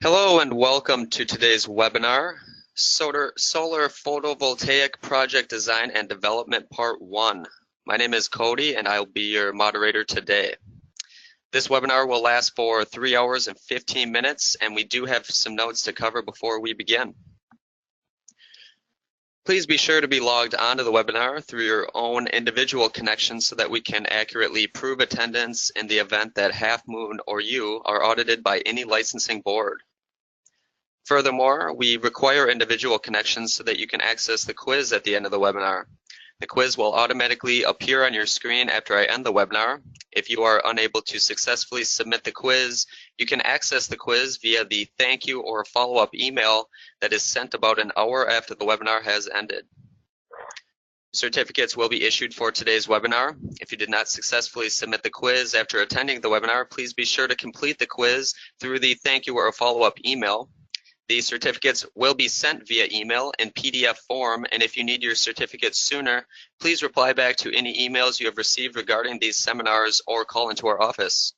Hello and welcome to today's webinar, Solar Photovoltaic Project Design and Development Part 1. My name is Cody and I'll be your moderator today. This webinar will last for 3 hours and 15 minutes and we do have some notes to cover before we begin. Please be sure to be logged onto the webinar through your own individual connection so that we can accurately prove attendance in the event that Half Moon or you are audited by any licensing board. Furthermore, we require individual connections so that you can access the quiz at the end of the webinar. The quiz will automatically appear on your screen after I end the webinar. If you are unable to successfully submit the quiz, you can access the quiz via the thank you or follow-up email that is sent about an hour after the webinar has ended. Certificates will be issued for today's webinar. If you did not successfully submit the quiz after attending the webinar, please be sure to complete the quiz through the thank you or follow-up email. These certificates will be sent via email in PDF form, and if you need your certificates sooner, please reply back to any emails you have received regarding these seminars or call into our office.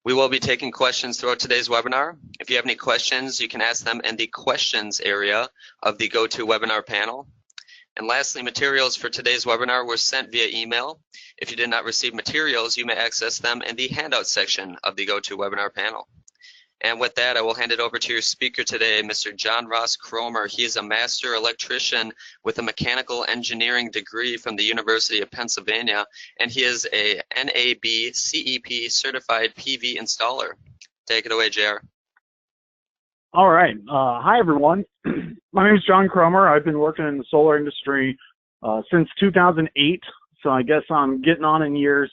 We will be taking questions throughout today's webinar. If you have any questions, you can ask them in the questions area of the GoToWebinar panel. And lastly, materials for today's webinar were sent via email. If you did not receive materials, you may access them in the handout section of the GoToWebinar panel. And with that, I will hand it over to your speaker today, Mr. John Ross Cromer. He is a master electrician with a mechanical engineering degree from the University of Pennsylvania, and he is a NAB CEP certified PV installer. Take it away, JR. All right. Hi, everyone. My name is John Cromer. I've been working in the solar industry since 2008, so I guess I'm getting on in years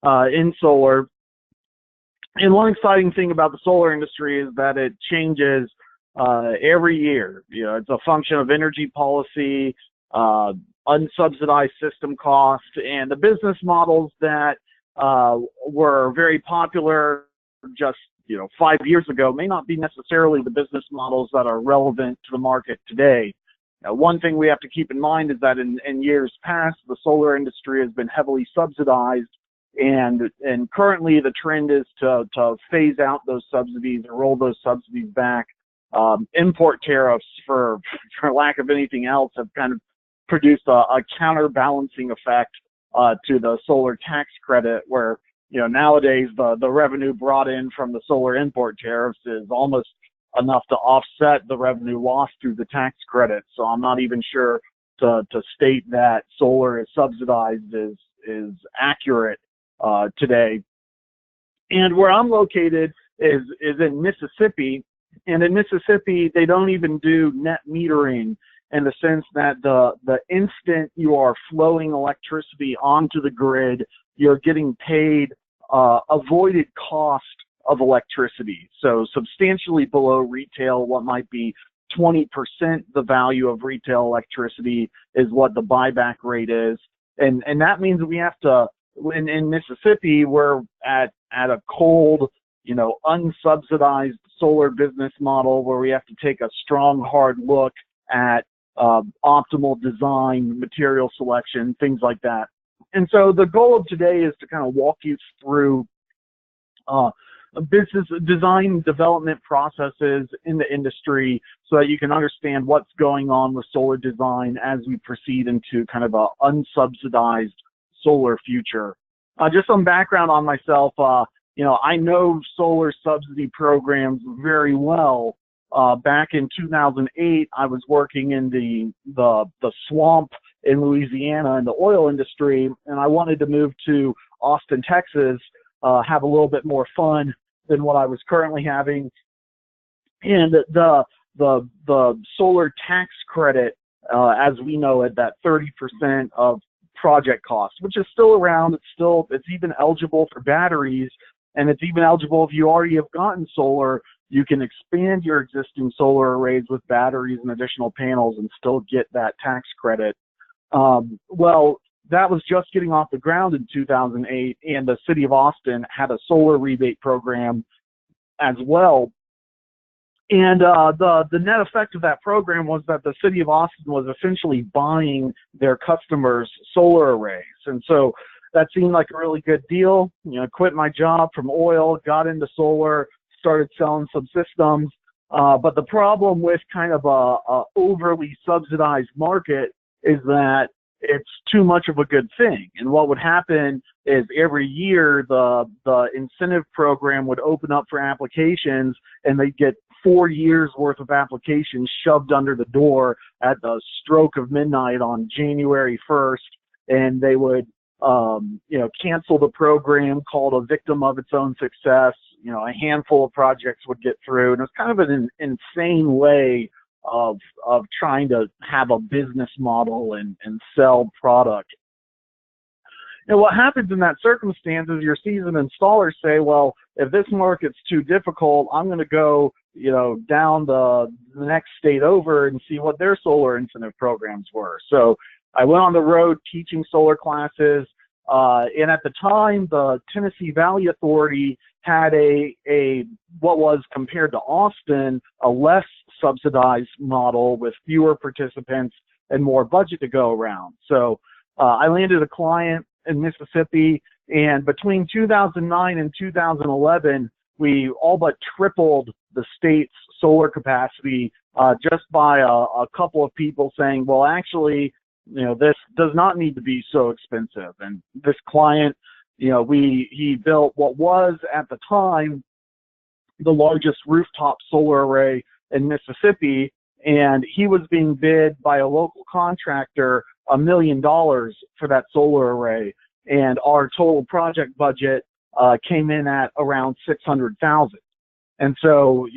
in solar. And one exciting thing about the solar industry is that it changes every year. You know, it's a function of energy policy, unsubsidized system cost, and the business models that were very popular just 5 years ago may not be necessarily the business models that are relevant to the market today. Now, one thing we have to keep in mind is that in years past, the solar industry has been heavily subsidized. And currently the trend is to phase out those subsidies or roll those subsidies back. Import tariffs, for lack of anything else, have kind of produced a counterbalancing effect to the solar tax credit, where nowadays the revenue brought in from the solar import tariffs is almost enough to offset the revenue lost through the tax credit. So I'm not even sure to state that solar is subsidized is accurate today. And where I'm located is in Mississippi, and in Mississippi they don't even do net metering, in the sense that the instant you are flowing electricity onto the grid, you're getting paid avoided cost of electricity, so substantially below retail. What might be 20% the value of retail electricity is what the buyback rate is, and that means we have to, in Mississippi, we're at a cold, unsubsidized solar business model where we have to take a strong, hard look at optimal design, material selection, things like that. And so the goal of today is to kind of walk you through business design development processes in the industry so that you can understand what's going on with solar design as we proceed into kind of an unsubsidized solar future. Just some background on myself. I know solar subsidy programs very well. Back in 2008, I was working in the swamp in Louisiana in the oil industry, and I wanted to move to Austin, Texas, have a little bit more fun than what I was currently having. And the solar tax credit, as we know it, that 30% of project cost, which is still around. It's even eligible for batteries, and it's even eligible if you already have gotten solar. You can expand your existing solar arrays with batteries and additional panels and still get that tax credit. Well, that was just getting off the ground in 2008, and the city of Austin had a solar rebate program as well. And the net effect of that program was that the city of Austin was essentially buying their customers' solar arrays. And so that seemed like a really good deal. Quit my job from oil, got into solar, started selling some systems, But the problem with kind of a overly subsidized market is that it's too much of a good thing. And what would happen is every year the incentive program would open up for applications, and they'd get 4 years worth of applications shoved under the door at the stroke of midnight on January 1st, and they would cancel the program, called a victim of its own success. A handful of projects would get through, and it was kind of an insane way of trying to have a business model and sell product. And what happens in that circumstance is your seasoned installers say, well, if this market's too difficult, I'm going to go, down the next state over and see what their solar incentive programs were. So I went on the road teaching solar classes, and at the time, the Tennessee Valley Authority had what was, compared to Austin, a less subsidized model with fewer participants and more budget to go around. So I landed a client in Mississippi, and between 2009 and 2011, we all but tripled the state's solar capacity just by a couple of people saying, well, actually, this does not need to be so expensive. And this client, he built what was at the time the largest rooftop solar array in Mississippi, and he was being bid by a local contractor $1 million for that solar array, and our total project budget came in at around $600,000. And so,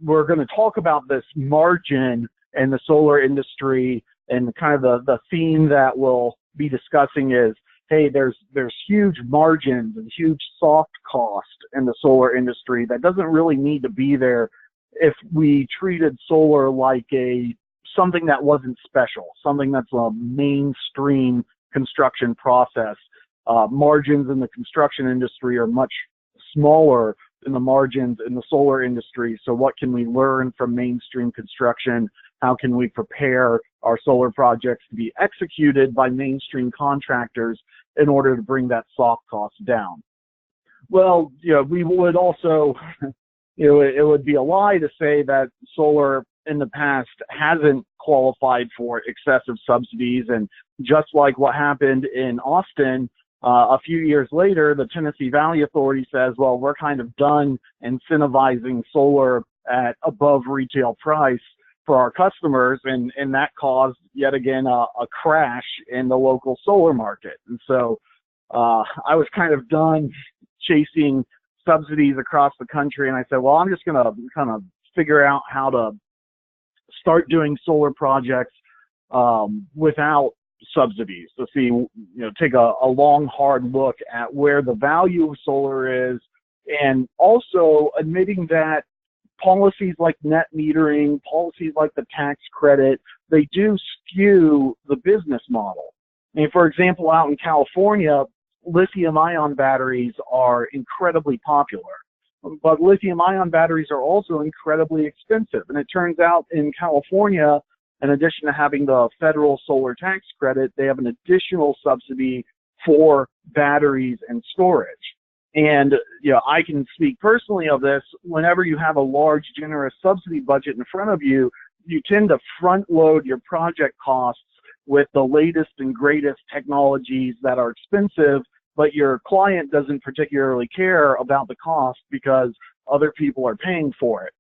we're going to talk about this margin in the solar industry, and kind of the theme that we'll be discussing is, hey, there's huge margins and huge soft cost in the solar industry that doesn't really need to be there if we treated solar like something that wasn't special, something that's a mainstream construction process. Margins in the construction industry are much smaller than the margins in the solar industry. So what can we learn from mainstream construction? How can we prepare our solar projects to be executed by mainstream contractors in order to bring that soft cost down? Well, we would also, it would be a lie to say that solar in the past hasn't qualified for excessive subsidies. And just like what happened in Austin, a few years later, the Tennessee Valley Authority says, well, we're kind of done incentivizing solar at above retail price for our customers, and that caused yet again a crash in the local solar market. And so I was kind of done chasing subsidies across the country, and I said, well, I'm just going to kind of figure out how to start doing solar projects without subsidies, to see, take a long, hard look at where the value of solar is, and also admitting that policies like net metering, policies like the tax credit, they do skew the business model. I mean, for example, out in California, lithium-ion batteries are incredibly popular, but lithium-ion batteries are also incredibly expensive. And it turns out in California, in addition to having the federal solar tax credit, they have an additional subsidy for batteries and storage. And, I can speak personally of this. Whenever you have a large, generous subsidy budget in front of you, you tend to front load your project costs with the latest and greatest technologies that are expensive, but your client doesn't particularly care about the cost because other people are paying for it.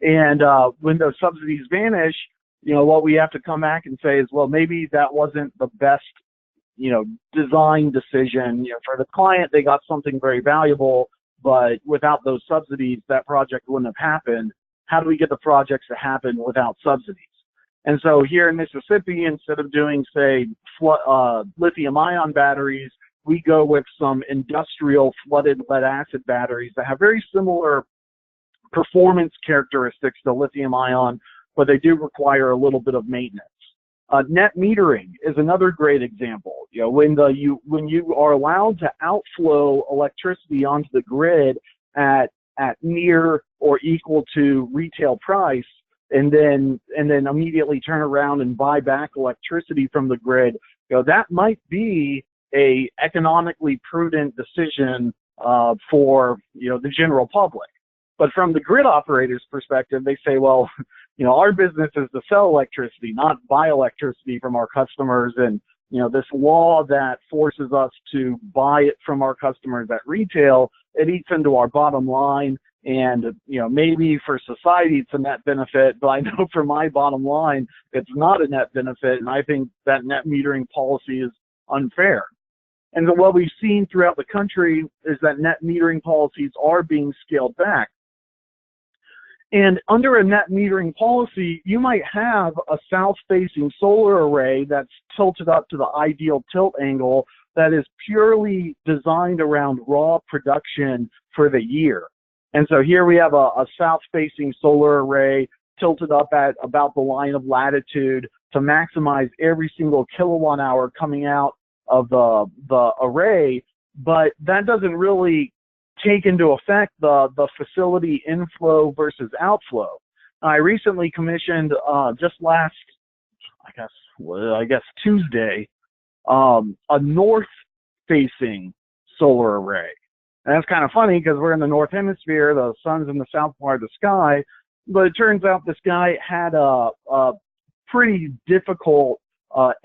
And when those subsidies vanish, what we have to come back and say is, well, maybe that wasn't the best design decision. For the client, they got something very valuable, but without those subsidies, that project wouldn't have happened. How do we get the projects to happen without subsidies? And so here in Mississippi, instead of doing, say, lithium-ion batteries, we go with some industrial flooded lead-acid batteries that have very similar performance characteristics to lithium-ion, but they do require a little bit of maintenance. Net metering is another great example. When you are allowed to outflow electricity onto the grid at near or equal to retail price, and then immediately turn around and buy back electricity from the grid, that might be a economically prudent decision for the general public. But from the grid operator's perspective, they say, well, our business is to sell electricity, not buy electricity from our customers. And, this law that forces us to buy it from our customers at retail, it eats into our bottom line. And, maybe for society it's a net benefit, but I know for my bottom line, it's not a net benefit. And I think that net metering policy is unfair. And so what we've seen throughout the country is that net metering policies are being scaled back. And under a net metering policy, you might have a south-facing solar array that's tilted up to the ideal tilt angle that is purely designed around raw production for the year. And so here we have a south-facing solar array tilted up at about the line of latitude to maximize every single kilowatt hour coming out of the array, but that doesn't really take into effect the facility inflow versus outflow. I recently commissioned just last, I guess Tuesday, a north-facing solar array. And that's kind of funny because we're in the north hemisphere, the sun's in the south part of the sky, but it turns out this guy had a pretty difficult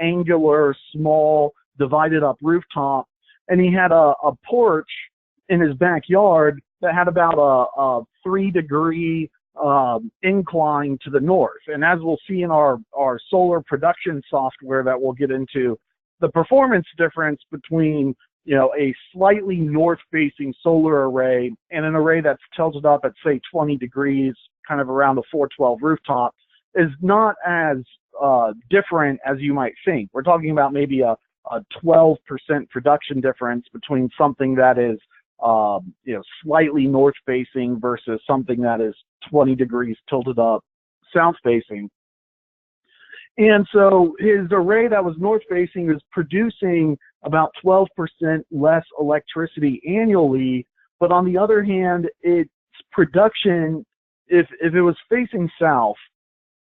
angular, small, divided up rooftop, and he had a porch in his backyard that had about a 3-degree incline to the north. And as we'll see in our solar production software that we'll get into, the performance difference between a slightly north-facing solar array and an array that's tilted up at, say, 20 degrees, kind of around a 412 rooftop, is not as different as you might think. We're talking about maybe a 12% production difference between something that is slightly north-facing versus something that is 20 degrees tilted up south-facing. And so his array that was north-facing is producing about 12% less electricity annually, but on the other hand, its production, if it was facing south,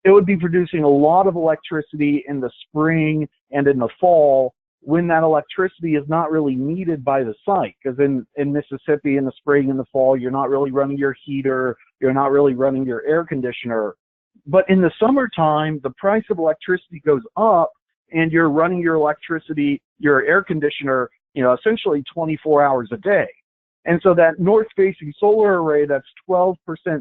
it would be producing a lot of electricity in the spring and in the fall, when that electricity is not really needed by the site. Because in Mississippi in the spring and the fall, you're not really running your heater, you're not really running your air conditioner. But in the summertime, the price of electricity goes up and you're running your electricity, your air conditioner, essentially 24 hours a day. And so that north-facing solar array that's 12%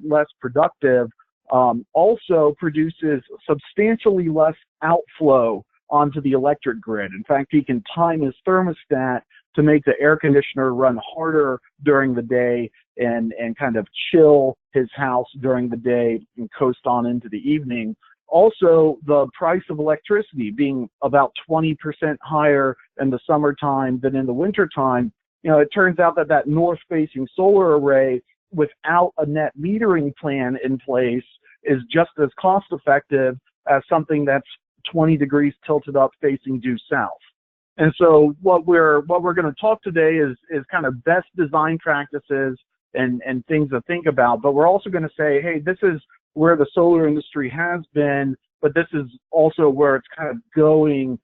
less productive also produces substantially less outflow onto the electric grid. In fact, he can time his thermostat to make the air conditioner run harder during the day and kind of chill his house during the day and coast on into the evening. Also, the price of electricity being about 20% higher in the summertime than in the wintertime, it turns out that north-facing solar array without a net metering plan in place is just as cost-effective as something that's 20 degrees tilted up facing due south. And so what we're going to talk today is kind of best design practices and things to think about. But we're also going to say, hey, this is where the solar industry has been, but this is also where it's kind of going,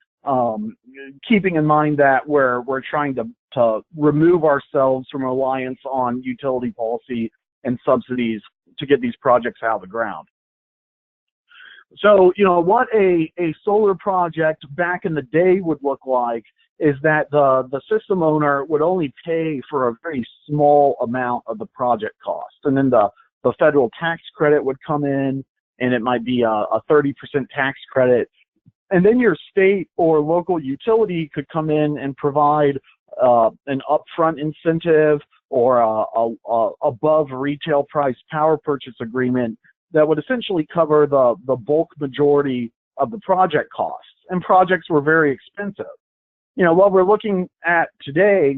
keeping in mind that we're trying to remove ourselves from reliance on utility policy and subsidies to get these projects out of the ground. So, what a solar project back in the day would look like is that the system owner would only pay for a very small amount of the project cost. And then the federal tax credit would come in, and it might be a 30% tax credit. And then your state or local utility could come in and provide an upfront incentive or a above retail price power purchase agreement that would essentially cover the bulk majority of the project costs. And projects were very expensive. What we're looking at today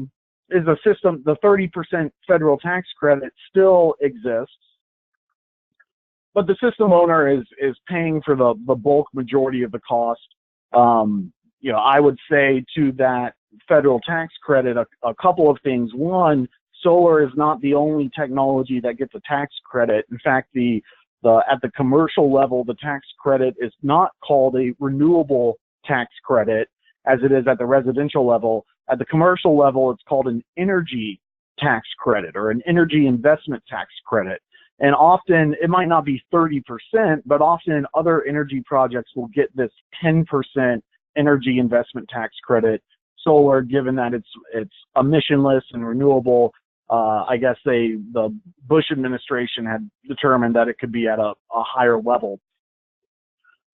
is a system, the 30% federal tax credit still exists, but the system owner is paying for the bulk majority of the cost. I would say to that federal tax credit a couple of things. One, solar is not the only technology that gets a tax credit. In fact, at the commercial level, the tax credit is not called a renewable tax credit as it is at the residential level. At the commercial level, it's called an energy tax credit or an energy investment tax credit. And often it might not be 30%, but often other energy projects will get this 10% energy investment tax credit. Solar, given that it's emissionless and renewable, I guess the Bush administration had determined that it could be at a higher level.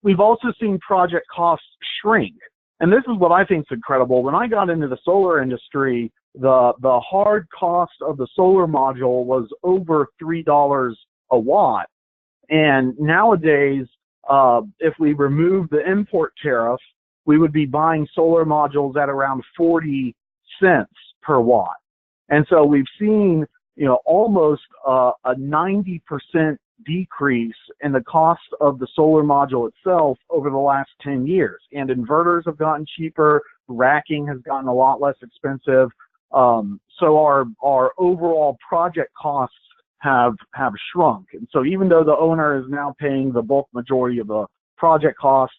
We've also seen project costs shrink. And this is what I think is incredible. When I got into the solar industry, the hard cost of the solar module was over $3 a watt. And nowadays, if we remove the import tariff, we would be buying solar modules at around 40 cents per watt. And so we've seen, almost a 90% decrease in the cost of the solar module itself over the last 10 years. And inverters have gotten cheaper, racking has gotten a lot less expensive. So our overall project costs have shrunk. And so even though the owner is now paying the bulk majority of the project cost,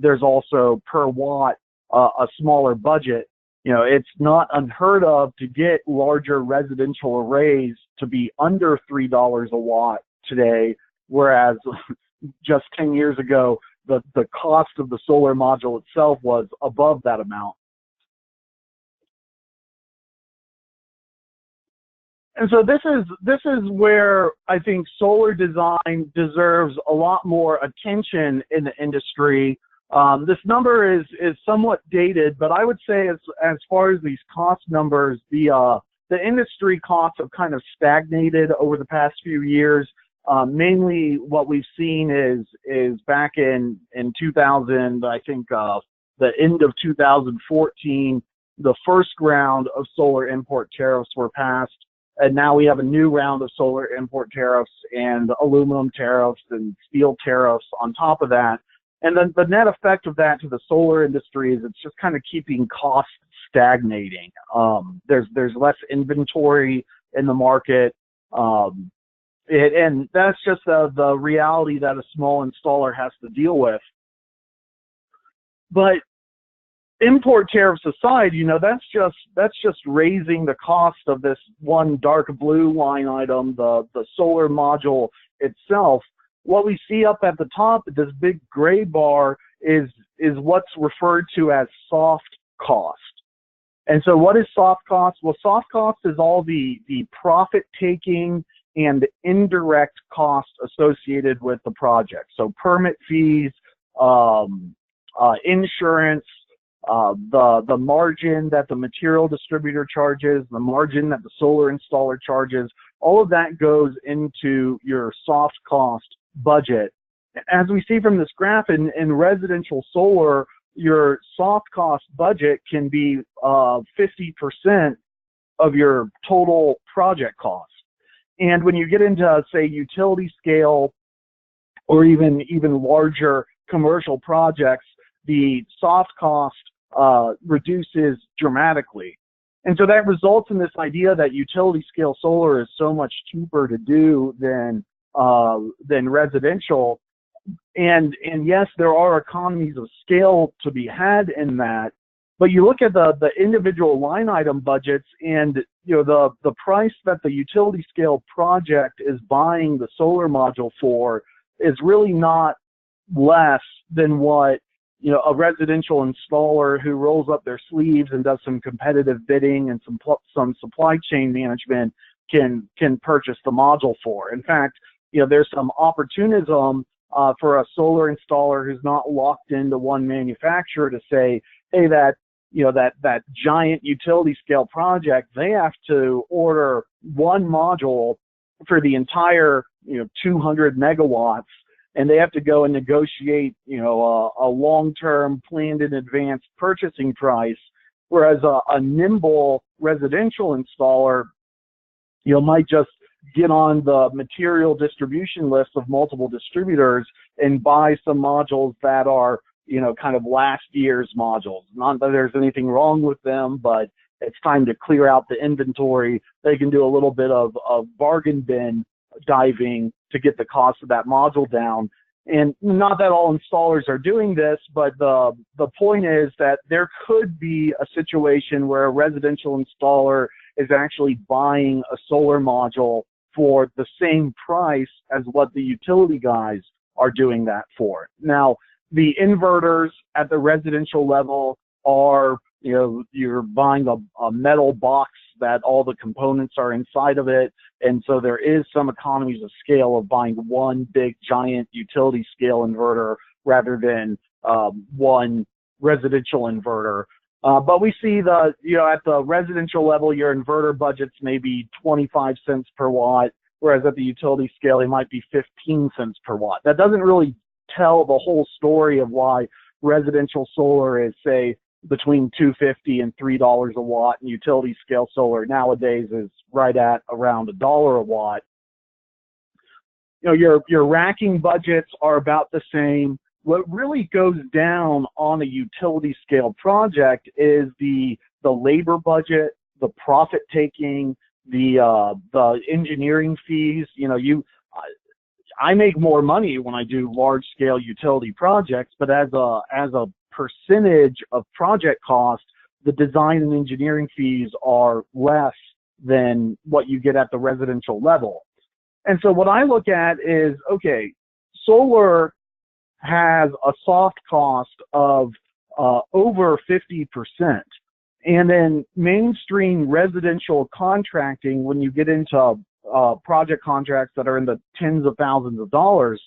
there's also per watt a smaller budget. It's not unheard of to get larger residential arrays to be under $3 a watt today, whereas just 10 years ago, the cost of the solar module itself was above that amount. And so this is where I think solar design deserves a lot more attention in the industry. This number is somewhat dated, but I would say as far as these cost numbers, the industry costs have kind of stagnated over the past few years. Mainly what we've seen is back in 2000, I think the end of 2014, the first round of solar import tariffs were passed. And now we have a new round of solar import tariffs and aluminum tariffs and steel tariffs on top of that. And then the net effect of that to the solar industry is it's just kind of keeping costs stagnating. There's less inventory in the market. And that's just the reality that a small installer has to deal with. But import tariffs aside, that's just raising the cost of this one dark blue line item, the solar module itself. What we see up at the top, this big gray bar, is what's referred to as soft cost. And so what is soft cost? Well, soft cost is all the profit taking and indirect costs associated with the project. So permit fees, insurance, the margin that the material distributor charges, the margin that the solar installer charges, all of that goes into your soft cost budget. As we see from this graph, in residential solar, your soft cost budget can be 50% of your total project cost. And when you get into, say, utility scale or even larger commercial projects, the soft cost reduces dramatically. And so that results in this idea that utility scale solar is so much cheaper to do than residential. And yes, there are economies of scale to be had in that. But you look at the individual line item budgets, and the price that the utility scale project is buying the solar module for is really not less than what a residential installer who rolls up their sleeves and does some competitive bidding and some supply chain management can purchase the module for. In fact, there's some opportunism for a solar installer who's not locked into one manufacturer to say, hey, that giant utility scale project, they have to order one module for the entire 200 megawatts, and they have to go and negotiate a long-term planned in advance purchasing price, whereas a nimble residential installer might just get on the material distribution list of multiple distributors and buy some modules that are kind of last year's modules. Not that there's anything wrong with them, but it's time to clear out the inventory. They can do a little bit of bargain bin diving to get the cost of that module down. And not that all installers are doing this, but the point is that there could be a situation where a residential installer is actually buying a solar module for the same price as what the utility guys are doing that for. Now, the inverters at the residential level are, you're buying a metal box that all the components are inside of it. And so there is some economies of scale of buying one big giant utility scale inverter rather than one residential inverter. But we see at the residential level, your inverter budgets may be 25 cents per watt, whereas at the utility scale, they might be 15 cents per watt. That doesn't really tell the whole story of why residential solar is, say, between $2.50 and $3 a watt, and utility scale solar nowadays is right at around $1 a watt. Your racking budgets are about the same. What really goes down on a utility scale project is the labor budget, the profit taking, the engineering fees. I make more money when I do large scale utility projects, but as a percentage of project cost, the design and engineering fees are less than what you get at the residential level. And so what I look at is, okay, solar has a soft cost of over 50%. And then mainstream residential contracting, when you get into project contracts that are in the tens of thousands of dollars,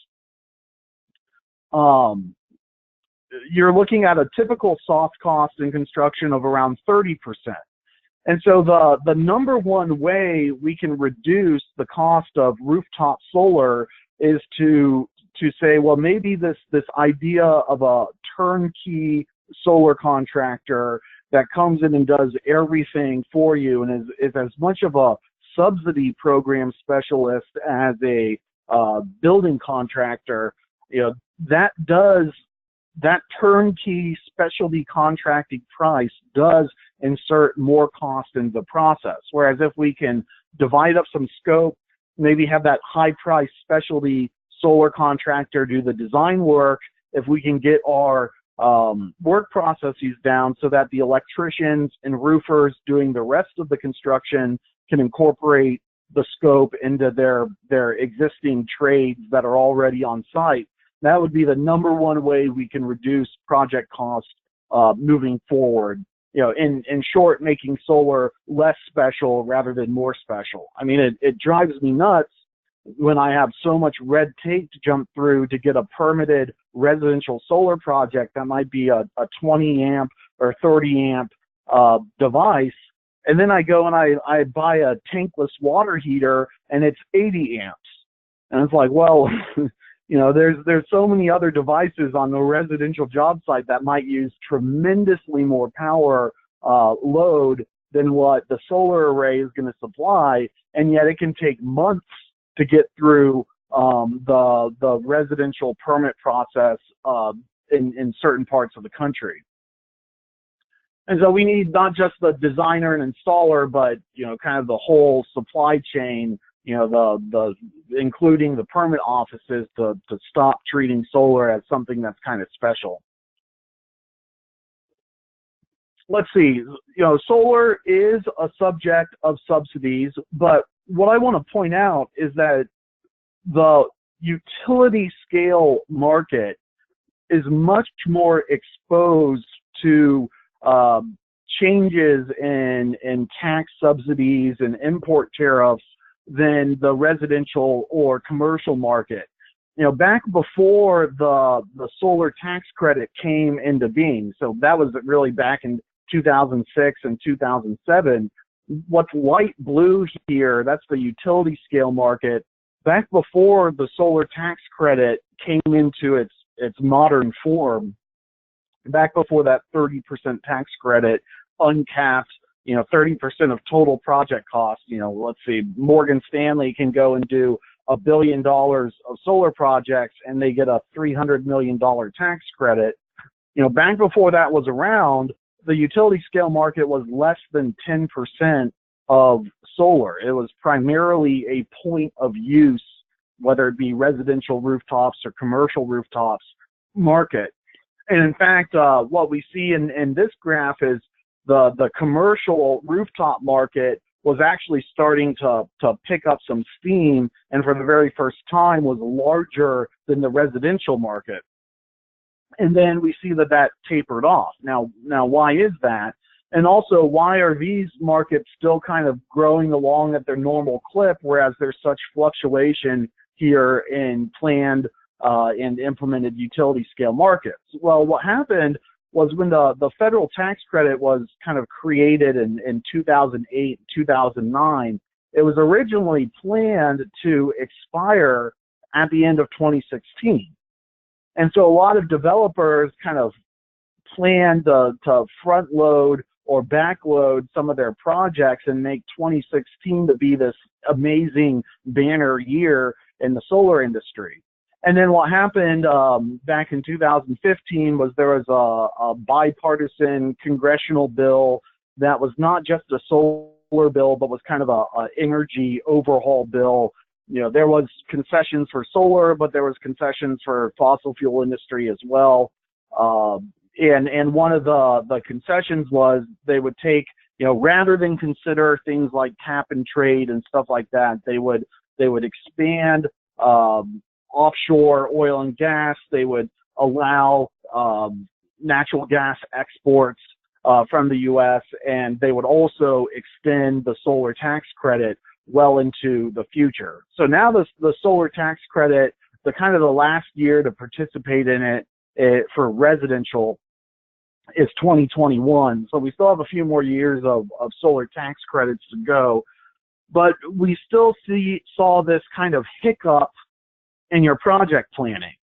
you're looking at a typical soft cost in construction of around 30%. And so the number one way we can reduce the cost of rooftop solar is to say, well, maybe this idea of a turnkey solar contractor that comes in and does everything for you and is as much of a subsidy program specialist as a building contractor, that turnkey specialty contracting price does insert more cost in the process. Whereas if we can divide up some scope, maybe have that high price specialty solar contractor do the design work, if we can get our work processes down so that the electricians and roofers doing the rest of the construction can incorporate the scope into their existing trades that are already on site, that would be the number one way we can reduce project costs moving forward. In short, making solar less special rather than more special. I mean, it drives me nuts when I have so much red tape to jump through to get a permitted residential solar project that might be a 20 amp or 30 amp device. And then I go and I buy a tankless water heater and it's 80 amps. And it's like, well, there's so many other devices on the residential job site that might use tremendously more power load than what the solar array is going to supply. And yet it can take months to get through the residential permit process in certain parts of the country. And so we need not just the designer and installer, but kind of the whole supply chain, the including the permit offices to stop treating solar as something that's kind of special. Let's see, solar is a subject of subsidies, but what I want to point out is that the utility scale market is much more exposed to changes in tax subsidies and import tariffs than the residential or commercial market. Back before the solar tax credit came into being, so that was really back in 2006 and 2007, what's light blue here, that's the utility scale market. Back before the solar tax credit came into its modern form, back before that 30% tax credit, uncapped, 30% of total project cost, let's see, Morgan Stanley can go and do $1 billion of solar projects and they get a $300 million tax credit. Back before that was around, the utility scale market was less than 10% of solar. It was primarily a point of use, whether it be residential rooftops or commercial rooftops market. And in fact, what we see in this graph is the commercial rooftop market was actually starting to pick up some steam, and for the very first time was larger than the residential market. And then we see that tapered off. Now why is that? And also, why are these markets still kind of growing along at their normal clip, whereas there's such fluctuation here in planned and implemented utility scale markets? Well, what happened was when the federal tax credit was kind of created in 2008, 2009, it was originally planned to expire at the end of 2016. And so a lot of developers kind of planned to front load or backload some of their projects and make 2016 to be this amazing banner year in the solar industry. And then what happened back in 2015 was there was a bipartisan congressional bill that was not just a solar bill, but was kind of a energy overhaul bill. You know, there was concessions for solar, but there was concessions for fossil fuel industry as well. And one of the concessions was they would take, you know, rather than consider things like cap and trade and stuff like that, they would expand offshore oil and gas. They would allow natural gas exports from the U.S., and they would also extend the solar tax credit well into the future. So now the solar tax credit, the kind of the last year to participate in it for residential is 2021. So we still have a few more years of solar tax credits to go, but we still saw this kind of hiccup in your project planning.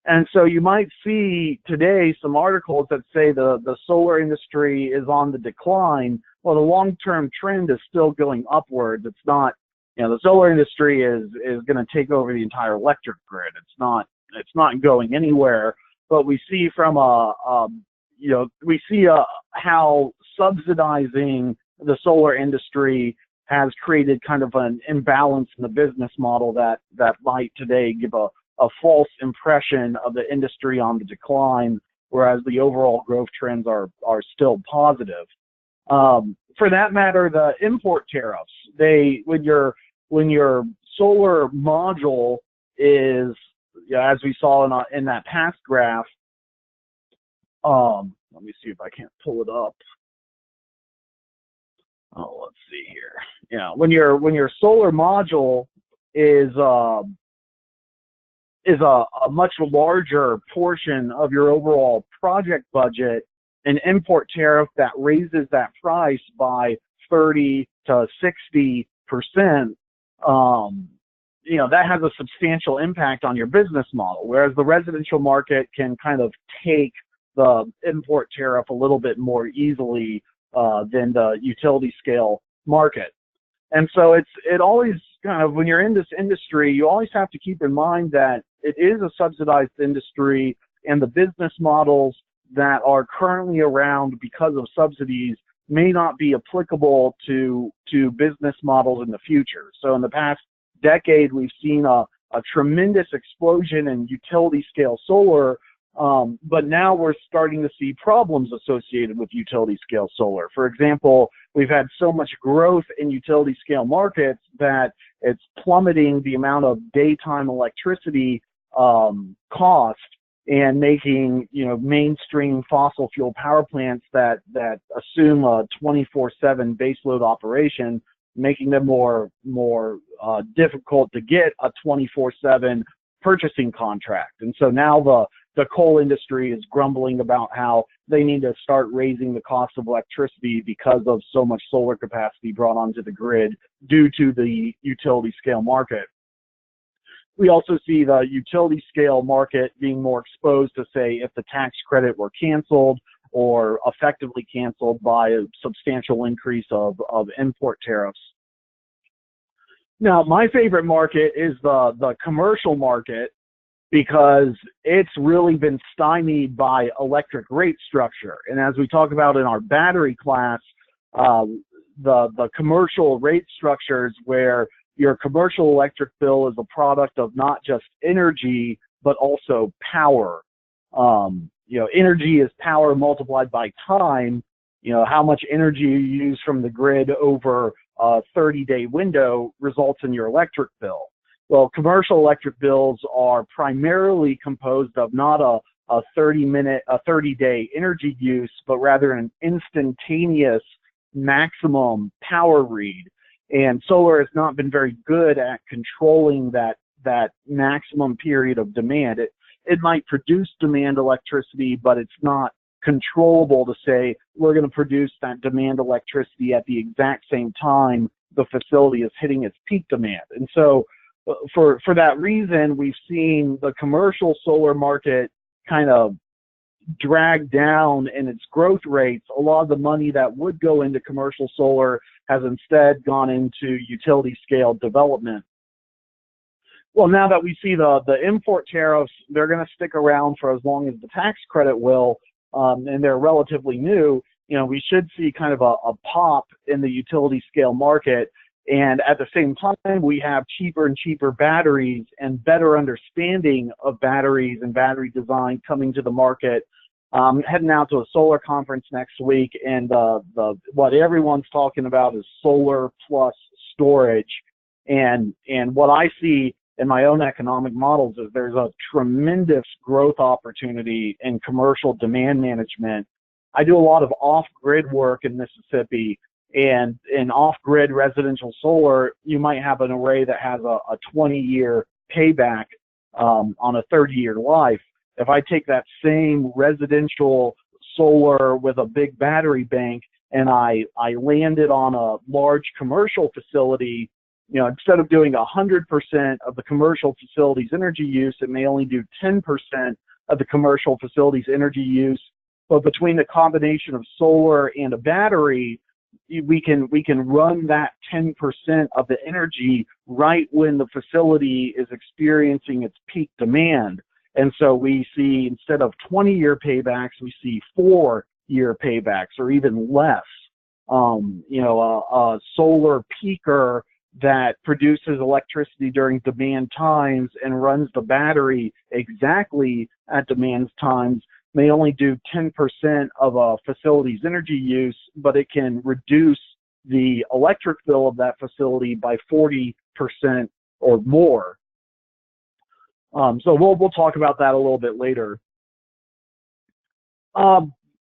And so you might see today some articles that say the solar industry is on the decline. Well, the long-term trend is still going upwards. It's not, you know, the solar industry is going to take over the entire electric grid. It's not going anywhere. But we see from how subsidizing the solar industry has created kind of an imbalance in the business model that might today give a false impression of the industry on the decline, whereas the overall growth trends are still positive. For that matter, the import tariffs, when your solar module is, as we saw in that past graph, let me see if I can't pull it up. Oh, let's see here. Yeah, when your solar module is a much larger portion of your overall project budget, an import tariff that raises that price by 30 to 60%, that has a substantial impact on your business model, whereas the residential market can kind of take the import tariff a little bit more easily than the utility scale market. And so it always kind of, when you're in this industry, you always have to keep in mind that it is a subsidized industry, and the business models that are currently around because of subsidies may not be applicable to business models in the future. So in the past decade, we've seen a tremendous explosion in utility scale solar, but now we're starting to see problems associated with utility scale solar. For example, we've had so much growth in utility scale markets that it's plummeting the amount of daytime electricity cost, and making mainstream fossil fuel power plants that assume a 24/7 baseload operation, making them more difficult to get a 24/7 purchasing contract. And so now the coal industry is grumbling about how they need to start raising the cost of electricity because of so much solar capacity brought onto the grid due to the utility scale market. We also see the utility scale market being more exposed to, say, if the tax credit were canceled or effectively canceled by a substantial increase of import tariffs. Now, my favorite market is the commercial market, because it's really been stymied by electric rate structure. And as we talk about in our battery class, the commercial rate structures where your commercial electric bill is a product of not just energy, but also power. Energy is power multiplied by time, how much energy you use from the grid over a 30-day window results in your electric bill. Well, commercial electric bills are primarily composed of not a 30-day energy use, but rather an instantaneous maximum power read. And solar has not been very good at controlling that maximum period of demand. It might produce demand electricity, but it's not controllable to say we're going to produce that demand electricity at the exact same time the facility is hitting its peak demand. And so for that reason, we've seen the commercial solar market kind of drag down in its growth rates. A lot of the money that would go into commercial solar has instead gone into utility scale development. Well, now that we see the import tariffs, they're going to stick around for as long as the tax credit will, and they're relatively new. We should see kind of a pop in the utility scale market. And at the same time, we have cheaper and cheaper batteries and better understanding of batteries and battery design coming to the market. Heading out to a solar conference next week, and what everyone's talking about is solar plus storage. And what I see in my own economic models is there's a tremendous growth opportunity in commercial demand management. I do a lot of off-grid work in Mississippi, and in off-grid residential solar, you might have an array that has a 20-year payback on a 30-year life. If I take that same residential solar with a big battery bank and I land it on a large commercial facility, instead of doing 100% of the commercial facility's energy use, it may only do 10% of the commercial facility's energy use. But between the combination of solar and a battery, we can run that 10% of the energy right when the facility is experiencing its peak demand. And so we see, instead of 20-year paybacks, we see 4-year paybacks or even less. A solar peaker that produces electricity during demand times and runs the battery exactly at demand times may only do 10% of a facility's energy use, but it can reduce the electric bill of that facility by 40% or more. So we'll talk about that a little bit later.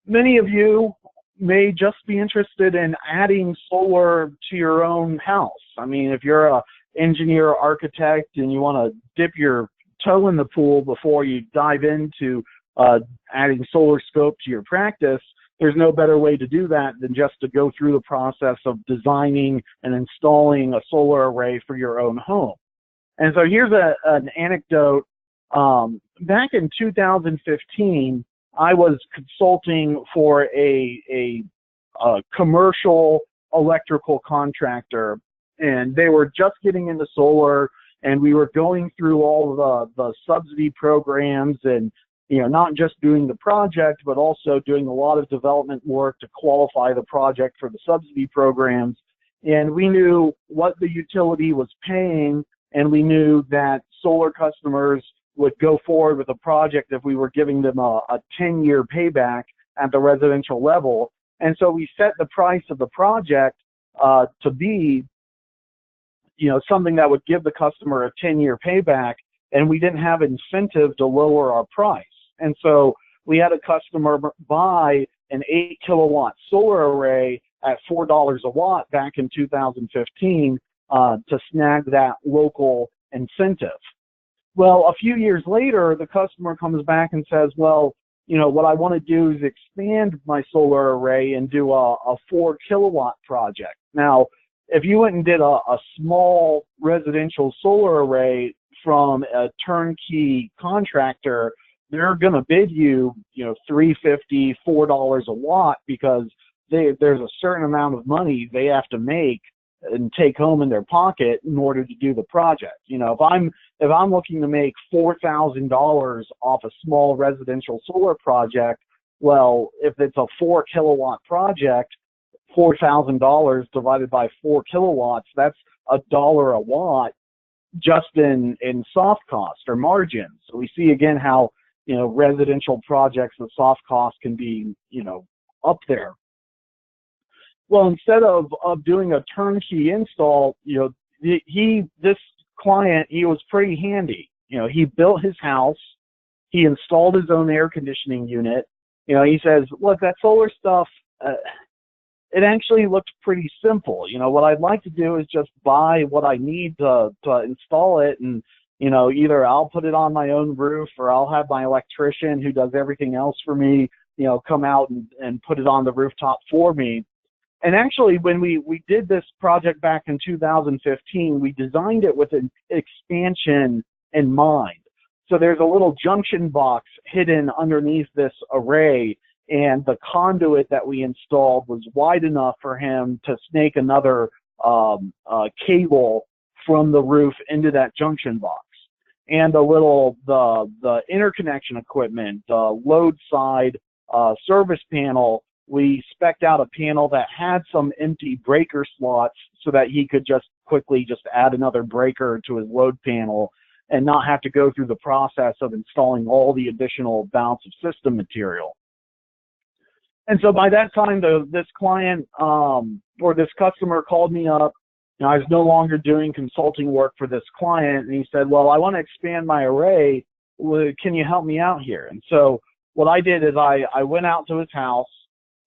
Many of you may just be interested in adding solar to your own house. I mean, if you're an engineer or architect and you want to dip your toe in the pool before you dive into adding solar scope to your practice, there's no better way to do that than just to go through the process of designing and installing a solar array for your own home. And so here's an anecdote. Back in 2015, I was consulting for a commercial electrical contractor, and they were just getting into solar, and we were going through all of the subsidy programs and, not just doing the project, but also doing a lot of development work to qualify the project for the subsidy programs. And we knew what the utility was paying, and we knew that solar customers would go forward with a project if we were giving them a 10-year payback at the residential level. And so we set the price of the project to be, something that would give the customer a 10-year payback, and we didn't have incentive to lower our price. And so we had a customer buy an 8-kilowatt solar array at $4 a watt back in 2015 to snag that local incentive. Well, a few years later, the customer comes back and says, well, what I want to do is expand my solar array and do a 4-kilowatt project. Now, if you went and did a small residential solar array from a turnkey contractor, they're going to bid you, $3.50, $4 a watt, because there's a certain amount of money they have to make and take home in their pocket in order to do the project. If I'm looking to make $4,000 off a small residential solar project, well, if it's a 4-kilowatt project, $4,000 divided by 4 kilowatts, that's $1 a watt just in soft cost or margin. So we see again how, residential projects, the soft cost can be, up there. Well, instead of doing a turnkey install, this client, he was pretty handy. He built his house, he installed his own air conditioning unit. He says, look, that solar stuff, it actually looked pretty simple. What I'd like to do is just buy what I need to install it, and either I'll put it on my own roof, or I'll have my electrician who does everything else for me, come out and put it on the rooftop for me. And actually, when we did this project back in 2015, we designed it with an expansion in mind. So there's a little junction box hidden underneath this array, and the conduit that we installed was wide enough for him to snake another cable from the roof into that junction box. And the interconnection equipment, the load side service panel, we spec'd out a panel that had some empty breaker slots so that he could just quickly add another breaker to his load panel and not have to go through the process of installing all the additional balance of system material. And so by that time, this client or this customer called me up. I was no longer doing consulting work for this client, and he said, well, I want to expand my array. Can you help me out here? And so what I did is I went out to his house,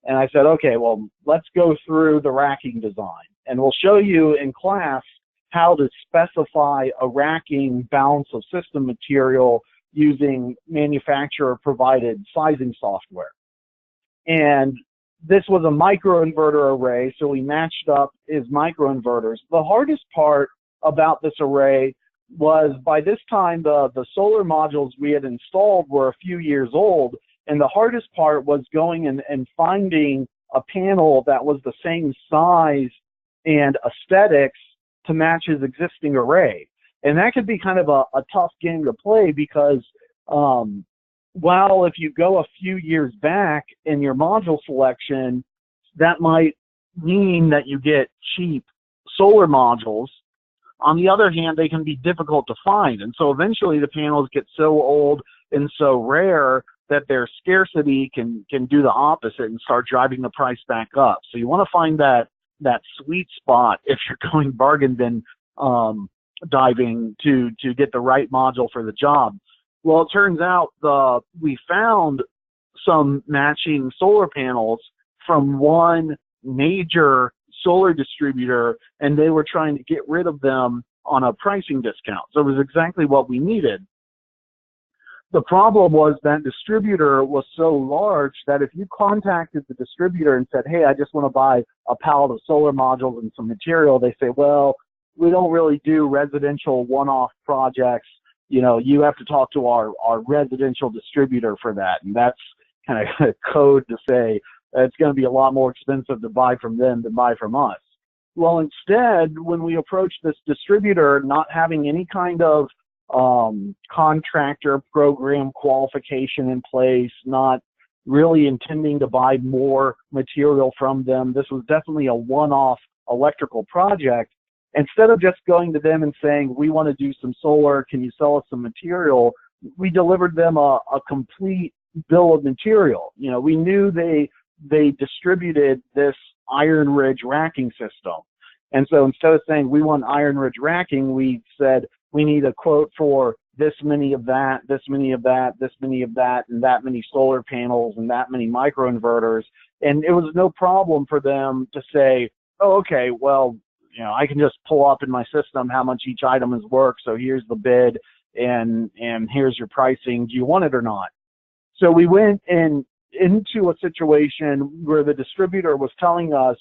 and I said, okay, well, let's go through the racking design, and we'll show you in class how to specify a racking balance of system material using manufacturer-provided sizing software. And this was a microinverter array, so we matched up his microinverters. The hardest part about this array was, by this time, the solar modules we had installed were a few years old, and the hardest part was going and finding a panel that was the same size and aesthetics to match his existing array. And that could be kind of a tough game to play, because while if you go a few years back in your module selection, that might mean that you get cheap solar modules. On the other hand, they can be difficult to find. And so eventually the panels get so old and so rare that their scarcity can do the opposite and start driving the price back up. So you want to find that sweet spot if you're going bargain bin diving to get the right module for the job. Well, it turns out we found some matching solar panels from one major solar distributor, and they were trying to get rid of them on a pricing discount. So it was exactly what we needed. The problem was that distributor was so large that if you contacted the distributor and said, hey, I just want to buy a pallet of solar modules and some material, they say, well, we don't really do residential one-off projects. You have to talk to our residential distributor for that. And that's kind of code to say it's going to be a lot more expensive to buy from them than buy from us. Well, instead, when we approached this distributor, not having any kind of contractor program qualification in place, not really intending to buy more material from them, this was definitely a one-off electrical project. Instead of just going to them and saying, we want to do some solar, can you sell us some material, we delivered them a complete bill of material. We knew they distributed this Iron Ridge racking system. And so instead of saying, we want Iron Ridge racking, we said, we need a quote for this many of that, this many of that, this many of that, and that many solar panels and that many microinverters. And it was no problem for them to say, oh, okay, well, I can just pull up in my system how much each item is worth, so here's the bid, and here's your pricing. Do you want it or not? So we went into a situation where the distributor was telling us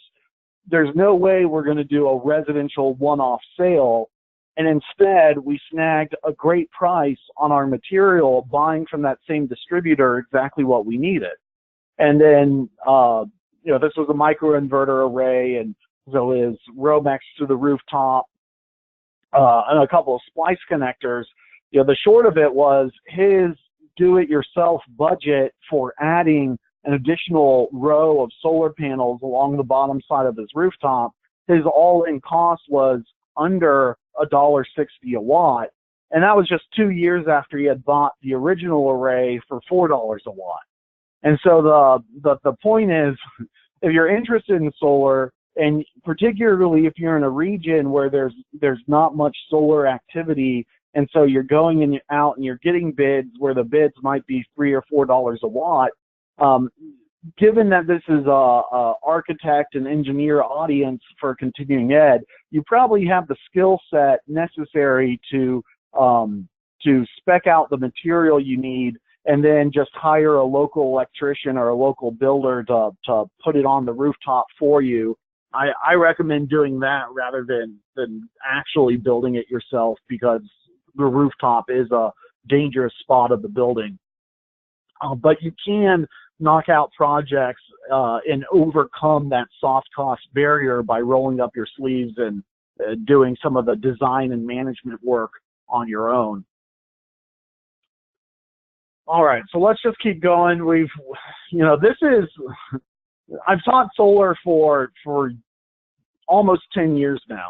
there's no way we're going to do a residential one-off sale, and instead we snagged a great price on our material, buying from that same distributor exactly what we needed. And then, this was a microinverter array, and so is Romex to the rooftop, and a couple of splice connectors. The short of it was his do-it-yourself budget for adding an additional row of solar panels along the bottom side of his rooftop, his all-in cost was under $1.60 a watt, and that was just 2 years after he had bought the original array for $4 a watt. And so the point is, if you're interested in solar, and particularly if you're in a region where there's not much solar activity, and so you're going out and you're getting bids where the bids might be $3 or $4 a watt, given that this is a architect and engineer audience for continuing ed, you probably have the skill set necessary to spec out the material you need and then just hire a local electrician or a local builder to put it on the rooftop for you. I recommend doing that rather than actually building it yourself, because the rooftop is a dangerous spot of the building. But you can knock out projects and overcome that soft cost barrier by rolling up your sleeves and doing some of the design and management work on your own. All right, so let's just keep going. I've taught solar for almost 10 years now.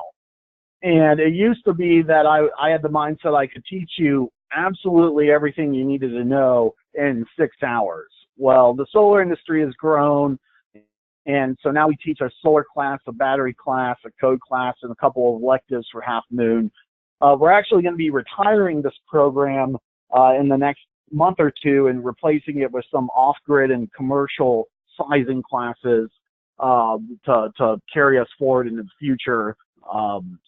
And it used to be that I had the mindset I could teach you absolutely everything you needed to know in 6 hours. Well, the solar industry has grown, and so now we teach a solar class, a battery class, a code class, and a couple of electives for Half Moon. We're actually going to be retiring this program in the next month or two and replacing it with some off-grid and commercial sizing classes to carry us forward into the future.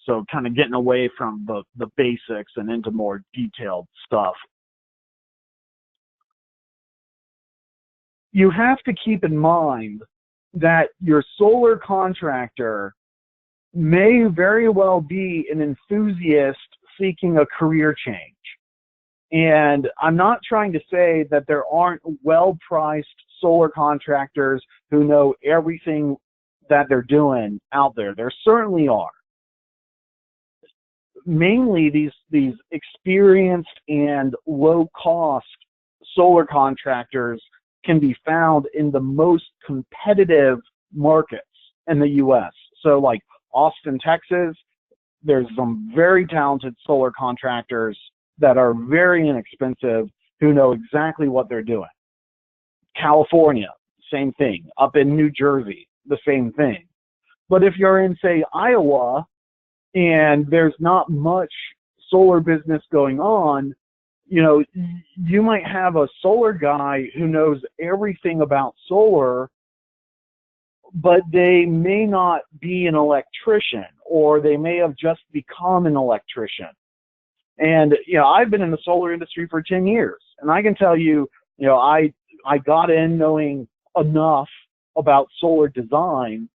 So kind of getting away from the basics and into more detailed stuff. You have to keep in mind that your solar contractor may very well be an enthusiast seeking a career change. And I'm not trying to say that there aren't well-priced solar contractors who know everything that they're doing out there. There certainly are. Mainly these experienced and low-cost solar contractors can be found in the most competitive markets in the U.S. So like Austin, Texas, there's some very talented solar contractors that are very inexpensive who know exactly what they're doing. California, same thing. Up in New Jersey, the same thing. But if you're in, say, Iowa, and there's not much solar business going on, you might have a solar guy who knows everything about solar, but they may not be an electrician, or they may have just become an electrician. And, I've been in the solar industry for 10 years, and I can tell you, I got in knowing enough about solar design,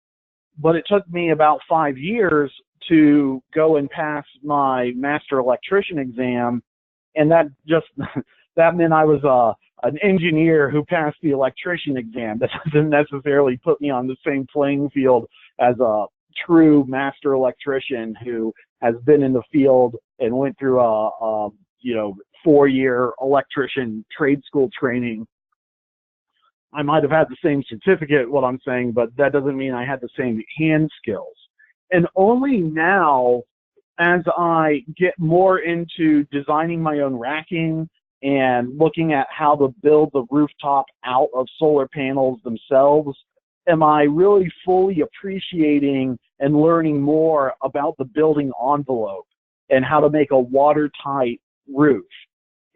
but it took me about 5 years to go and pass my master electrician exam, and that meant I was an engineer who passed the electrician exam. That doesn't necessarily put me on the same playing field as a true master electrician who has been in the field and went through a 4-year electrician trade school training. I might have had the same certificate, what I'm saying, but that doesn't mean I had the same hand skills. And only now, as I get more into designing my own racking and looking at how to build the rooftop out of solar panels themselves, am I really fully appreciating and learning more about the building envelope and how to make a watertight roof.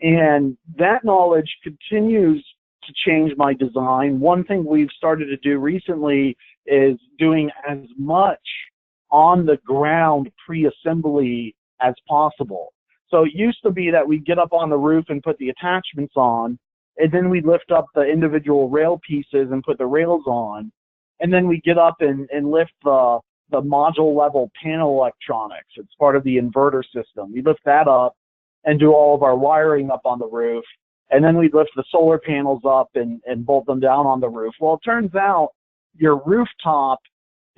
And that knowledge continues to change my design. One thing we've started to do recently is doing as much on the ground pre-assembly as possible. So it used to be that we'd get up on the roof and put the attachments on, and then we'd lift up the individual rail pieces and put the rails on, and then we'd get up and lift the module level panel electronics. It's part of the inverter system. We lift that up and do all of our wiring up on the roof, and then we'd lift the solar panels up and bolt them down on the roof. Well, it turns out your rooftop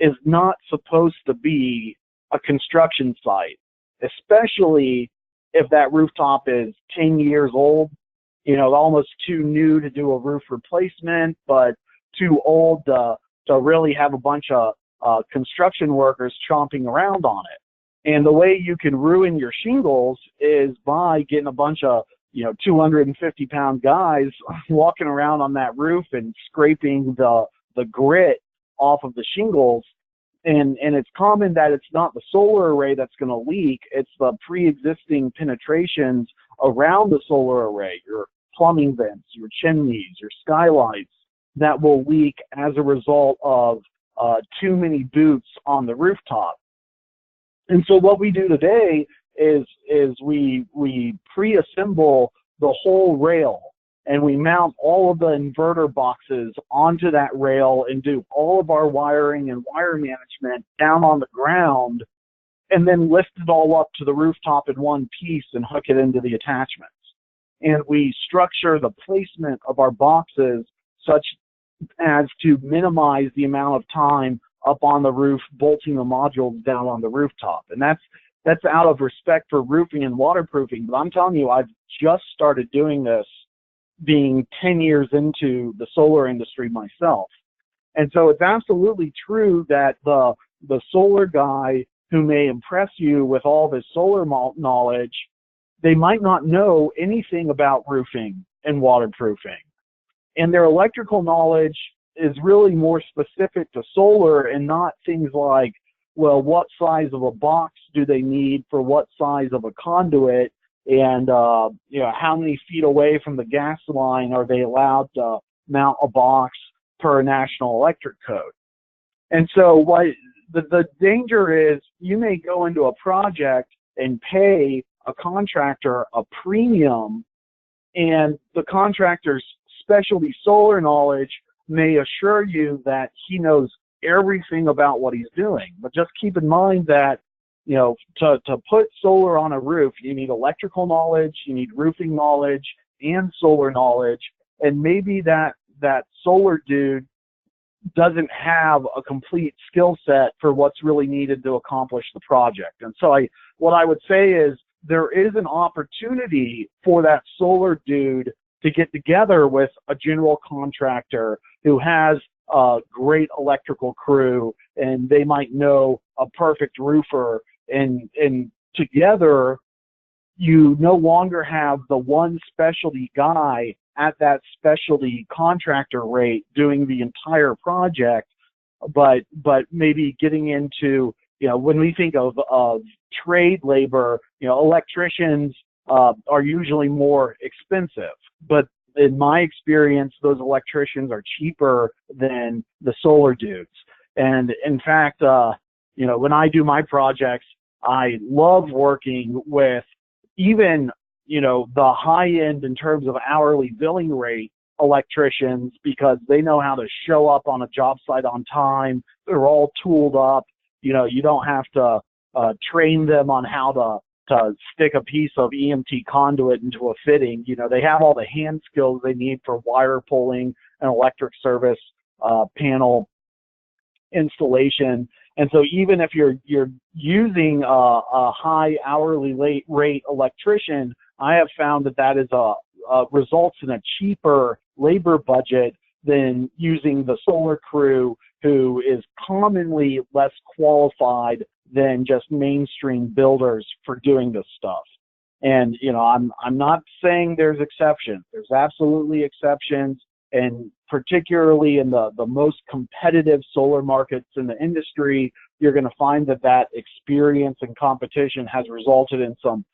is not supposed to be a construction site, especially if that rooftop is 10 years old, almost too new to do a roof replacement, but too old to really have a bunch of construction workers chomping around on it. And the way you can ruin your shingles is by getting a bunch of 250-pound guys walking around on that roof and scraping the grit off of the shingles. And it's common that it's not the solar array that's going to leak, it's the pre-existing penetrations around the solar array, your plumbing vents, your chimneys, your skylights, that will leak as a result of too many boots on the rooftop. And so what we do today is we pre-assemble the whole rail, and we mount all of the inverter boxes onto that rail and do all of our wiring and wire management down on the ground, and then lift it all up to the rooftop in one piece and hook it into the attachments. And we structure the placement of our boxes such as to minimize the amount of time up on the roof bolting the modules down on the rooftop. And that's out of respect for roofing and waterproofing. But I'm telling you, I've just started doing this being 10 years into the solar industry myself. And so it's absolutely true that the solar guy who may impress you with all this solar knowledge, they might not know anything about roofing and waterproofing. And their electrical knowledge is really more specific to solar and not things like, well, what size of a box do they need for what size of a conduit, and you know, how many feet away from the gas line are they allowed to mount a box per national electric code. And so what the danger is, you may go into a project and pay a contractor a premium, and the contractor's specialty solar knowledge may assure you that he knows everything about what he's doing. But just keep in mind that, you know, to put solar on a roof, you need electrical knowledge, you need roofing knowledge, and solar knowledge. And maybe that solar dude doesn't have a complete skill set for what's really needed to accomplish the project. And so what I would say is there is an opportunity for that solar dude to get together with a general contractor who has a great electrical crew, and they might know a perfect roofer, and together you no longer have the one specialty guy at that specialty contractor rate doing the entire project, but maybe getting into, you know, when we think of trade labor, you know, electricians are usually more expensive, but in my experience, those electricians are cheaper than the solar dudes. And in fact, you know, when I do my projects, I love working with even, you know, the high end in terms of hourly billing rate electricians, because they know how to show up on a job site on time. They're all tooled up. You know, you don't have to train them on how to stick a piece of EMT conduit into a fitting. You know, they have all the hand skills they need for wire pulling and electric service panel installation. And so even if you're using a high hourly rate electrician, I have found that is results in a cheaper labor budget than using the solar crew, who is commonly less qualified than just mainstream builders for doing this stuff. And, you know, I'm not saying there's exceptions. There's absolutely exceptions, and particularly in the most competitive solar markets in the industry, you're going to find that experience and competition has resulted in some,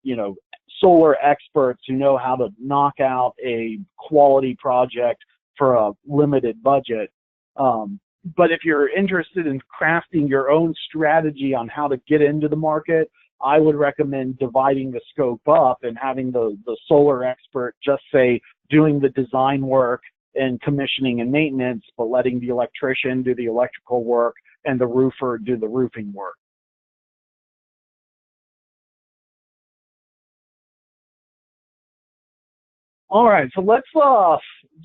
you know, solar experts who know how to knock out a quality project for a limited budget. But if you're interested in crafting your own strategy on how to get into the market, I would recommend dividing the scope up and having the solar expert just say doing the design work and commissioning and maintenance, but letting the electrician do the electrical work and the roofer do the roofing work. All right, so let's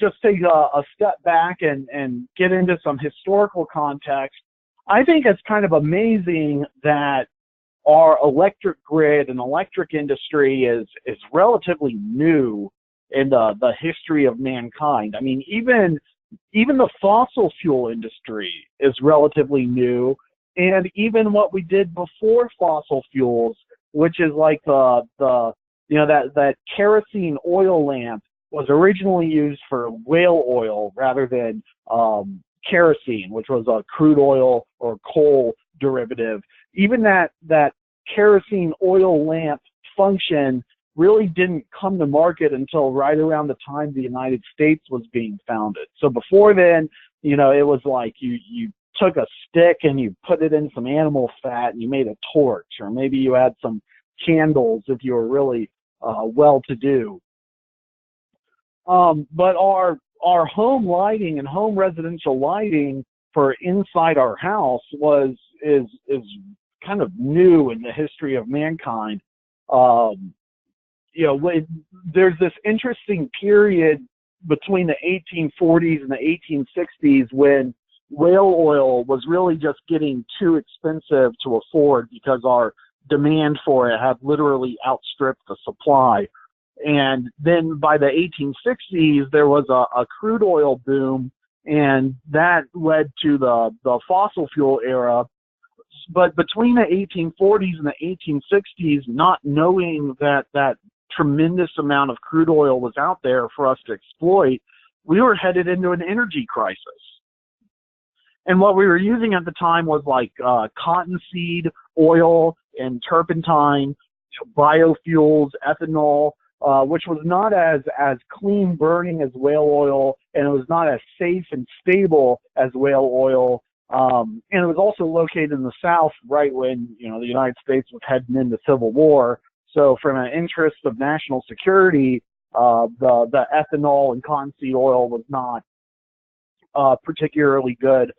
just take a step back and get into some historical context. I think it's kind of amazing that our electric grid and electric industry is relatively new in the history of mankind. I mean, even the fossil fuel industry is relatively new, and even what we did before fossil fuels, which is like the you know, that kerosene oil lamp was originally used for whale oil rather than kerosene, which was a crude oil or coal derivative. Even that kerosene oil lamp function really didn't come to market until right around the time the United States was being founded. So before then, you know, it was like you took a stick and you put it in some animal fat and you made a torch, or maybe you had some candles if you were really well-to-do. But our home lighting and home residential lighting for inside our house is kind of new in the history of mankind. You know, there's this interesting period between the 1840s and the 1860s when whale oil was really just getting too expensive to afford because our demand for it had literally outstripped the supply. And then by the 1860s, there was a crude oil boom, and that led to the fossil fuel era. But between the 1840s and the 1860s, not knowing that tremendous amount of crude oil was out there for us to exploit, we were headed into an energy crisis. And what we were using at the time was like cottonseed oil and turpentine, biofuels, ethanol, which was not as clean burning as whale oil, and it was not as safe and stable as whale oil. And it was also located in the South right when, you know, the United States was heading into civil war. So from an interest of national security, the ethanol and cottonseed oil was not particularly good.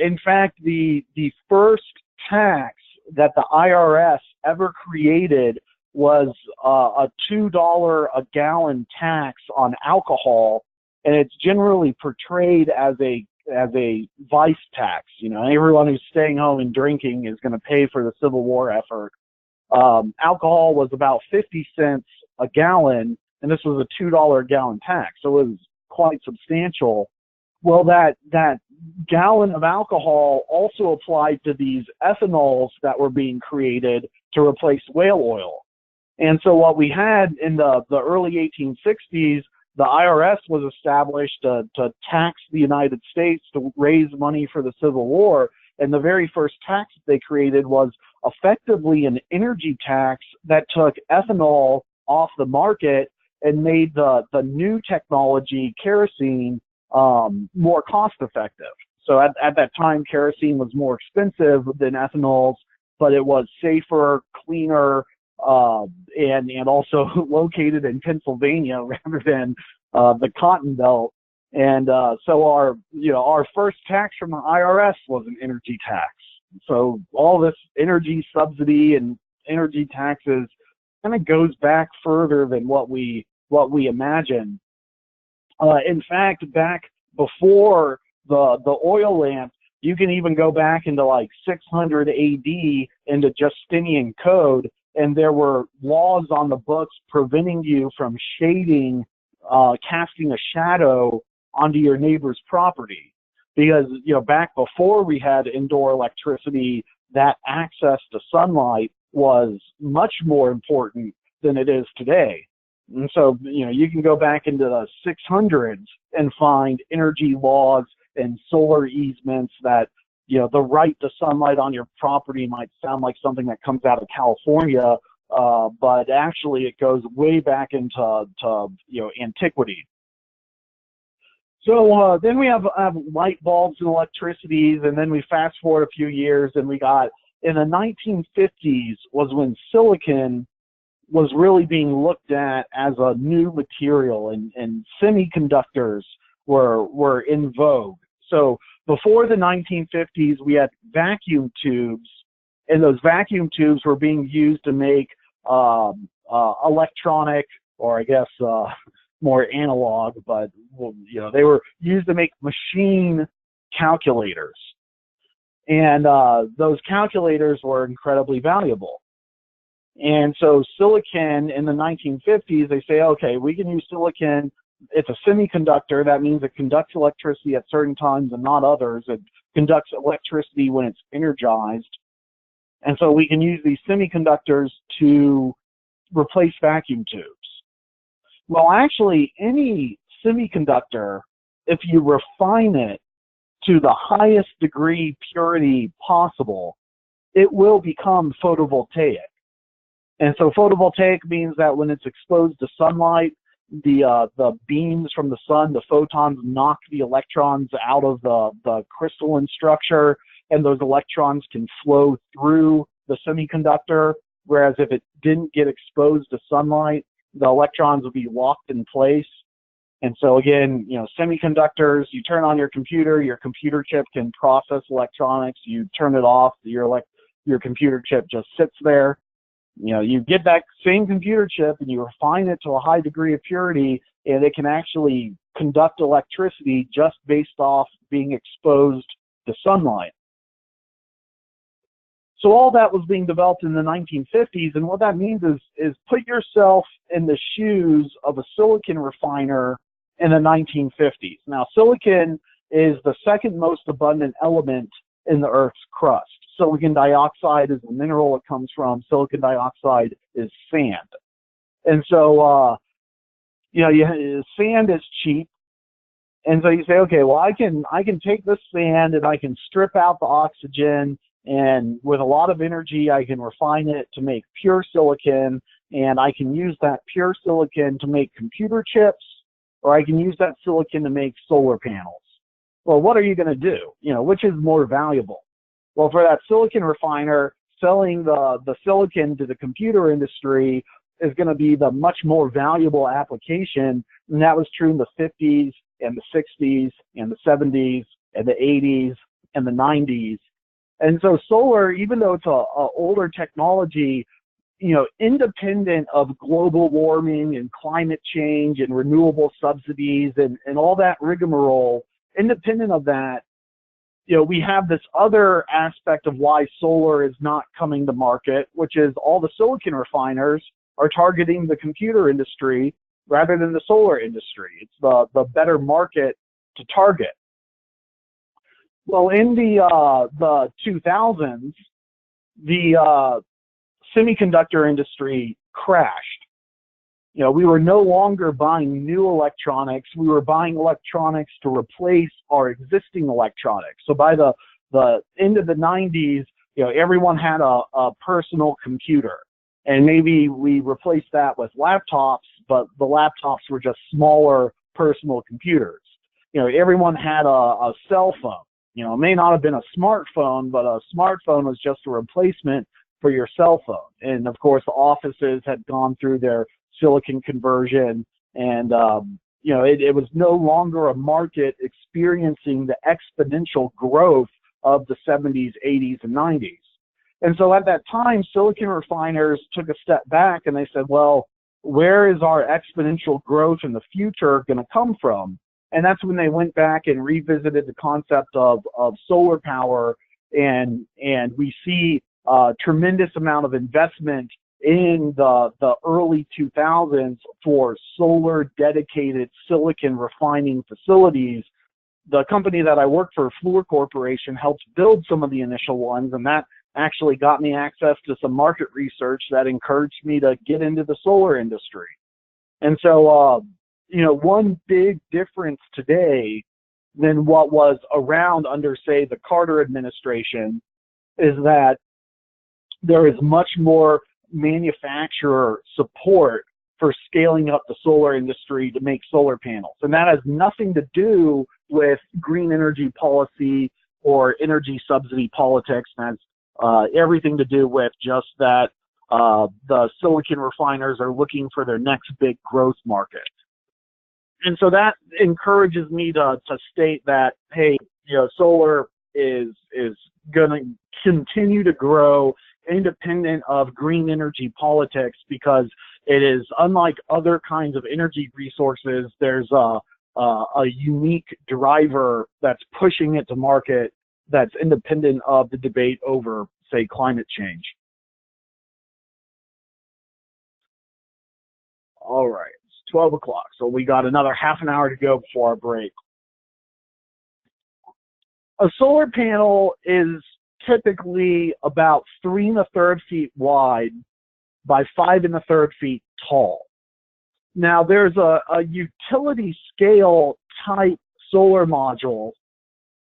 In fact, the first tax that the IRS ever created was a $2 a gallon tax on alcohol, and it's generally portrayed as a vice tax. You know, everyone who's staying home and drinking is going to pay for the Civil War effort. Alcohol was about 50 cents a gallon, and this was a $2 a gallon tax, so it was quite substantial. Well, that gallon of alcohol also applied to these ethanols that were being created to replace whale oil. And so what we had in the early 1860s, the IRS was established to tax the United States to raise money for the Civil War. And the very first tax they created was effectively an energy tax that took ethanol off the market and made the new technology, kerosene, more cost effective. So at that time, kerosene was more expensive than ethanols, but it was safer, cleaner, and also located in Pennsylvania rather than the Cotton Belt. And so our first tax from the IRS was an energy tax. So all this energy subsidy and energy taxes kind of goes back further than what we imagine. In fact, back before the oil lamp, you can even go back into like 600 AD into Justinian Code, and there were laws on the books preventing you from shading, casting a shadow onto your neighbor's property. Because, you know, back before we had indoor electricity, that access to sunlight was much more important than it is today. And so, you know, you can go back into the 600s and find energy laws and solar easements that, you know, the right to sunlight on your property might sound like something that comes out of California, but actually it goes way back into you know, antiquity. So then we have light bulbs and electricities, and then we fast forward a few years, and we got, in the 1950s was when silicon was really being looked at as a new material, and semiconductors were in vogue. So before the 1950s, we had vacuum tubes, and those vacuum tubes were being used to make electronic, or I guess more analog, but you know, they were used to make machine calculators. And those calculators were incredibly valuable. And so silicon in the 1950s, they say, okay, we can use silicon. It's a semiconductor. That means it conducts electricity at certain times and not others. It conducts electricity when it's energized. And so we can use these semiconductors to replace vacuum tubes. Well, actually, any semiconductor, if you refine it to the highest degree purity possible, it will become photovoltaic. And so photovoltaic means that when it's exposed to sunlight, the beams from the sun, the photons knock the electrons out of the crystalline structure, and those electrons can flow through the semiconductor, whereas if it didn't get exposed to sunlight, the electrons would be locked in place. And so again, semiconductors, you turn on your computer chip can process electronics, you turn it off, your computer chip just sits there. You get that same computer chip and you refine it to a high degree of purity, and it can actually conduct electricity just based off being exposed to sunlight. So all that was being developed in the 1950s, and what that means is put yourself in the shoes of a silicon refiner in the 1950s. Now, silicon is the second most abundant element in the Earth's crust. Silicon dioxide is the mineral it comes from. Silicon dioxide is sand. And so, sand is cheap. And so you say, okay, well, I can take this sand and I can strip out the oxygen, and with a lot of energy, I can refine it to make pure silicon, and I can use that pure silicon to make computer chips, or I can use that silicon to make solar panels. Well, what are you going to do? Which is more valuable? Well, for that silicon refiner, selling the silicon to the computer industry is going to be the much more valuable application, and that was true in the 50s and the 60s and the 70s and the 80s and the 90s. And so solar, even though it's a older technology, independent of global warming and climate change and renewable subsidies and all that rigmarole, independent of that, we have this other aspect of why solar is not coming to market, which is all the silicon refiners are targeting the computer industry rather than the solar industry. It's the better market to target. Well, in the 2000s, the semiconductor industry crashed. We were no longer buying new electronics. We were buying electronics to replace our existing electronics. So by the end of the 90s, everyone had a personal computer. And maybe we replaced that with laptops, but the laptops were just smaller personal computers. Everyone had a cell phone. It may not have been a smartphone, but a smartphone was just a replacement for your cell phone. And of course, the offices had gone through their silicon conversion, and it was no longer a market experiencing the exponential growth of the 70s, 80s, and 90s. And so at that time, silicon refiners took a step back and they said, well, where is our exponential growth in the future going to come from? And that's when they went back and revisited the concept of solar power, and we see a tremendous amount of investment in the early 2000s for solar dedicated silicon refining facilities. The company that I work for, Fluor Corporation, helped build some of the initial ones, and that actually got me access to some market research that encouraged me to get into the solar industry. And so, one big difference today than what was around under, say, the Carter administration is that there is much more manufacturer support for scaling up the solar industry to make solar panels. And that has nothing to do with green energy policy or energy subsidy politics. And has everything to do with just that the silicon refiners are looking for their next big growth market. And so that encourages me to state that, hey, solar is going to continue to grow independent of green energy politics, because it is unlike other kinds of energy resources. There's a unique driver that's pushing it to market that's independent of the debate over, say, climate change. All right, it's 12 o'clock, so we got another half an hour to go before our break. A solar panel is typically about 3 1/3 feet wide by 5 1/3 feet tall. Now, there's a utility scale type solar module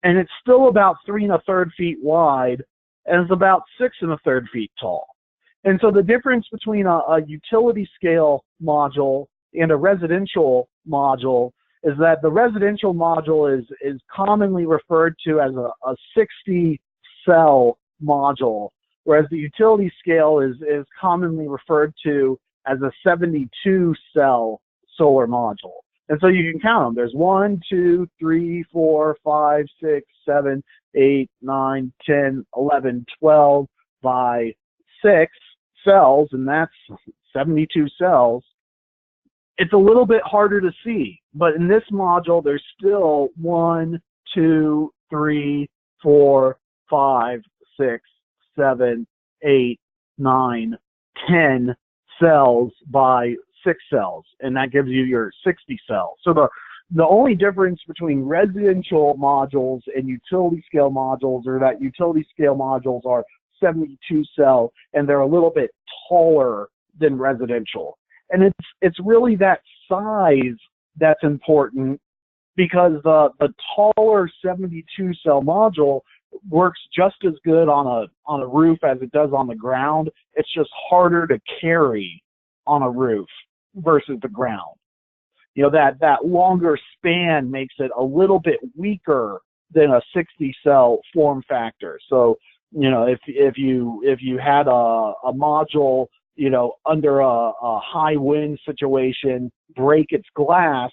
and it's still about 3 1/3 feet wide, and it's about 6 1/3 feet tall. And so the difference between a utility scale module and a residential module is that the residential module is commonly referred to as a 60 cell module, whereas the utility scale is commonly referred to as a 72 cell solar module. And so you can count them. There's 1, 2, 3, 4, 5, 6, 7, 8, 9, 10, 11, 12 by 6 cells, and that's 72 cells. It's a little bit harder to see, but in this module, there's still 1, 2, 3, 4, 5, 6, 7, 8, 9, 10 cells by 6 cells, and that gives you your 60 cells. So the only difference between residential modules and utility scale modules are that utility scale modules are 72 cell, and they're a little bit taller than residential. And it's really that size that's important, because the taller 72 cell module works just as good on a roof as it does on the ground. It's just harder to carry on a roof versus the ground. You know, that longer span makes it a little bit weaker than a 60 cell form factor. So, you know, if you had a module, you know, under a high wind situation, break its glass,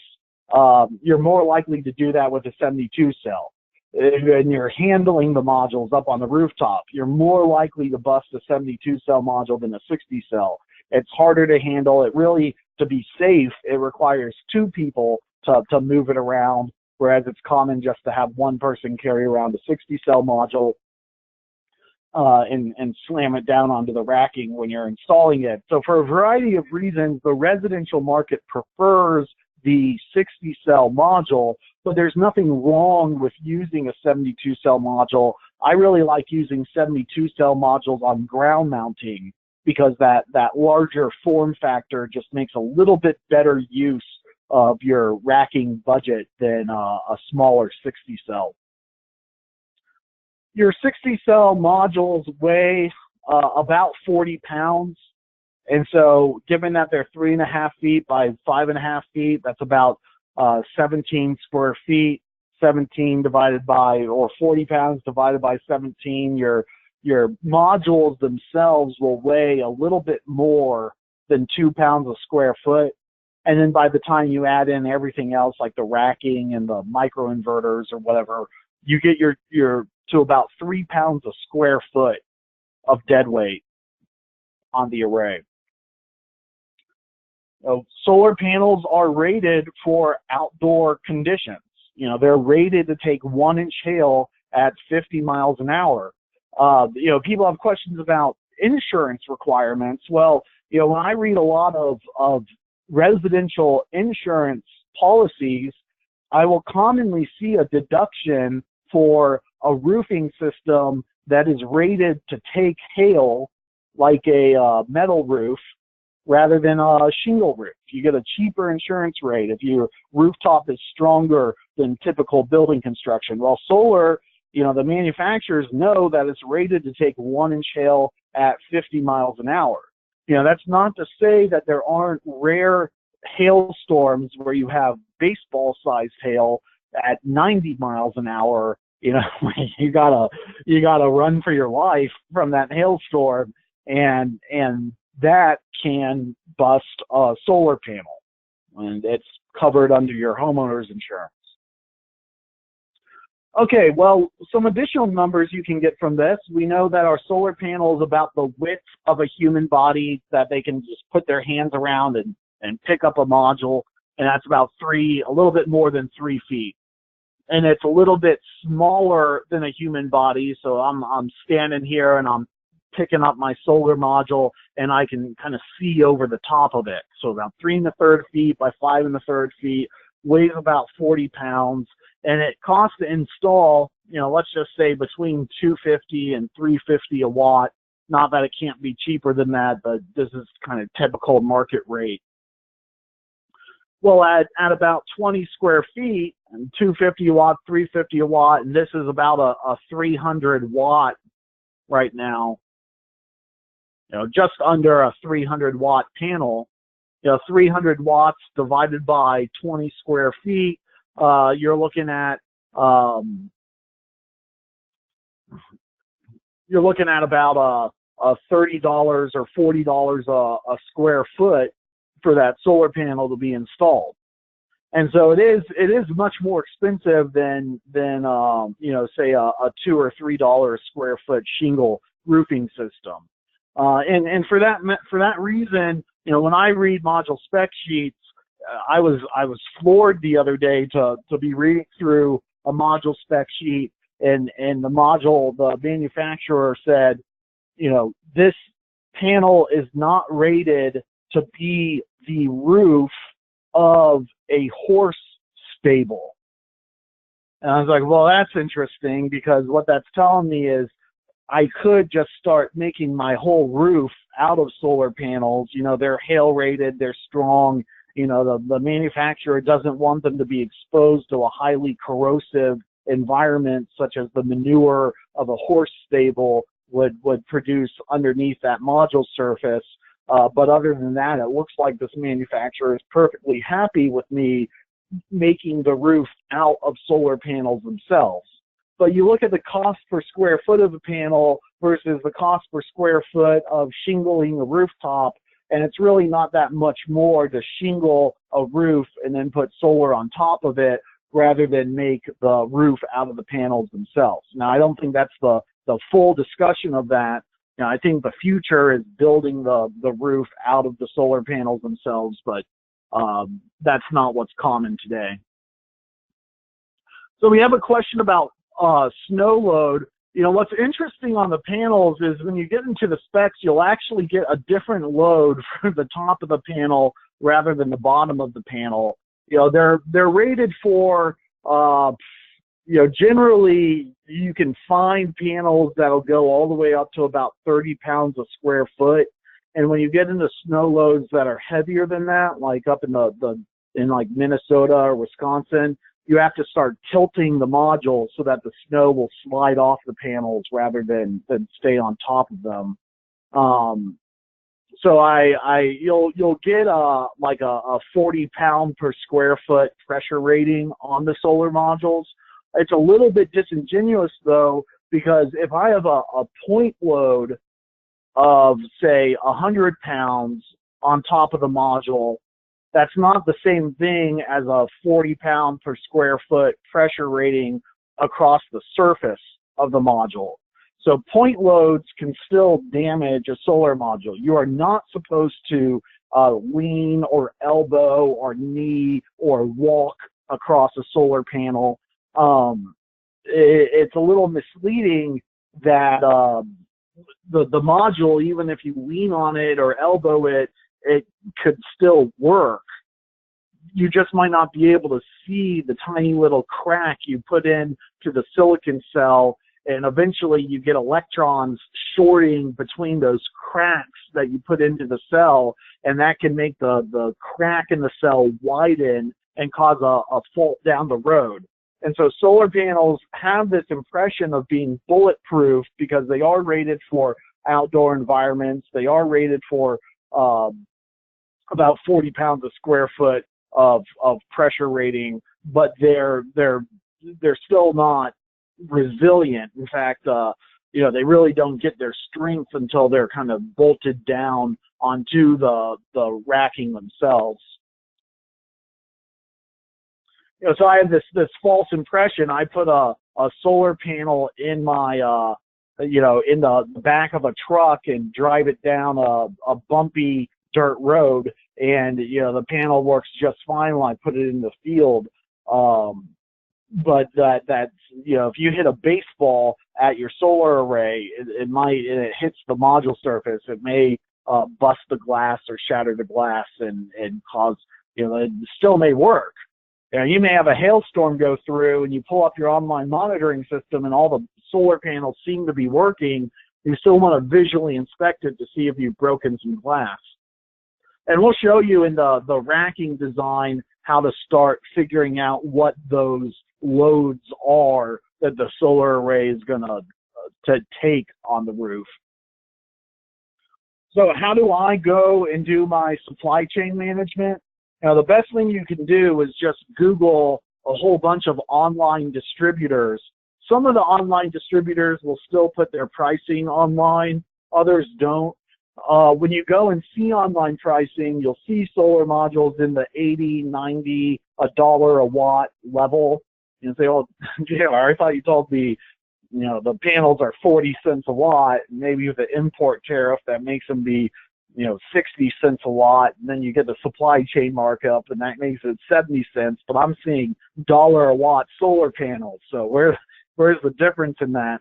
you're more likely to do that with a 72 cell. And you're handling the modules up on the rooftop, you're more likely to bust a 72 cell module than a 60 cell. It's harder to handle. It really, to be safe, it requires 2 people to move it around, whereas it's common just to have one person carry around a 60 cell module and slam it down onto the racking when you're installing it. So for a variety of reasons, the residential market prefers the 60 cell module, but there's nothing wrong with using a 72 cell module. I really like using 72 cell modules on ground mounting, because that larger form factor just makes a little bit better use of your racking budget than a smaller 60 cell. Your 60 cell modules weigh about 40 pounds. And so given that they're 3.5 feet by 5.5 feet, that's about 17 square feet. 17 divided by, or 40 pounds divided by 17, your modules themselves will weigh a little bit more than 2 pounds a square foot. And then by the time you add in everything else, like the racking and the microinverters or whatever, you get your to about 3 pounds a square foot of dead weight on the array. Solar panels are rated for outdoor conditions. You know, they're rated to take 1-inch hail at 50 miles an hour. You know, people have questions about insurance requirements. Well, you know, when I read a lot of residential insurance policies, I will commonly see a deduction for a roofing system that is rated to take hail, like a metal roof, rather than a shingle roof. You get a cheaper insurance rate if your rooftop is stronger than typical building construction. Well, solar, you know, the manufacturers know that it's rated to take 1-inch hail at 50 miles an hour. You know, that's not to say that there aren't rare hailstorms where you have baseball-sized hail at 90 miles an hour. You know, you gotta run for your life from that hailstorm, and that can bust a solar panel, and it's covered under your homeowner's insurance. Okay, well, some additional numbers you can get from this. We know that our solar panel is about the width of a human body, that they can just put their hands around and pick up a module, and that's about a little bit more than 3 feet. And it's a little bit smaller than a human body, so I'm standing here and I'm picking up my solar module, and I can kind of see over the top of it. So about 3 1/3 feet by 5 1/3 feet, weighs about 40 pounds, and it costs to install, you know, let's just say between $250 and $350 a watt. Not that it can't be cheaper than that, but this is kind of typical market rate. Well, at about 20 square feet, and 250 watt, 350 watt, and this is about a 300 watt right now. Just under a 300 watt panel. 300 watts divided by 20 square feet. You're looking at about a $30 or $40 a square foot for that solar panel to be installed. And so it is much more expensive than say a $2 or $3 square foot shingle roofing system. And for that reason, when I read module spec sheets, I was floored the other day to be reading through a module spec sheet, and the manufacturer said, this panel is not rated to be the roof of a horse stable. And I was like, well, that's interesting, because what that's telling me is I could just start making my whole roof out of solar panels. They're hail rated, they're strong. The manufacturer doesn't want them to be exposed to a highly corrosive environment, such as the manure of a horse stable would produce underneath that module surface. But other than that, it looks like this manufacturer is perfectly happy with me making the roof out of solar panels themselves. But you look at the cost per square foot of a panel versus the cost per square foot of shingling a rooftop, and it's really not that much more to shingle a roof and then put solar on top of it rather than make the roof out of the panels themselves. Now, I don't think that's the full discussion of that. I think the future is building the roof out of the solar panels themselves, but that's not what's common today. So we have a question about snow load. What's interesting on the panels is when you get into the specs, you'll actually get a different load for the top of the panel rather than the bottom of the panel. They're rated for, generally you can find panels that'll go all the way up to about 30 pounds a square foot. And when you get into snow loads that are heavier than that, like up in like Minnesota or Wisconsin, you have to start tilting the module so that the snow will slide off the panels rather than stay on top of them. So you'll get like a 40 pound per square foot pressure rating on the solar modules. It's a little bit disingenuous though, because if I have a point load of say 100 pounds on top of the module, that's not the same thing as a 40 pound per square foot pressure rating across the surface of the module. So point loads can still damage a solar module. You are not supposed to lean or elbow or knee or walk across a solar panel. It's a little misleading that the module, even if you lean on it or elbow it, it could still work. You just might not be able to see the tiny little crack you put in to the silicon cell, and eventually you get electrons shorting between those cracks that you put into the cell, and that can make the crack in the cell widen and cause a fault down the road. And so solar panels have this impression of being bulletproof because they are rated for outdoor environments. They are rated for about 40 pounds a square foot of pressure rating, but they're still not resilient. In fact, they really don't get their strength until they're kind of bolted down onto the racking themselves. So I have this false impression. I put a solar panel in my in the back of a truck and drive it down a bumpy dirt road, and the panel works just fine when I put it in the field. But that's if you hit a baseball at your solar array, it hits the module surface, it may bust the glass or shatter the glass and cause it still may work. You may have a hailstorm go through and you pull up your online monitoring system and all the solar panels seem to be working. You still want to visually inspect it to see if you've broken some glass. And we'll show you in the racking design how to start figuring out what those loads are that the solar array is going to take on the roof. So how do I go and do my supply chain management? Now, the best thing you can do is just Google a whole bunch of online distributors. Some of the online distributors will still put their pricing online, others don't. When you go and see online pricing, you'll see solar modules in the 80, 90, $1 a watt level. And say, oh, JR, I thought you told me, you know, the panels are 40 cents a watt. Maybe with the import tariff that makes them be, you know, 60 cents a watt. And then you get the supply chain markup, and that makes it 70 cents. But I'm seeing $1 a watt solar panels. So where's the difference in that?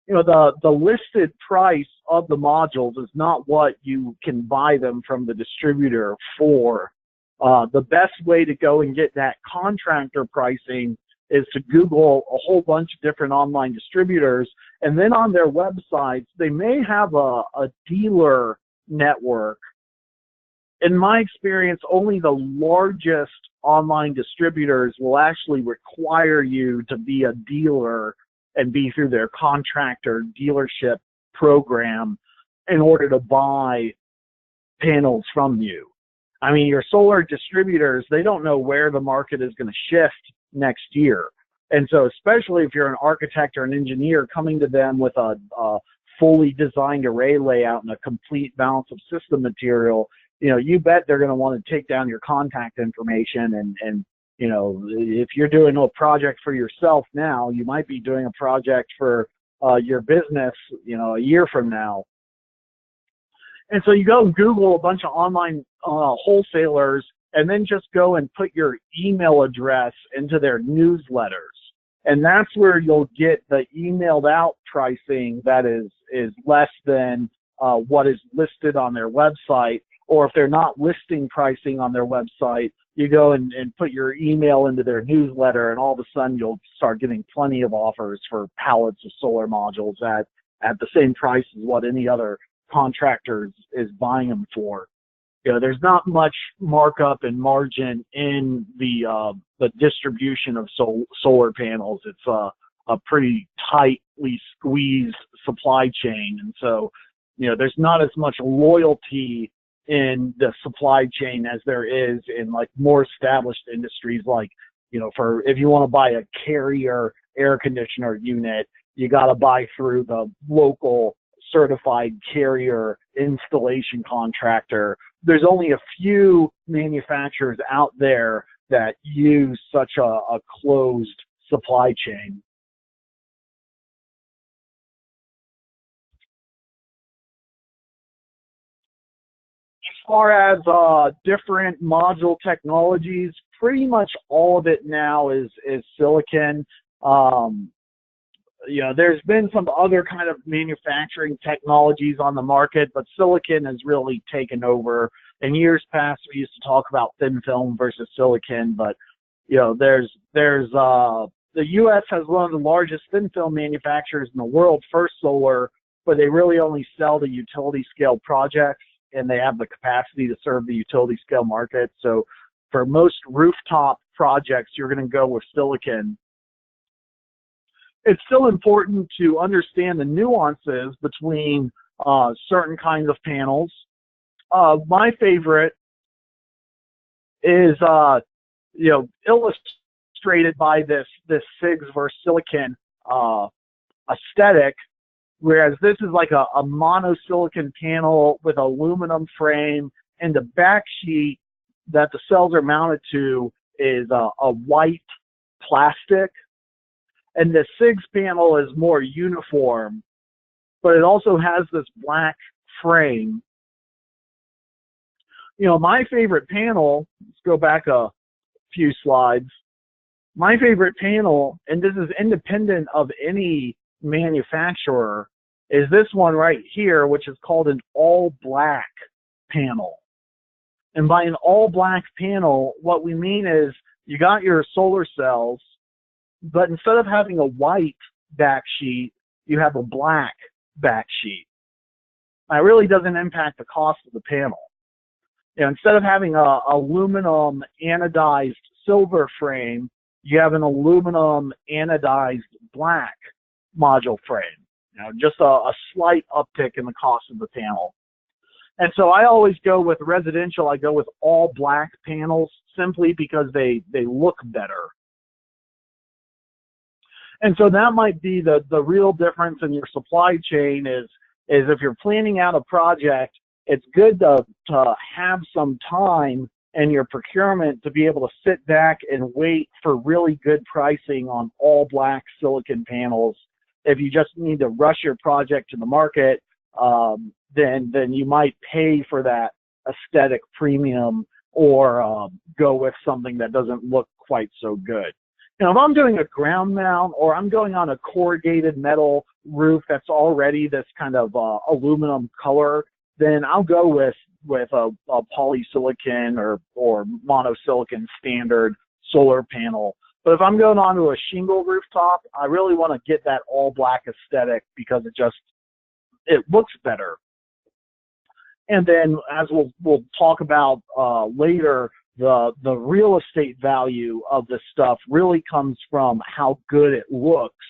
You know, the listed price of the modules is not what you can buy them from the distributor for. The best way to go and get that contractor pricing is to Google a whole bunch of different online distributors, and then on their websites, they may have a dealer network. In my experience, only the largest online distributors will actually require you to be a dealer and be through their contractor dealership program in order to buy panels from you. I mean, your solar distributors, they don't know where the market is going to shift next year. And so especially if you're an architect or an engineer coming to them with a fully designed array layout and a complete balance of system material, you know, you bet they're going to want to take down your contact information. And you know, if you're doing a project for yourself now, you might be doing a project for your business, you know, a year from now. And so you go and Google a bunch of online wholesalers, and then just go and put your email address into their newsletters. And that's where you'll get the emailed out pricing that is less than what is listed on their website. Or if they're not listing pricing on their website, you go and put your email into their newsletter, and all of a sudden you'll start getting plenty of offers for pallets of solar modules at the same price as what any other contractor is buying them for. You know, there's not much markup and margin in the distribution of solar panels. It's a pretty tightly squeezed supply chain, and so, you know, there's not as much loyalty in the supply chain as there is in like more established industries, like, you know, for if you want to buy a Carrier air conditioner unit, you got to buy through the local certified Carrier installation contractor. There's only a few manufacturers out there that use such a closed supply chain. As far as different module technologies, pretty much all of it now is silicon. You know, there's been some other kind of manufacturing technologies on the market, but silicon has really taken over. In years past, we used to talk about thin film versus silicon, but, you know, the U.S. has one of the largest thin film manufacturers in the world, First Solar, but they really only sell to utility scale projects, and they have the capacity to serve the utility scale market. So for most rooftop projects, you're going to go with silicon. It's still important to understand the nuances between certain kinds of panels. My favorite is, you know, illustrated by this SIGS versus silicon aesthetic, whereas this is like a monosilicon panel with aluminum frame, and the back sheet that the cells are mounted to is a white plastic. And the SIGS panel is more uniform, but it also has this black frame. You know, my favorite panel, let's go back a few slides. My favorite panel, and this is independent of any manufacturer, is this one right here, which is called an all black panel. And by an all black panel, what we mean is you got your solar cells, but instead of having a white back sheet, you have a black back sheet. That really doesn't impact the cost of the panel. instead of having a aluminum anodized silver frame, you have an aluminum anodized black module frame. Just a slight uptick in the cost of the panel. And so I always go with residential. I go with all black panels simply because they look better. And so that might be the real difference in your supply chain is if you're planning out a project, it's good to have some time in your procurement to be able to sit back and wait for really good pricing on all black silicon panels. If you just need to rush your project to the market, then you might pay for that aesthetic premium or go with something that doesn't look quite so good. If I'm doing a ground mount or I'm going on a corrugated metal roof that's already this kind of aluminum color, then I'll go with a polysilicon or monosilicon standard solar panel. But if I'm going onto a shingle rooftop, I really want to get that all black aesthetic because it looks better. And then, as we'll talk about later, the real estate value of this stuff really comes from how good it looks,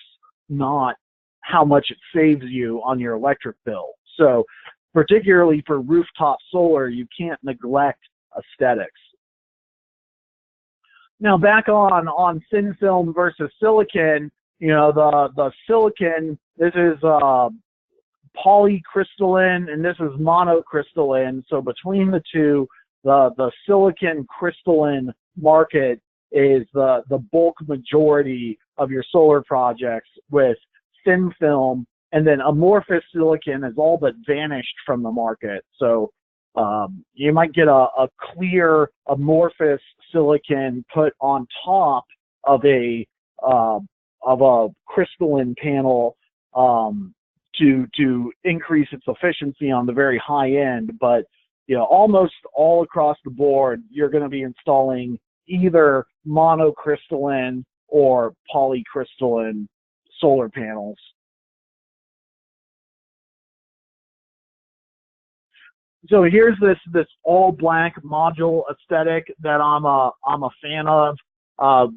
not how much it saves you on your electric bill. So, particularly for rooftop solar, you can't neglect aesthetics. Now, back on thin film versus silicon, the silicon, this is polycrystalline and this is monocrystalline. So between the two, the silicon crystalline market is the bulk majority of your solar projects, with thin film and then amorphous silicon has all but vanished from the market. So you might get a clear amorphous silicon put on top of a crystalline panel to increase its efficiency on the very high end. But almost all across the board, you're going to be installing either monocrystalline or polycrystalline solar panels. So here's this all black module aesthetic that I'm a fan of.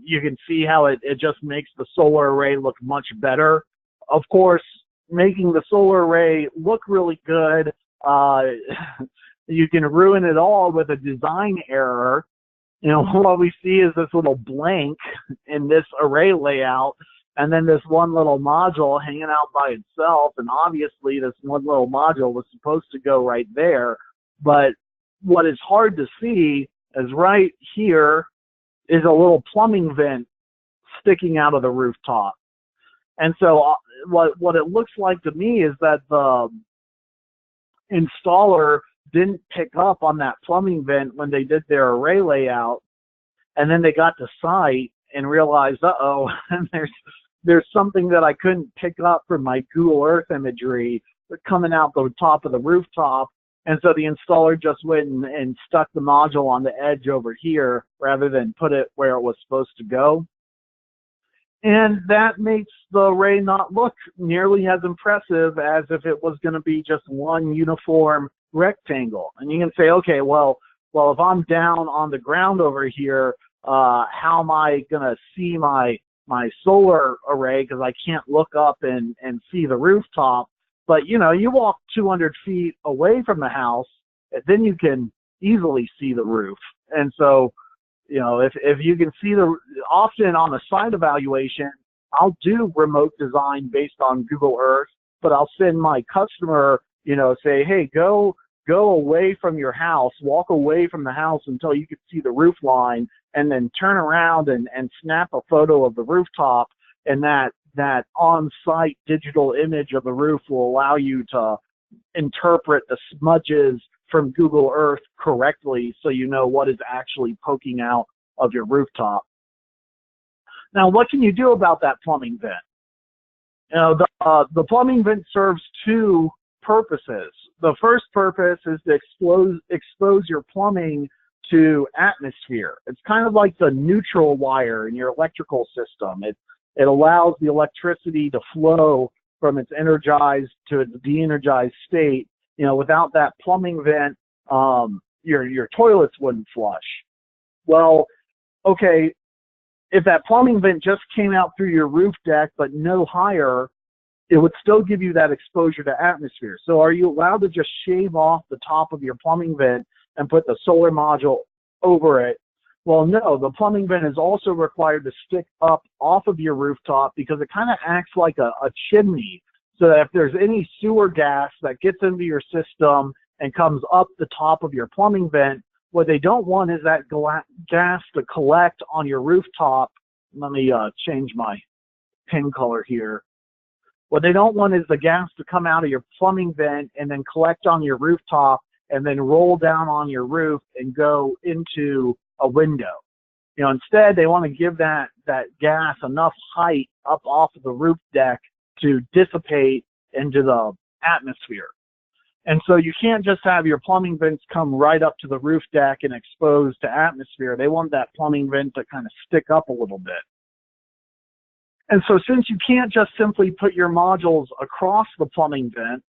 You can see how it just makes the solar array look much better. Of course, making the solar array look really good, you can ruin it all with a design error. What we see is this little blank in this array layout, and then this one little module hanging out by itself, and obviously this one little module was supposed to go right there. But what is hard to see is right here is a little plumbing vent sticking out of the rooftop. And so what it looks like to me is that the installer didn't pick up on that plumbing vent when they did their array layout, and then they got to site and realized, uh-oh, there's something that I couldn't pick up from my Google Earth imagery coming out the top of the rooftop. And so the installer just went and stuck the module on the edge over here rather than put it where it was supposed to go. And that makes the array not look nearly as impressive as if it was going to be just one uniform rectangle. And you can say, okay, well, if I'm down on the ground over here, how am I going to see my solar array, because I can't look up and see the rooftop? But, you walk 200 feet away from the house, then you can easily see the roof. And so, if you can see often on a site evaluation, I'll do remote design based on Google Earth, but I'll send my customer, say, hey, go away from your house, walk away from the house until you can see the roof line, and then turn around and snap a photo of the rooftop, and that on-site digital image of the roof will allow you to interpret the smudges from Google Earth correctly, so you know what is actually poking out of your rooftop. Now, what can you do about that plumbing vent? The plumbing vent serves two purposes. The first purpose is to expose your plumbing to atmosphere. It's kind of like the neutral wire in your electrical system. It allows the electricity to flow from its energized to its de-energized state. Without that plumbing vent, your toilets wouldn't flush. Well, okay, if that plumbing vent just came out through your roof deck but no higher, it would still give you that exposure to atmosphere. So are you allowed to just shave off the top of your plumbing vent and put the solar module over it? Well, no, the plumbing vent is also required to stick up off of your rooftop because it kind of acts like a chimney. So that if there's any sewer gas that gets into your system and comes up the top of your plumbing vent, what they don't want is that gas to collect on your rooftop. Let me change my pin color here. What they don't want is the gas to come out of your plumbing vent and then collect on your rooftop and then roll down on your roof and go into a window. You know, instead they want to give that gas enough height up off of the roof deck to dissipate into the atmosphere. And so you can't just have your plumbing vents come right up to the roof deck and expose to atmosphere. They want that plumbing vent to kind of stick up a little bit. And so since you can't just simply put your modules across the plumbing vent,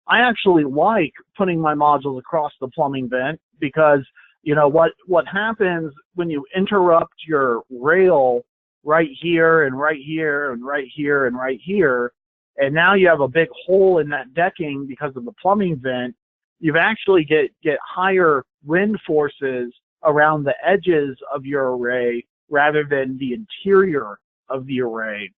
I actually like putting my modules across the plumbing vent because, you know, what happens when you interrupt your rail right here and right here and right here and right here, and now you have a big hole in that decking because of the plumbing vent, you've actually get higher wind forces around the edges of your array rather than the interior of the array.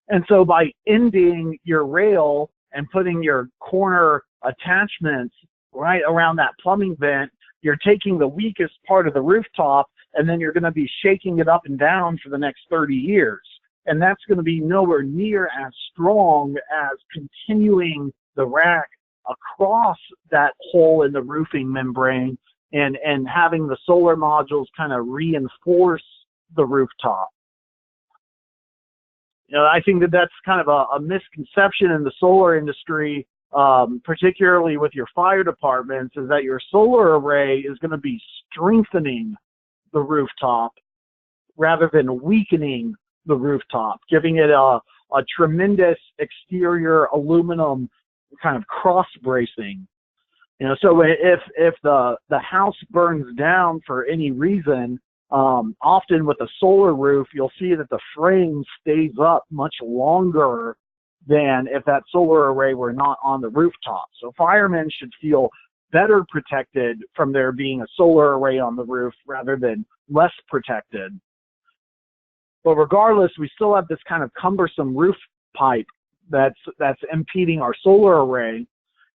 And so by ending your rail and putting your corner attachments right around that plumbing vent, you're taking the weakest part of the rooftop and then you're going to be shaking it up and down for the next 30 years. And that's going to be nowhere near as strong as continuing the rack across that hole in the roofing membrane and having the solar modules kind of reinforce the rooftop. You know, I think that that's kind of a misconception in the solar industry, particularly with your fire departments, is that your solar array is going to be strengthening the rooftop rather than weakening the rooftop, giving it a tremendous exterior aluminum kind of cross bracing. You know, so if the house burns down for any reason, often with a solar roof, you'll see that the frame stays up much longer than if that solar array were not on the rooftop. So firemen should feel better protected from there being a solar array on the roof rather than less protected. But regardless, we still have this kind of cumbersome roof pipe that's impeding our solar array.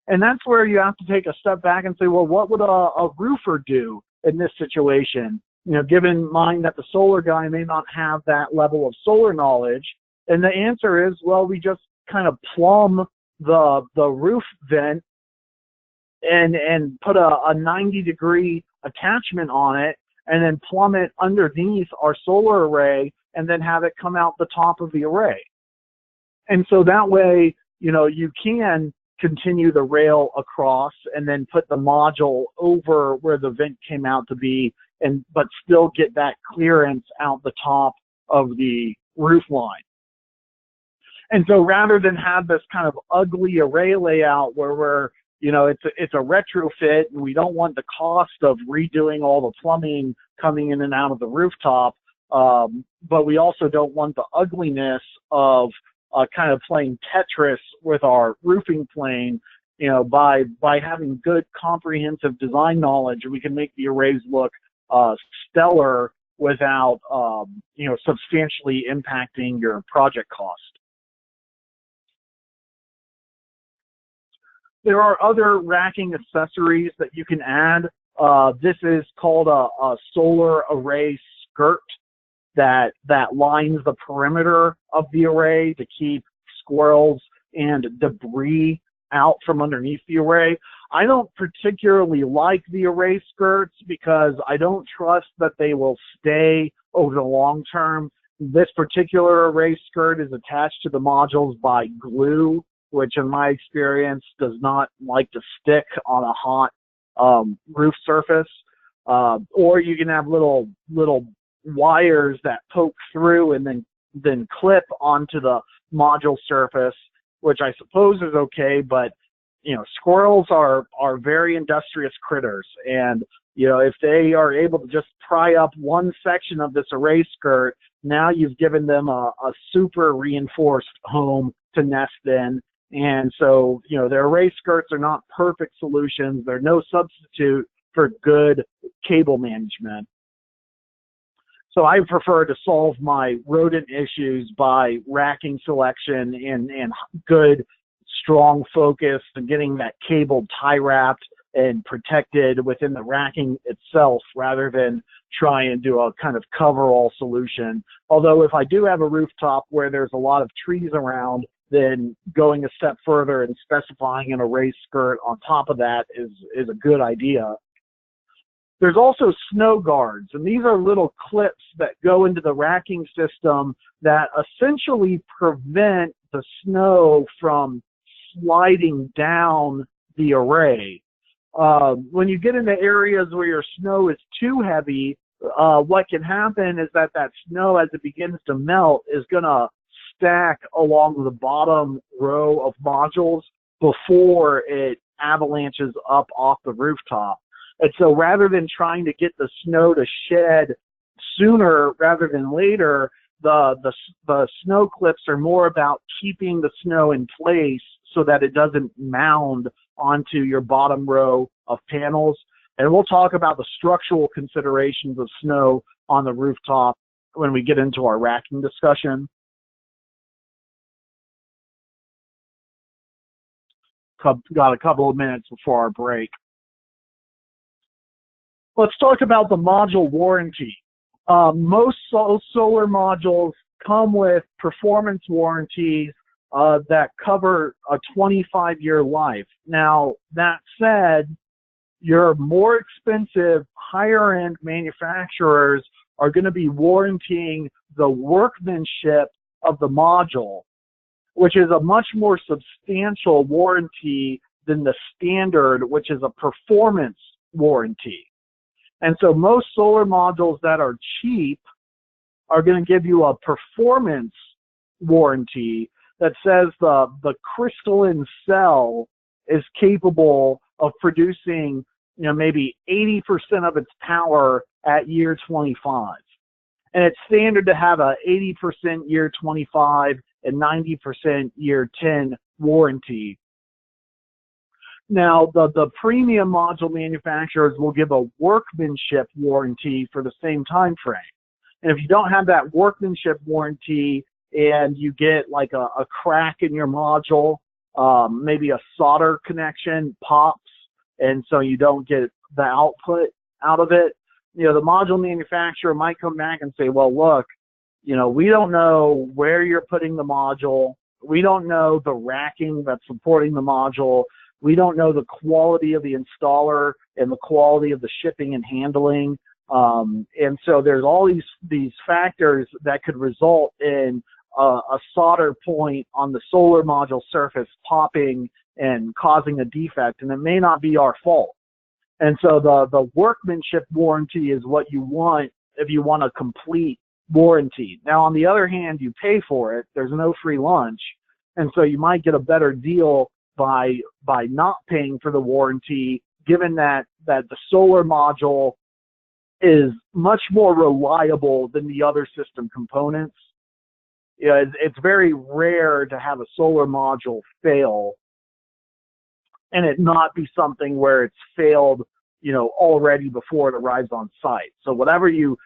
And that's where you have to take a step back and say, well, what would a roofer do in this situation? You know, given in mind that the solar guy may not have that level of solar knowledge. And the answer is, well, we just kind of plumb the roof vent and put a 90-degree attachment on it and then plumb it underneath our solar array and then have it come out the top of the array. And so that way, you know, you can continue the rail across and then put the module over where the vent came out to be, but still get that clearance out the top of the roof line. And so rather than have this kind of ugly array layout where we're, you know, it's a retrofit and we don't want the cost of redoing all the plumbing coming in and out of the rooftop, but we also don't want the ugliness of kind of playing Tetris with our roofing plane. You know, by having good comprehensive design knowledge, we can make the arrays look stellar without, you know, substantially impacting your project cost. There are other racking accessories that you can add. This is called a solar array skirt that lines the perimeter of the array to keep squirrels and debris out from underneath the array. I don't particularly like the array skirts because I don't trust that they will stay over the long term. This particular array skirt is attached to the modules by glue, which in my experience does not like to stick on a hot roof surface. Or you can have little wires that poke through and then clip onto the module surface, which I suppose is okay, but Squirrels are very industrious critters, and if they are able to just pry up one section of this array skirt, now you've given them a super reinforced home to nest in. And so, their array skirts are not perfect solutions. They're no substitute for good cable management. So I prefer to solve my rodent issues by racking selection and good, strong focus and getting that cable tie wrapped and protected within the racking itself, rather than try and do a kind of cover-all solution. Although if I do have a rooftop where there's a lot of trees around, then going a step further and specifying an array skirt on top of that is a good idea. There's also snow guards, and these are little clips that go into the racking system that essentially prevent the snow from sliding down the array. When you get into areas where your snow is too heavy, what can happen is that snow, as it begins to melt, is going to stack along the bottom row of modules before it avalanches up off the rooftop. And so rather than trying to get the snow to shed sooner rather than later, the snow clips are more about keeping the snow in place so that it doesn't mound onto your bottom row of panels. And we'll talk about the structural considerations of snow on the rooftop when we get into our racking discussion. Got a couple of minutes before our break. Let's talk about the module warranty. Most solar modules come with performance warranties that cover a 25-year life. Now, that said, your more expensive, higher-end manufacturers are going to be warranting the workmanship of the module, which is a much more substantial warranty than the standard, which is a performance warranty. And so most solar modules that are cheap are going to give you a performance warranty that says the crystalline cell is capable of producing, maybe 80% of its power at year 25. And it's standard to have a 80% year 25 and 90% year 10 warranty. Now, the premium module manufacturers will give a workmanship warranty for the same time frame. And if you don't have that workmanship warranty and you get like a crack in your module, maybe a solder connection pops, and so you don't get the output out of it, the module manufacturer might come back and say, well, look, we don't know where you're putting the module. We don't know the racking that's supporting the module. We don't know the quality of the installer and the quality of the shipping and handling. And so there's all these factors that could result in a solder point on the solar module surface popping and causing a defect, and it may not be our fault. And so the workmanship warranty is what you want if you want a complete warranty. Now, on the other hand, you pay for it. There's no free lunch. And so you might get a better deal by not paying for the warranty, given that the solar module is much more reliable than the other system components. It's very rare to have a solar module fail and it not be something where it's failed, already before it arrives on site. So whatever you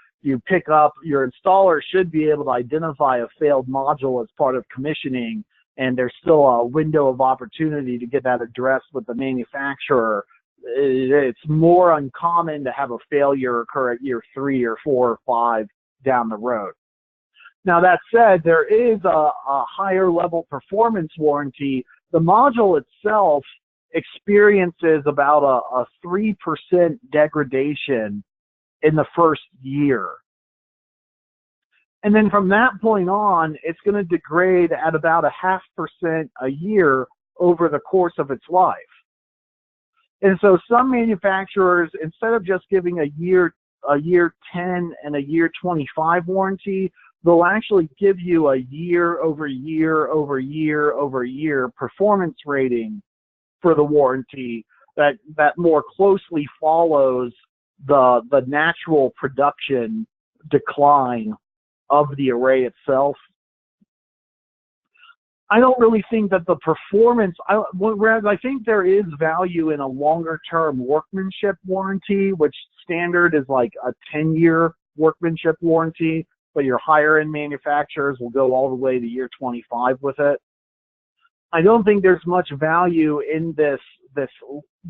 pick up, your installer should be able to identify a failed module as part of commissioning, and there's still a window of opportunity to get that addressed with the manufacturer. It's more uncommon to have a failure occur at year 3 or 4 or 5 down the road. Now, that said, there is a higher level performance warranty. The module itself experiences about a 3% degradation in the first year. And then from that point on, it's going to degrade at about 0.5% a year over the course of its life. And so some manufacturers, instead of just giving a year 10 and a year 25 warranty, they'll actually give you a year over year over year over year performance rating for the warranty that more closely follows the natural production decline of the array itself. I don't really think that the performance, whereas I think there is value in a longer-term workmanship warranty, which standard is like a 10-year workmanship warranty, but your higher-end manufacturers will go all the way to year 25 with it. I don't think there's much value in this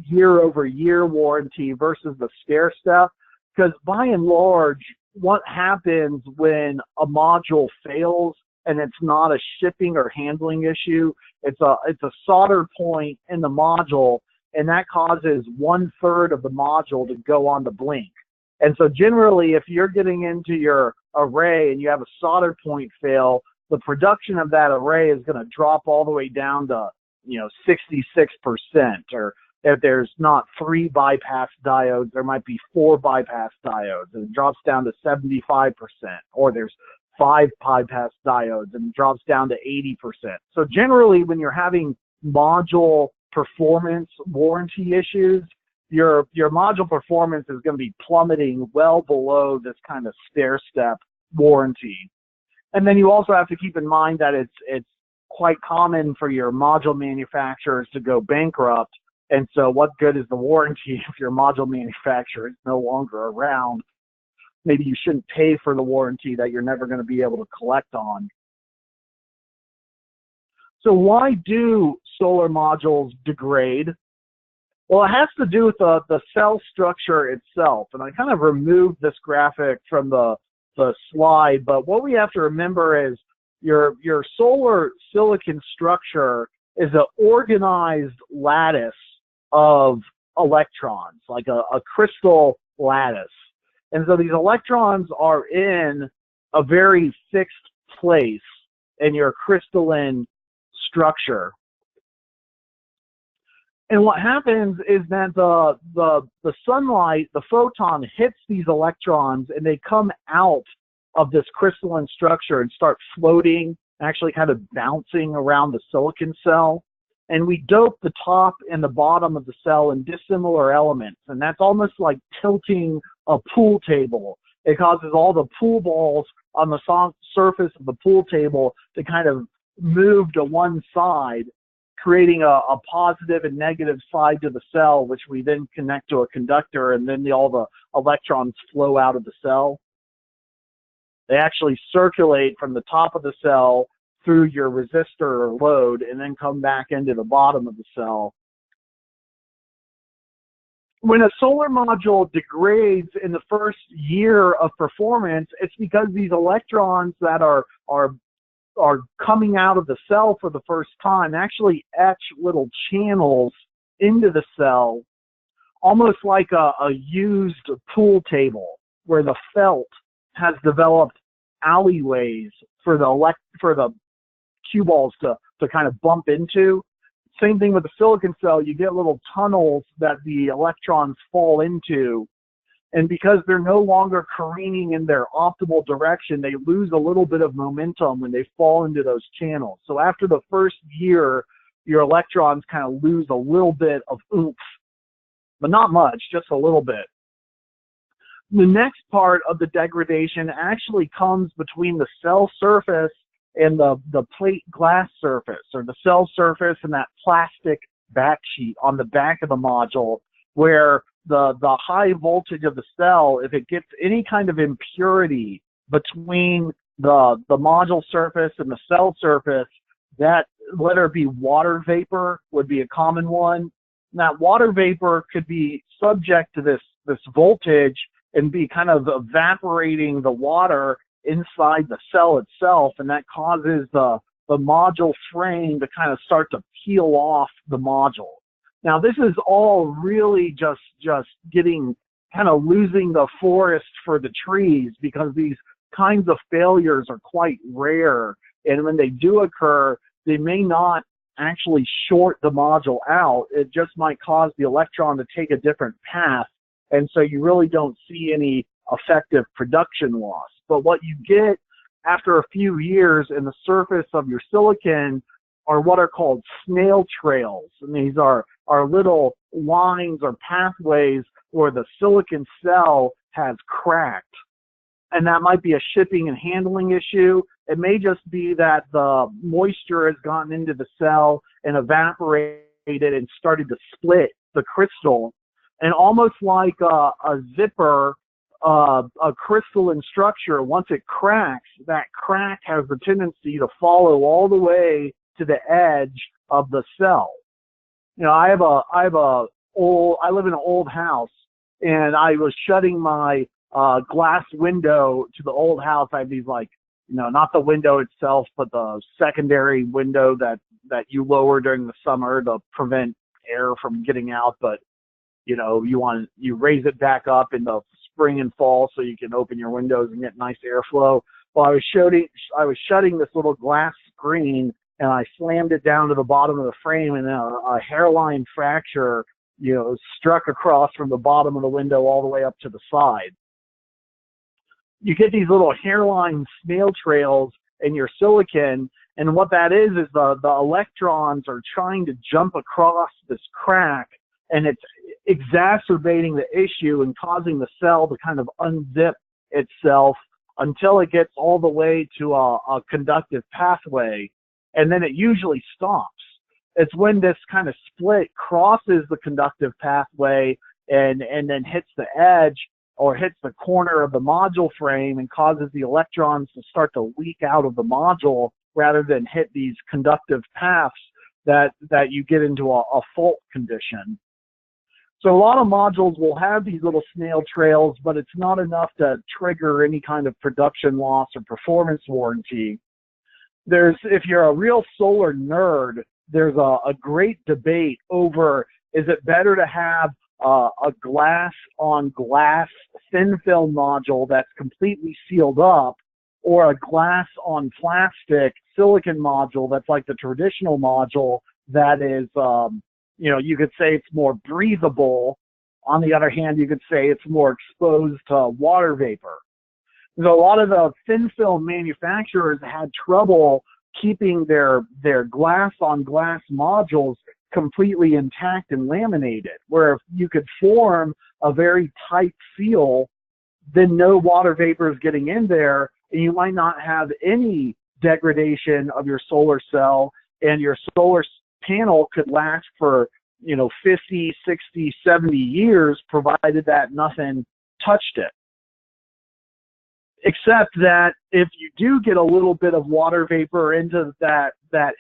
year-over-year warranty versus the stair step, because by and large, what happens when a module fails and it's not a shipping or handling issue, it's a solder point in the module, and that causes 1/3 of the module to go on the blink. And so generally, if you're getting into your array and you have a solder point fail, the production of that array is going to drop all the way down to 66%, or if there's not 3 bypass diodes, there might be 4 bypass diodes, and it drops down to 75%, or there's 5 bypass diodes and it drops down to 80%. So generally, when you're having module performance warranty issues, your module performance is going to be plummeting well below this kind of stair-step warranty. And then you also have to keep in mind that it's quite common for your module manufacturers to go bankrupt. And so what good is the warranty if your module manufacturer is no longer around? Maybe you shouldn't pay for the warranty that you're never going to be able to collect on. So why do solar modules degrade? Well, it has to do with the cell structure itself. And I kind of removed this graphic from the slide, but what we have to remember is your solar silicon structure is an organized lattice of electrons, like a crystal lattice. And so these electrons are in a very fixed place in your crystalline structure. And what happens is that the sunlight, the photon, hits these electrons, and they come out of this crystalline structure and start floating, actually kind of bouncing around the silicon cell. And we dope the top and the bottom of the cell in dissimilar elements. And that's almost like tilting a pool table. It causes all the pool balls on the surface of the pool table to kind of move to one side, creating a positive and negative side to the cell, which we then connect to a conductor, and then all the electrons flow out of the cell. They actually circulate from the top of the cell through your resistor or load and then come back into the bottom of the cell. When a solar module degrades in the first year of performance, it's because these electrons that are coming out of the cell for the first time actually etch little channels into the cell, almost like a used pool table where the felt has developed alleyways for the cue balls to kind of bump into. Same thing with the silicon cell. You get little tunnels that the electrons fall into, and because they're no longer careening in their optimal direction, they lose a little bit of momentum when they fall into those channels. So after the first year, your electrons kind of lose a little bit of oomph, but not much, just a little bit. The next part of the degradation actually comes between the cell surface and the plate glass surface, or the cell surface and that plastic backsheet on the back of the module, where the high voltage of the cell, if it gets any kind of impurity between the module surface and the cell surface, that, whether it be water vapor would be a common one. And that water vapor could be subject to this voltage and be kind of evaporating the water inside the cell itself, and that causes the module frame to kind of start to peel off the module. Now, this is all really just getting kind of losing the forest for the trees, because these kinds of failures are quite rare, and when they do occur, they may not actually short the module out. It just might cause the electron to take a different path, and so you really don't see any effective production loss. But what you get after a few years in the surface of your silicon are what are called snail trails. And these are little lines or pathways where the silicon cell has cracked. And that might be a shipping and handling issue. It may just be that the moisture has gotten into the cell and evaporated and started to split the crystal. And almost like a zipper, a crystalline structure, once it cracks, that crack has the tendency to follow all the way to the edge of the cell. You know, I live in an old house, and I was shutting my glass window to the old house. I have these, like, you know, not the window itself, but the secondary window that you lower during the summer to prevent air from getting out. But, you know, you raise it back up in the spring and fall so you can open your windows and get nice airflow. Well, I was shutting this little glass screen, and I slammed it down to the bottom of the frame, and a hairline fracture, you know, struck across from the bottom of the window all the way up to the side. You get these little hairline snail trails in your silicon, and what that is the electrons are trying to jump across this crack, and it's exacerbating the issue and causing the cell to kind of unzip itself until it gets all the way to a conductive pathway, and then it usually stops. It's when this kind of split crosses the conductive pathway and then hits the edge or hits the corner of the module frame and causes the electrons to start to leak out of the module rather than hit these conductive paths that you get into a fault condition. So a lot of modules will have these little snail trails, but it's not enough to trigger any kind of production loss or performance warranty. If you're a real solar nerd, there's a great debate over, is it better to have a glass on glass thin film module that's completely sealed up, or a glass on plastic silicon module that's like the traditional module that is, you know, you could say it's more breathable. On the other hand, you could say it's more exposed to water vapor. So a lot of the thin film manufacturers had trouble keeping their glass on glass modules completely intact and laminated, where if you could form a very tight seal, then no water vapor is getting in there, and you might not have any degradation of your solar cell, and your solar panel could last for, you know, 50, 60, 70 years, provided that nothing touched it. Except that if you do get a little bit of water vapor into that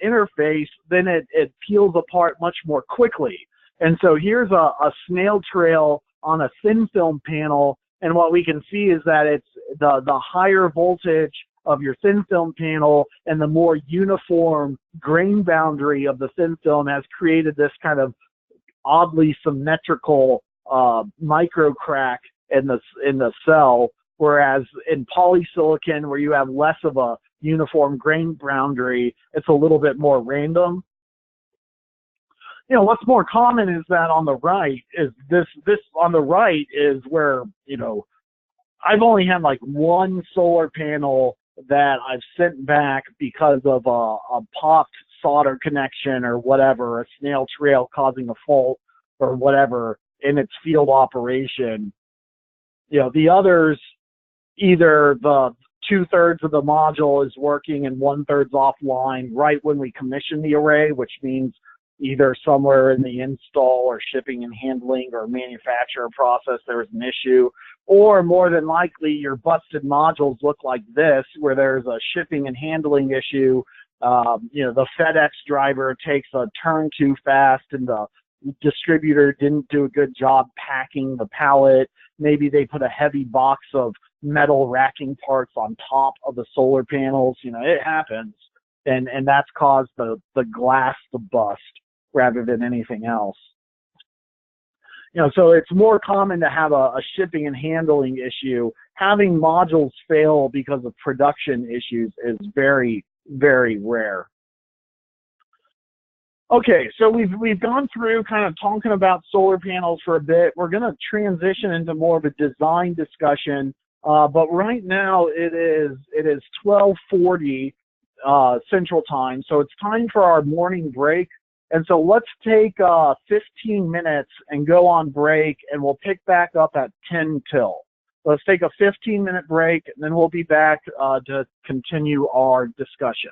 interface, then it peels apart much more quickly. And so here's a snail trail on a thin film panel, and what we can see is that it's the higher voltage of your thin film panel and the more uniform grain boundary of the thin film has created this kind of oddly symmetrical micro crack in the cell. Whereas in polysilicon, where you have less of a uniform grain boundary, it's a little bit more random. You know, what's more common is that on the right is this on the right is where, you know, I've only had like one solar panel that I've sent back because of a popped solder connection or whatever, a snail trail causing a fault or whatever in its field operation. You know, the others, either the 2/3 of the module is working and 1/3 offline right when we commission the array, which means either somewhere in the install or shipping and handling or manufacturer process there was an issue, or more than likely your busted modules look like this, where there's a shipping and handling issue. You know, the FedEx driver takes a turn too fast and the distributor didn't do a good job packing the pallet. Maybe they put a heavy box of metal racking parts on top of the solar panels. You know, it happens, and that's caused the glass to bust rather than anything else. You know, so it's more common to have a shipping and handling issue. Having modules fail because of production issues is very, very rare. Okay, so we've gone through kind of talking about solar panels for a bit. We're going to transition into more of a design discussion, but right now it is 12:40. Central Time. So it's time for our morning break. And so let's take 15 minutes and go on break, and we'll pick back up at 10 till. Let's take a 15-minute break, and then we'll be back to continue our discussion.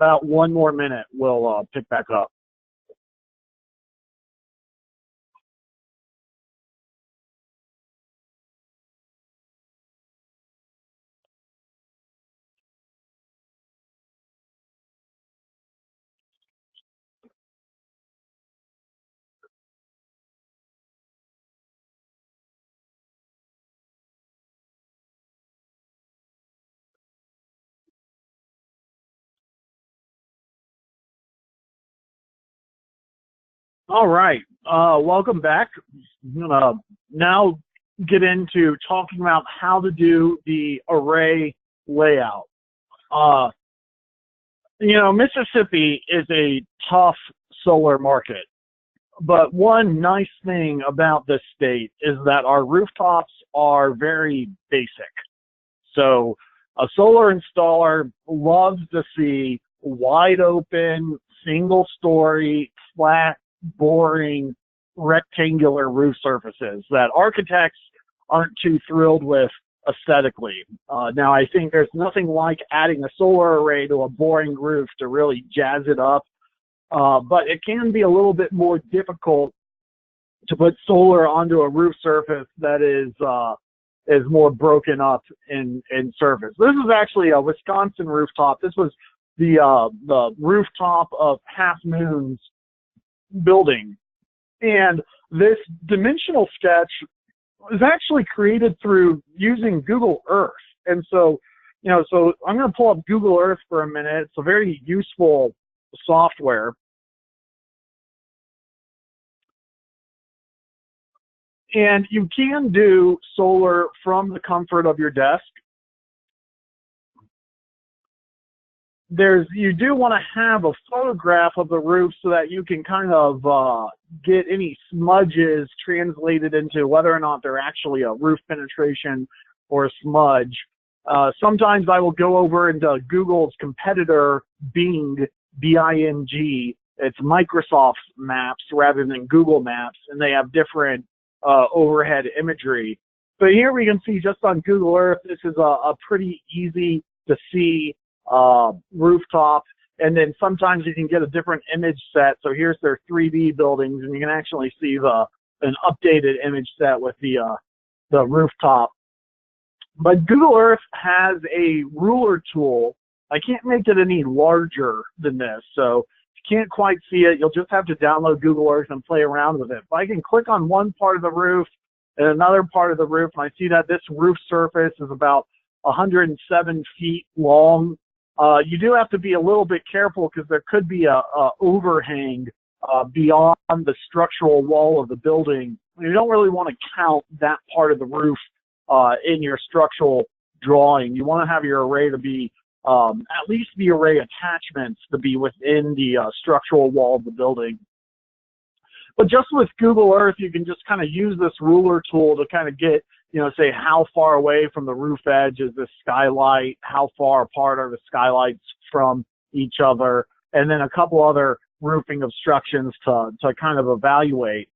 about 1 more minute, we'll pick back up. All right, welcome back. I'm gonna now get into talking about how to do the array layout. You know, Mississippi is a tough solar market, but one nice thing about this state is that our rooftops are very basic. So a solar installer loves to see wide open, single story, flat, boring, rectangular roof surfaces that architects aren't too thrilled with aesthetically. Now, I think there's nothing like adding a solar array to a boring roof to really jazz it up, but it can be a little bit more difficult to put solar onto a roof surface that is more broken up in surface. This is actually a Wisconsin rooftop. This was the rooftop of Half Moon's building, and this dimensional sketch was actually created through using Google Earth. And so, you know, so I'm going to pull up Google Earth for a minute. It's a very useful software. And you can do solar from the comfort of your desk. You do want to have a photograph of the roof so that you can kind of get any smudges translated into whether or not they're actually a roof penetration or a smudge. Sometimes I will go over into Google's competitor, Bing, B-I-N-G. It's Microsoft Maps rather than Google Maps, and they have different overhead imagery. But here we can see just on Google Earth, this is a pretty easy to see rooftop, and then sometimes you can get a different image set. So here's their 3D buildings, and you can actually see an updated image set with the rooftop. But Google Earth has a ruler tool. I can't make it any larger than this, so if you can't quite see it, you'll just have to download Google Earth and play around with it. But I can click on one part of the roof and another part of the roof, and I see that this roof surface is about 107 feet long. You do have to be a little bit careful because there could be a overhang beyond the structural wall of the building. You don't really want to count that part of the roof in your structural drawing. You want to have your array to be, at least the array attachments to be within the structural wall of the building. But just with Google Earth, you can just kind of use this ruler tool to kind of get, you know, say how far away from the roof edge is this skylight, how far apart are the skylights from each other, and then a couple other roofing obstructions to kind of evaluate.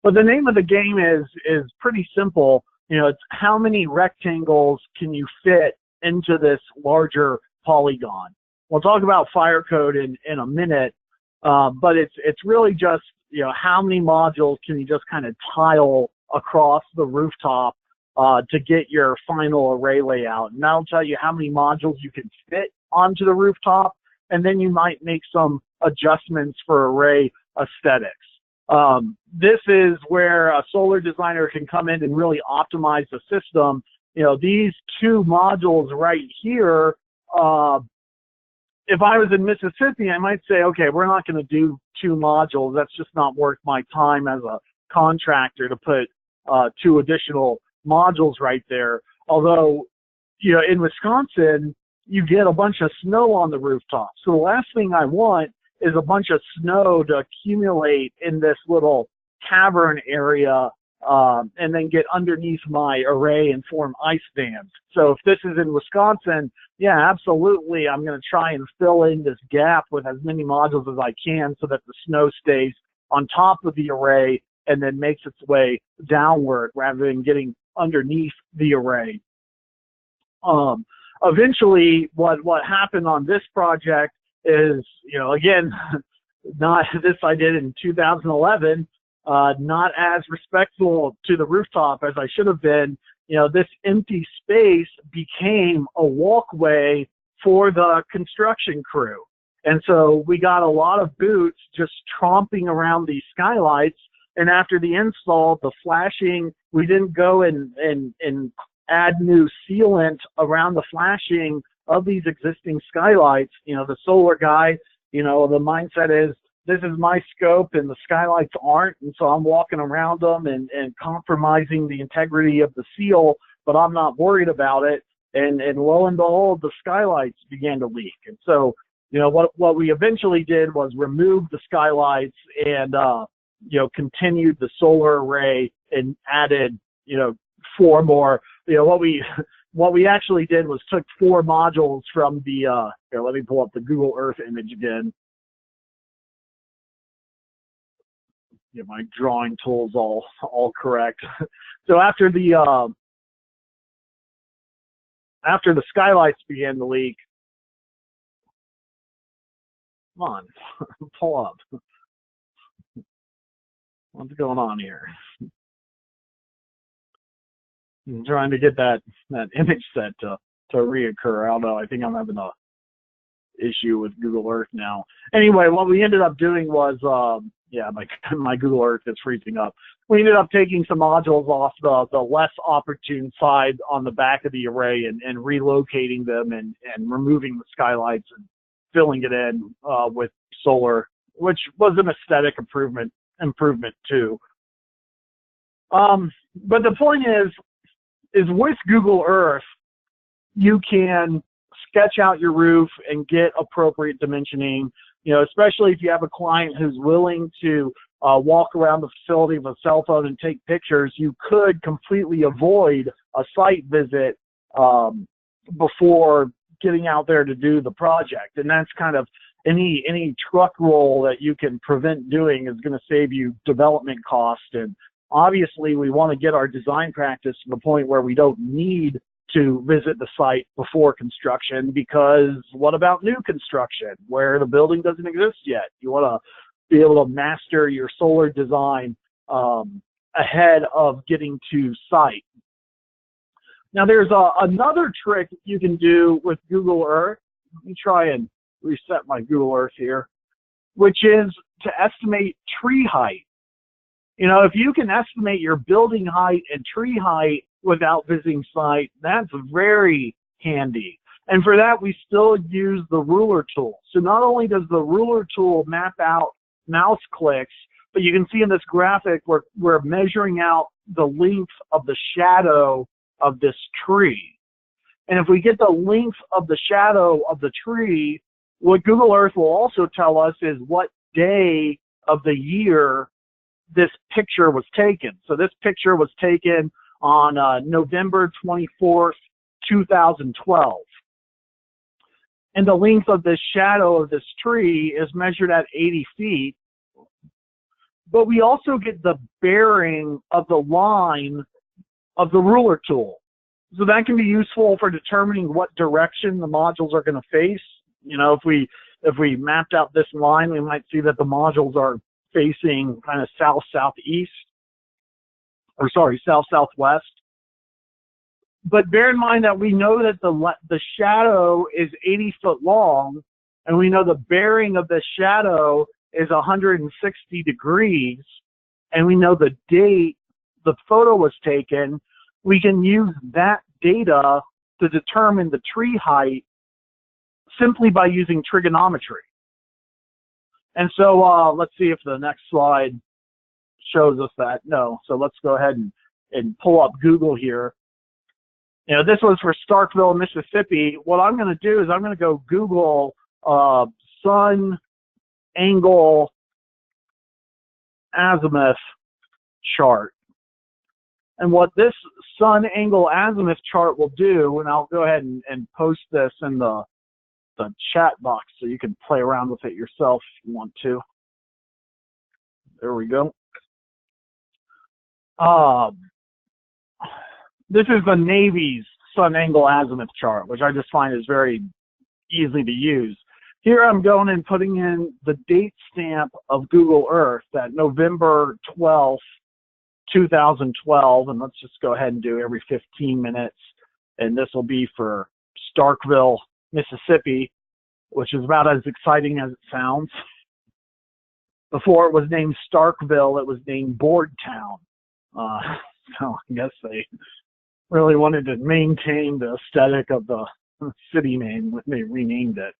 But the name of the game is pretty simple. You know, it's how many rectangles can you fit into this larger polygon. We'll talk about fire code in a minute, but it's really just, you know, how many modules can you just kind of tile across the rooftop to get your final array layout. And that'll tell you how many modules you can fit onto the rooftop, and then you might make some adjustments for array aesthetics. This is where a solar designer can come in and really optimize the system. You know, these two modules right here, if I was in Mississippi, I might say, okay, we're not going to do 2 modules. That's just not worth my time as a contractor to put 2 additional modules right there. Although, you know, in Wisconsin, you get a bunch of snow on the rooftop. So the last thing I want is a bunch of snow to accumulate in this little cavern area and then get underneath my array and form ice dams. So if this is in Wisconsin, yeah, absolutely, I'm going to try and fill in this gap with as many modules as I can so that the snow stays on top of the array and then makes its way downward rather than getting underneath the array. Eventually, what happened on this project is, you know, again, not this I did in 2011, not as respectful to the rooftop as I should have been. You know, this empty space became a walkway for the construction crew. And so we got a lot of boots just tromping around these skylights. And after the install, the flashing, we didn't go and add new sealant around the flashing of these existing skylights. You know, the solar guy, you know, the mindset is, this is my scope and the skylights aren't, and so I'm walking around them and compromising the integrity of the seal, but I'm not worried about it. And lo and behold, the skylights began to leak. And so, you know, what we eventually did was remove the skylights and, you know, continued the solar array and added, you know, 4 more. You know, what we actually did was took 4 modules from the, here, let me pull up the Google Earth image again. Get my drawing tools all correct. So after the skylights began to leak, come on, pull up. What's going on here? I'm trying to get that image set to reoccur. I don't know. I think I'm having a issue with Google Earth now. Anyway, what we ended up doing was, yeah, my Google Earth is freezing up. We ended up taking some modules off the less opportune side on the back of the array and relocating them and removing the skylights and filling it in with solar, which was an aesthetic improvement too. But the point is with Google Earth, you can sketch out your roof and get appropriate dimensioning, you know, especially if you have a client who's willing to walk around the facility with a cell phone and take pictures. You could completely avoid a site visit before getting out there to do the project. And that's kind of any truck roll that you can prevent doing is going to save you development cost. And obviously we want to get our design practice to the point where we don't need to visit the site before construction, because what about new construction where the building doesn't exist yet? You want to be able to master your solar design ahead of getting to site. Now there's another trick you can do with Google Earth. Let me try and reset my Google Earth here, which is to estimate tree height. You know, if you can estimate your building height and tree height without visiting site, that's very handy. And for that, we still use the ruler tool. So not only does the ruler tool map out mouse clicks, but you can see in this graphic we're measuring out the length of the shadow of this tree. And if we get the length of the shadow of the tree, what Google Earth will also tell us is what day of the year this picture was taken. So this picture was taken on November 24th, 2012. And the length of this shadow of this tree is measured at 80 feet. But we also get the bearing of the line of the ruler tool. So that can be useful for determining what direction the modules are going to face. You know, if we mapped out this line, we might see that the modules are facing kind of south-southeast, or sorry, south-southwest. But bear in mind that we know that the shadow is 80 foot long, and we know the bearing of the shadow is 160 degrees, and we know the date the photo was taken. We can use that data to determine the tree height simply by using trigonometry. And so let's see if the next slide shows us that. No, so let's go ahead and pull up Google here. You know, this was for Starkville, Mississippi. What I'm going to do is I'm going to go Google sun angle azimuth chart. And what this sun angle azimuth chart will do, and I'll go ahead and post this in the chat box so you can play around with it yourself if you want to. There we go. This is the Navy's sun angle azimuth chart, which I just find is very easy to use. here I'm going and putting in the date stamp of Google Earth, that November 12th, 2012, and let's just go ahead and do every 15 minutes, and this will be for Starkville, Mississippi, which is about as exciting as it sounds. Before it was named Starkville, it was named Boardtown. So I guess they really wanted to maintain the aesthetic of the city name when they renamed it.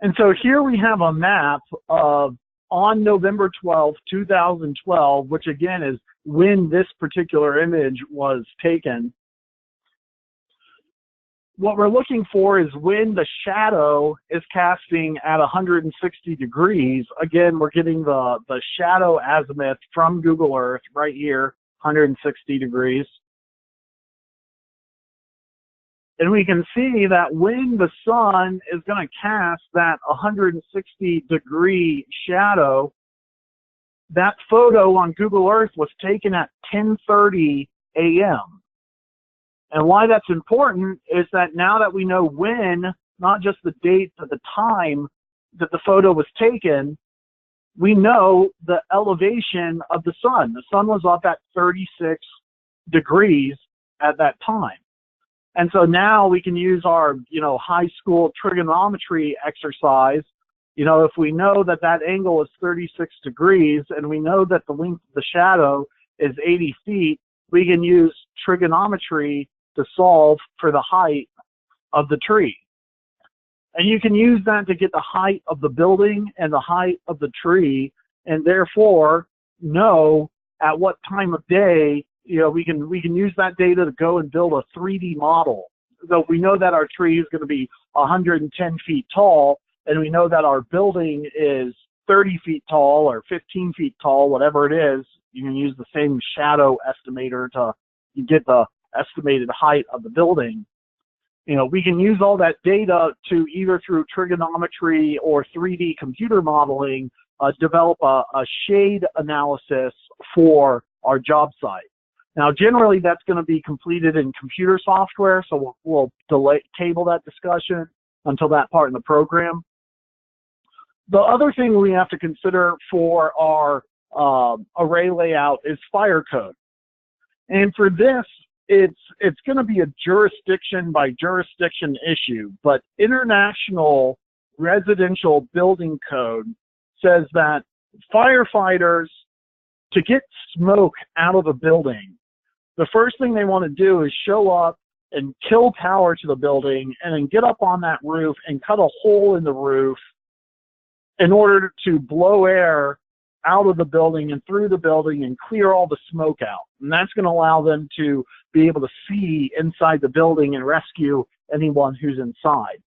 And so here we have a map of on November 12th, 2012, which again is when this particular image was taken. What we're looking for is when the shadow is casting at 160 degrees. Again, we're getting the shadow azimuth from Google Earth right here, 160 degrees. And we can see that when the sun is going to cast that 160 degree shadow, that photo on Google Earth was taken at 10:30 a.m. And why that's important is that now that we know when, not just the date, but the time that the photo was taken, we know the elevation of the sun. The sun was up at 36 degrees at that time. And so now we can use our, high school trigonometry exercise. If we know that that angle is 36 degrees and we know that the length of the shadow is 80 feet, we can use trigonometry to solve for the height of the tree. And you can use that to get the height of the building and the height of the tree, and therefore know at what time of day, we can use that data to go and build a 3D model. So we know that our tree is going to be 110 feet tall, and we know that our building is 30 feet tall or 15 feet tall, whatever it is. You can use the same shadow estimator to get the estimated height of the building. We can use all that data to either through trigonometry or 3D computer modeling develop a shade analysis for our job site. Now, generally, that's going to be completed in computer software, so we'll table that discussion until that part in the program. The other thing we have to consider for our array layout is fire code. And for this, it's going to be a jurisdiction by jurisdiction issue, but International Residential Building Code says that firefighters, to get smoke out of a building, the first thing they want to do is show up and kill power to the building and then get up on that roof and cut a hole in the roof in order to blow air out of the building and through the building and clear all the smoke out. And that's going to allow them to be able to see inside the building and rescue anyone who's inside.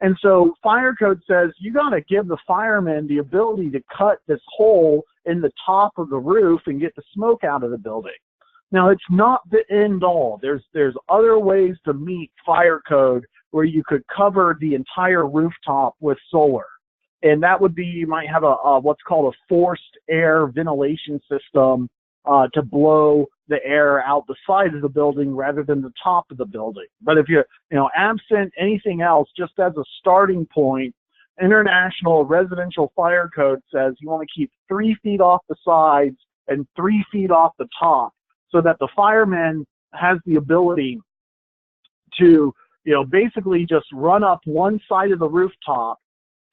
And so fire code says you got to give the firemen the ability to cut this hole in the top of the roof and get the smoke out of the building. Now, it's not the end all. There's other ways to meet fire code where you could cover the entire rooftop with solar. And that would be, you might have a what's called a forced air ventilation system to blow the air out the side of the building rather than the top of the building. But if you're, absent anything else, just as a starting point, International Residential Fire Code says you want to keep 3 feet off the sides and 3 feet off the top so that the fireman has the ability to, basically just run up one side of the rooftop,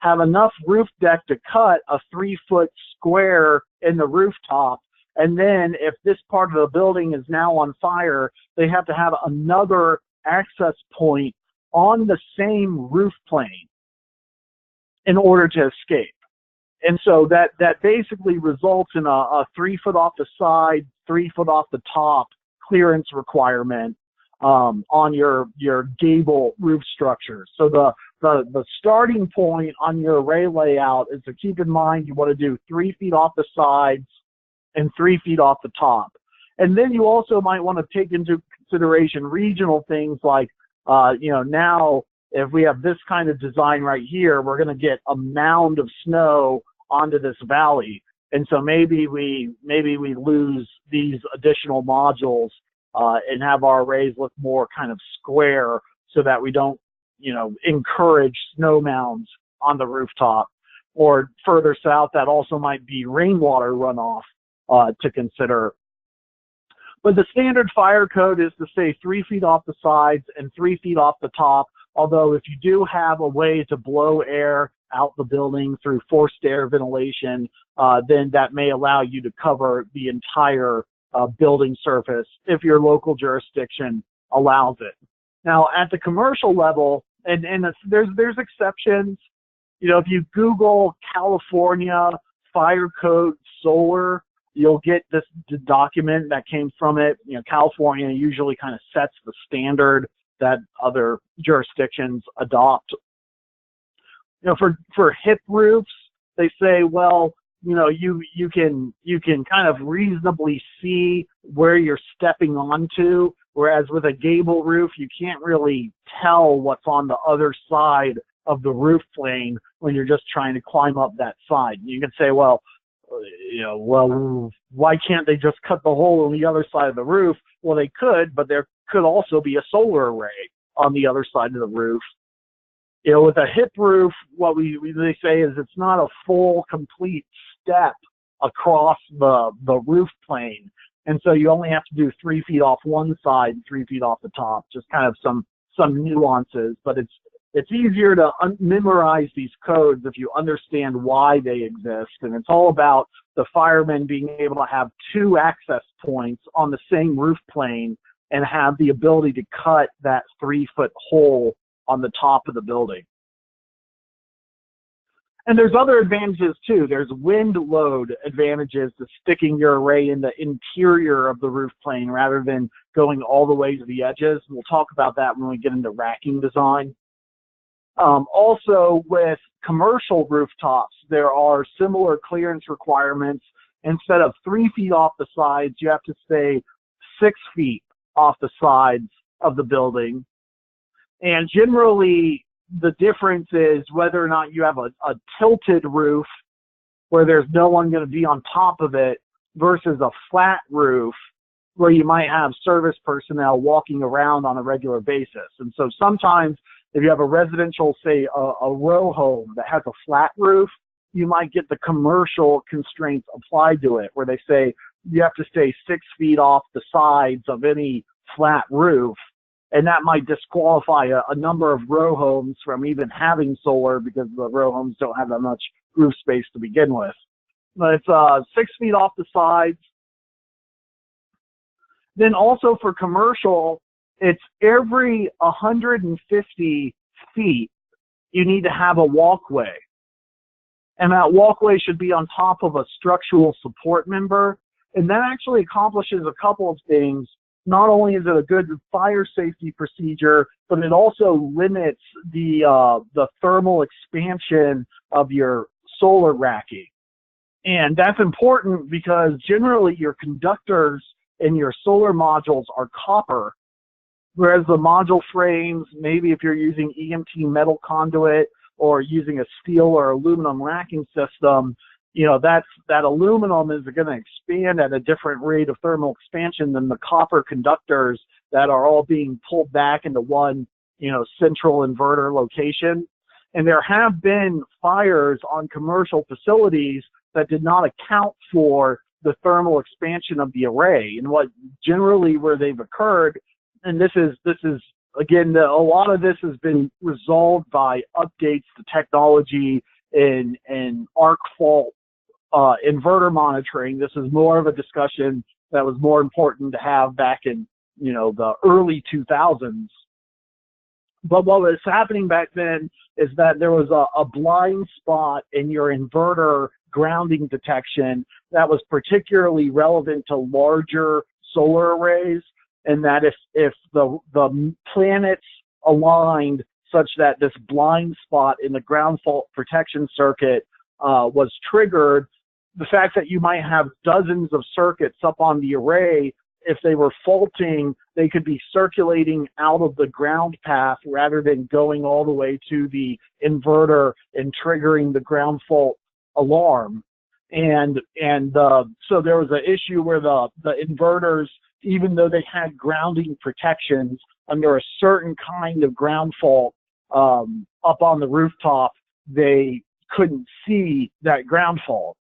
have enough roof deck to cut a 3-foot square in the rooftop, and then if this part of the building is now on fire, they have to have another access point on the same roof plane in order to escape. And so that basically results in a 3 foot off the side, 3 foot off the top clearance requirement on your gable roof structure. So the starting point on your array layout is to keep in mind you want to do 3 feet off the sides and 3 feet off the top. And then you also might want to take into consideration regional things like, now if we have this kind of design right here, we're going to get a mound of snow onto this valley. And so maybe we lose these additional modules and have our arrays look more kind of square so that we don't, encourage snow mounds on the rooftop. Or further south, that also might be rainwater runoff to consider. But the standard fire code is to say 3 feet off the sides and 3 feet off the top. Although if you do have a way to blow air out the building through forced air ventilation, then that may allow you to cover the entire building surface if your local jurisdiction allows it. Now, at the commercial level, and there's exceptions. If you Google California fire code solar, you'll get this document that came from it. California usually kind of sets the standard that other jurisdictions adopt. For hip roofs, they say, well, you can kind of reasonably see where you're stepping onto, whereas with a gable roof, you can't really tell what's on the other side of the roof plane when you're just trying to climb up that side. You can say, well, why can't they just cut the hole on the other side of the roof? Well, they could, but there could also be a solar array on the other side of the roof. With a hip roof, what they say is it's not a full, complete step across the roof plane. And so you only have to do 3 feet off one side and 3 feet off the top, just kind of some nuances. But it's easier to memorize these codes if you understand why they exist. And it's all about the firemen being able to have 2 access points on the same roof plane and have the ability to cut that 3-foot hole on the top of the building. And there's other advantages too. There's wind load advantages to sticking your array in the interior of the roof plane rather than going all the way to the edges. We'll talk about that when we get into racking design. Also, with commercial rooftops, there are similar clearance requirements. Instead of 3 feet off the sides, you have to stay 6 feet off the sides of the building. And generally, the difference is whether or not you have a tilted roof where there's no one going to be on top of it versus a flat roof where you might have service personnel walking around on a regular basis. And so sometimes if you have a residential, say a row home that has a flat roof, you might get the commercial constraints applied to it where they say you have to stay 6 feet off the sides of any flat roof. And that might disqualify a number of row homes from even having solar because the row homes don't have that much roof space to begin with. But it's 6 feet off the sides. Then also for commercial, it's every 150 feet, you need to have a walkway. And that walkway should be on top of a structural support member. And that actually accomplishes a couple of things. Not only is it a good fire safety procedure, but it also limits the thermal expansion of your solar racking. And that's important because generally your conductors in your solar modules are copper, whereas the module frames, maybe if you're using EMT metal conduit or using a steel or aluminum racking system, that aluminum is going to expand at a different rate of thermal expansion than the copper conductors that are all being pulled back into one, central inverter location. And there have been fires on commercial facilities that did not account for the thermal expansion of the array. And what generally where they've occurred, and this is again, a lot of this has been resolved by updates to technology in arc fault inverter monitoring. This is more of a discussion that was more important to have back in, the early 2000s. But what was happening back then is that there was a blind spot in your inverter grounding detection that was particularly relevant to larger solar arrays, and that if the planets aligned such that this blind spot in the ground fault protection circuit was triggered, the fact that you might have dozens of circuits up on the array, if they were faulting, they could be circulating out of the ground path rather than going all the way to the inverter and triggering the ground fault alarm. And so there was an issue where the inverters, even though they had grounding protections under a certain kind of ground fault, up on the rooftop, they couldn't see that ground fault.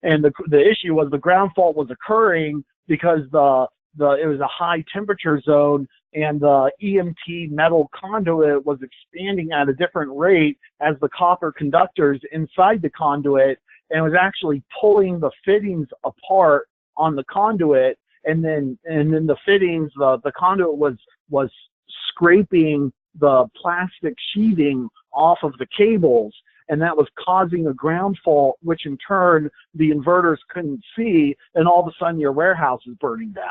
And the issue was the ground fault was occurring because it was a high temperature zone, and the EMT metal conduit was expanding at a different rate as the copper conductors inside the conduit, and was actually pulling the fittings apart on the conduit, and then the fittings, the conduit was scraping the plastic sheathing off of the cables, and that was causing a ground fault, which in turn the inverters couldn't see, and all of a sudden your warehouse is burning down.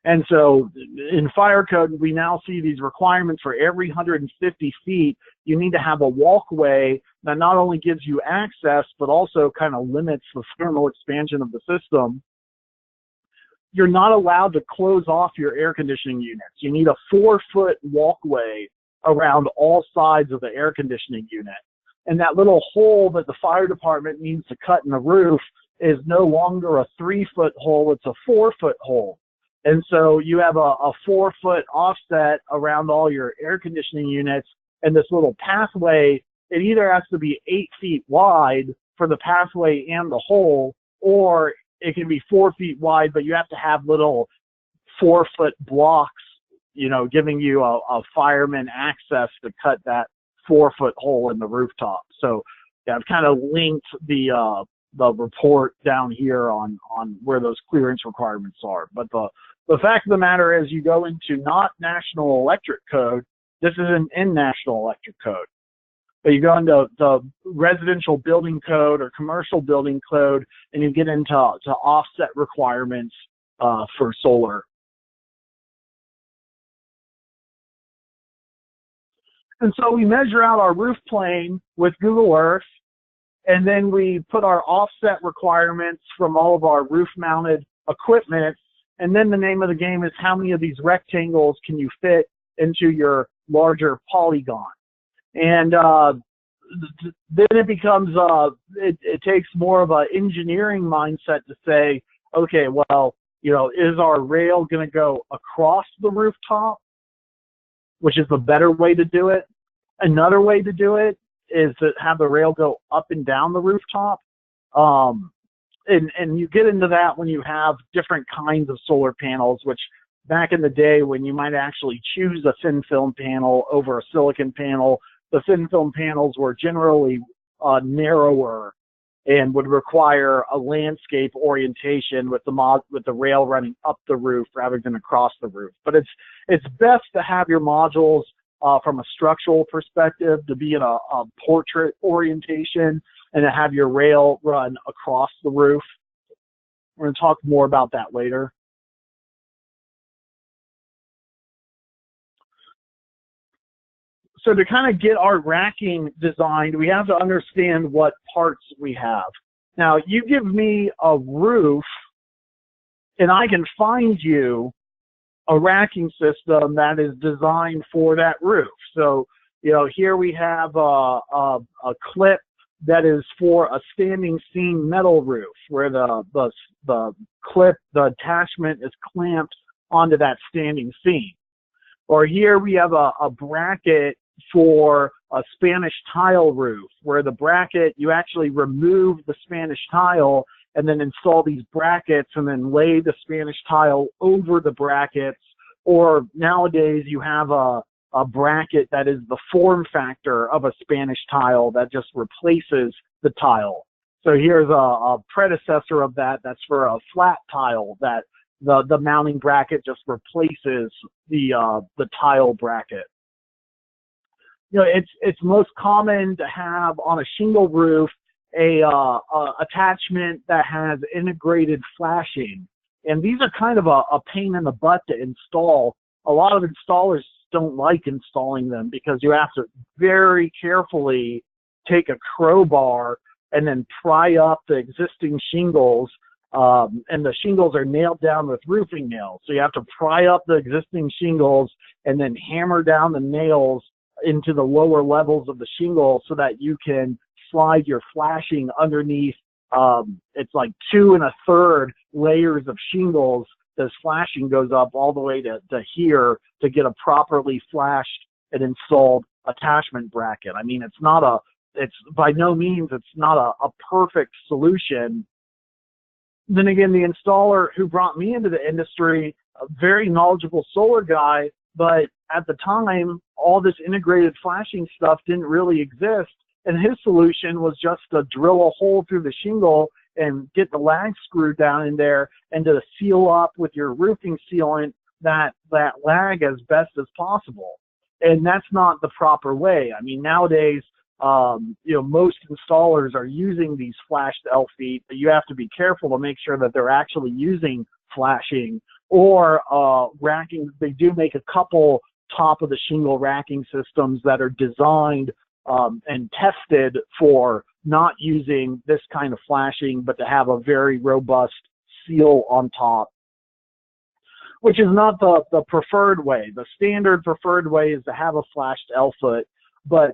And so in fire code, we now see these requirements for every 150 feet, you need to have a walkway that not only gives you access, but also kind of limits the thermal expansion of the system. You're not allowed to close off your air conditioning units. You need a 4-foot walkway around all sides of the air conditioning unit. And that little hole that the fire department needs to cut in the roof is no longer a 3-foot hole, it's a 4-foot hole. And so you have a 4-foot offset around all your air conditioning units, and this little pathway, it either has to be 8 feet wide for the pathway and the hole, or it can be 4 feet wide, but you have to have little 4-foot blocks, you know, giving you a fireman access to cut that 4-foot hole in the rooftop. So yeah, I've kind of linked the report down here on where those clearance requirements are. But the fact of the matter is, you go into not National Electric Code. This isn't in National Electric Code. But you go into the residential building code or commercial building code, and you get into offset requirements for solar. And so we measure out our roof plane with Google Earth, and then we put our offset requirements from all of our roof-mounted equipment, and then the name of the game is how many of these rectangles can you fit into your larger polygon. And then it becomes, it takes more of an engineering mindset to say, okay, well, you know, is our rail going to go across the rooftop, which is the better way to do it? Another way to do it is to have the rail go up and down the rooftop. And you get into that when you have different kinds of solar panels, which back in the day when you might actually choose a thin film panel over a silicon panel, the thin film panels were generally narrower and would require a landscape orientation with the rail running up the roof rather than across the roof. But it's best to have your modules from a structural perspective to be in a portrait orientation and to have your rail run across the roof. We're going to talk more about that later. So to kind of get our racking designed, we have to understand what parts we have. Now, you give me a roof, and I can find you a racking system that is designed for that roof. So, you know, here we have a clip that is for a standing seam metal roof, where the clip, the attachment is clamped onto that standing seam. Or here we have a bracket for a Spanish tile roof, where the bracket, you actually remove the Spanish tile and then install these brackets and then lay the Spanish tile over the brackets. Or nowadays you have a bracket that is the form factor of a Spanish tile that just replaces the tile. So here's a predecessor of that that's for a flat tile, that the mounting bracket just replaces the tile bracket. You know, it's most common to have on a shingle roof a attachment that has integrated flashing, and these are kind of a pain in the butt to install. A lot of installers don't like installing them because you have to very carefully take a crowbar and then pry up the existing shingles, and the shingles are nailed down with roofing nails. So you have to pry up the existing shingles and then hammer down the nails into the lower levels of the shingle so that you can slide your flashing underneath. It's like 2 1/3 layers of shingles. This flashing goes up all the way to here to get a properly flashed and installed attachment bracket. I mean, it's by no means, it's not a perfect solution. Then again, the installer who brought me into the industry, a very knowledgeable solar guy, but at the time, all this integrated flashing stuff didn't really exist. And his solution was just to drill a hole through the shingle and get the lag screw down in there and to seal up with your roofing sealant that lag as best as possible. And that's not the proper way. I mean, nowadays, most installers are using these flashed L feet, but you have to be careful to make sure that they're actually using flashing or racking. They do make a couple top of the shingle racking systems that are designed and tested for not using this kind of flashing, but to have a very robust seal on top, which is not the preferred way. The standard preferred way is to have a flashed L-foot, but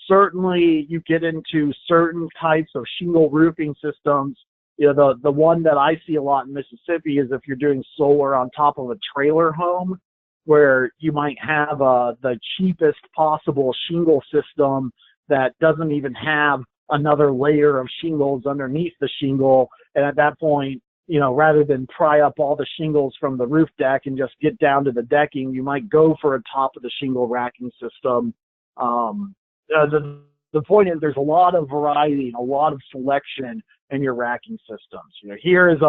certainly you get into certain types of shingle roofing systems. The one that I see a lot in Mississippi is if you're doing solar on top of a trailer home, where you might have the cheapest possible shingle system that doesn't even have another layer of shingles underneath the shingle. And at that point, rather than pry up all the shingles from the roof deck and just get down to the decking, you might go for a top of the shingle racking system. The point is there's a lot of variety and a lot of selection in your racking systems. Here is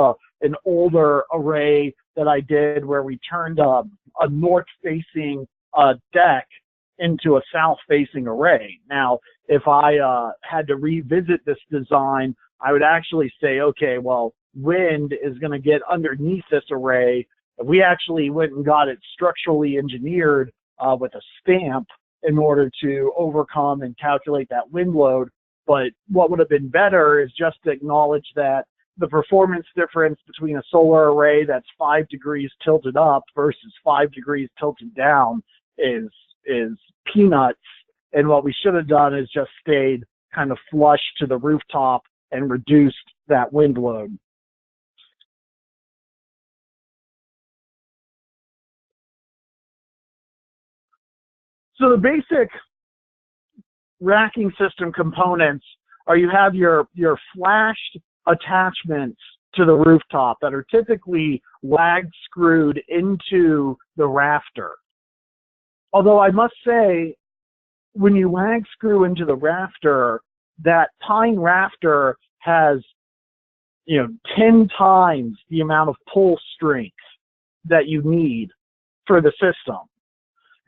an older array that I did where we turned a north-facing deck into a south-facing array. Now, if I had to revisit this design, I would actually say, okay, well, wind is going to get underneath this array. We actually went and got it structurally engineered with a stamp in order to overcome and calculate that wind load. But what would have been better is just to acknowledge that the performance difference between a solar array that's 5 degrees tilted up versus 5 degrees tilted down is peanuts. And what we should have done is just stayed kind of flush to the rooftop and reduced that wind load. So the basic racking system components are you have your flashed attachments to the rooftop that are typically lag screwed into the rafter. Although I must say, when you lag screw into the rafter, that pine rafter has 10 times the amount of pull strength that you need for the system.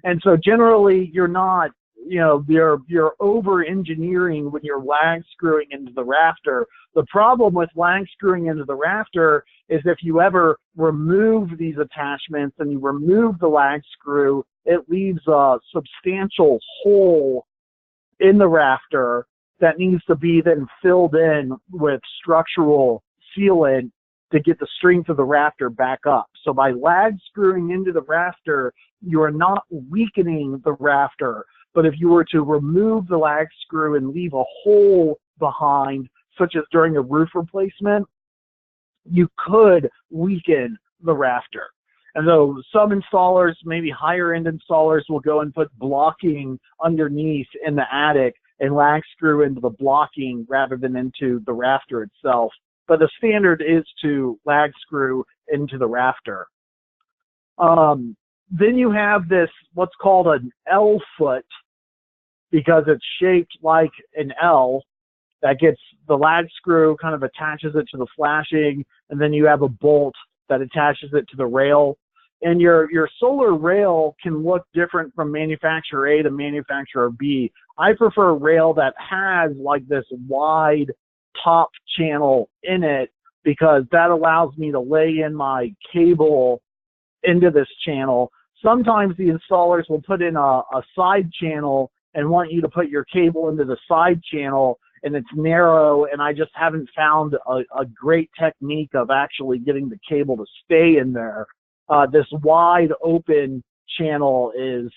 And so generally you're not, you're over-engineering when you're lag screwing into the rafter. The problem with lag screwing into the rafter is if you ever remove these attachments and you remove the lag screw, it leaves a substantial hole in the rafter that needs to be then filled in with structural sealant to get the strength of the rafter back up. So by lag screwing into the rafter, you are not weakening the rafter. But if you were to remove the lag screw and leave a hole behind, such as during a roof replacement, you could weaken the rafter. And so some installers, maybe higher end installers, will go and put blocking underneath in the attic and lag screw into the blocking rather than into the rafter itself. But the standard is to lag screw into the rafter. Then you have this, what's called an L foot, because it's shaped like an L. That gets the lag screw, kind of attaches it to the flashing, and then you have a bolt that attaches it to the rail. And your solar rail can look different from manufacturer A to manufacturer B. I prefer a rail that has like this wide top channel in it, because that allows me to lay in my cable into this channel. Sometimes the installers will put in a side channel and want you to put your cable into the side channel, and it's narrow, and I just haven't found a great technique of actually getting the cable to stay in there. This wide open channel is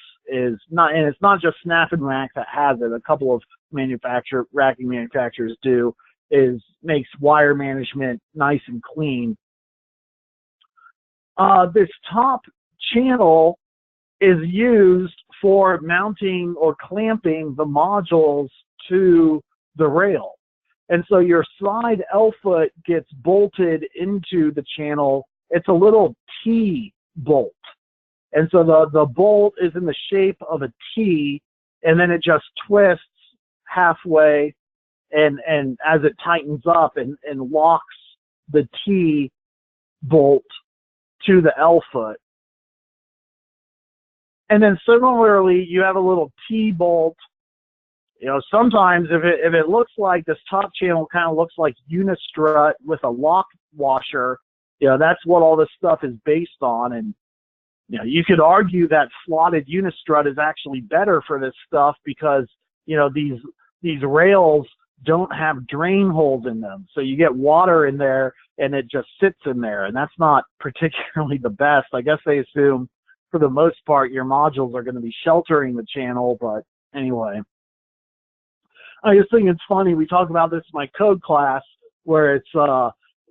not, and it's not just Snap and Rack that has it. A couple of racking manufacturers do, makes wire management nice and clean. This top channel is used for mounting or clamping the modules to the rail. And so your side L-foot gets bolted into the channel. It's a little T bolt. And so the bolt is in the shape of a T, and then it just twists halfway, and as it tightens up and locks the T bolt to the L-foot. And then similarly, you have a little T bolt. You know, sometimes if it looks like this top channel kind of looks like unistrut with a lock washer, you know, that's what all this stuff is based on. And, you know, you could argue that slotted unistrut is actually better for this stuff because, you know, these rails don't have drain holes in them. So you get water in there and it just sits in there. And that's not particularly the best. I guess they assume for the most part your modules are going to be sheltering the channel, but anyway. I just think it's funny. We talk about this in my code class where it's,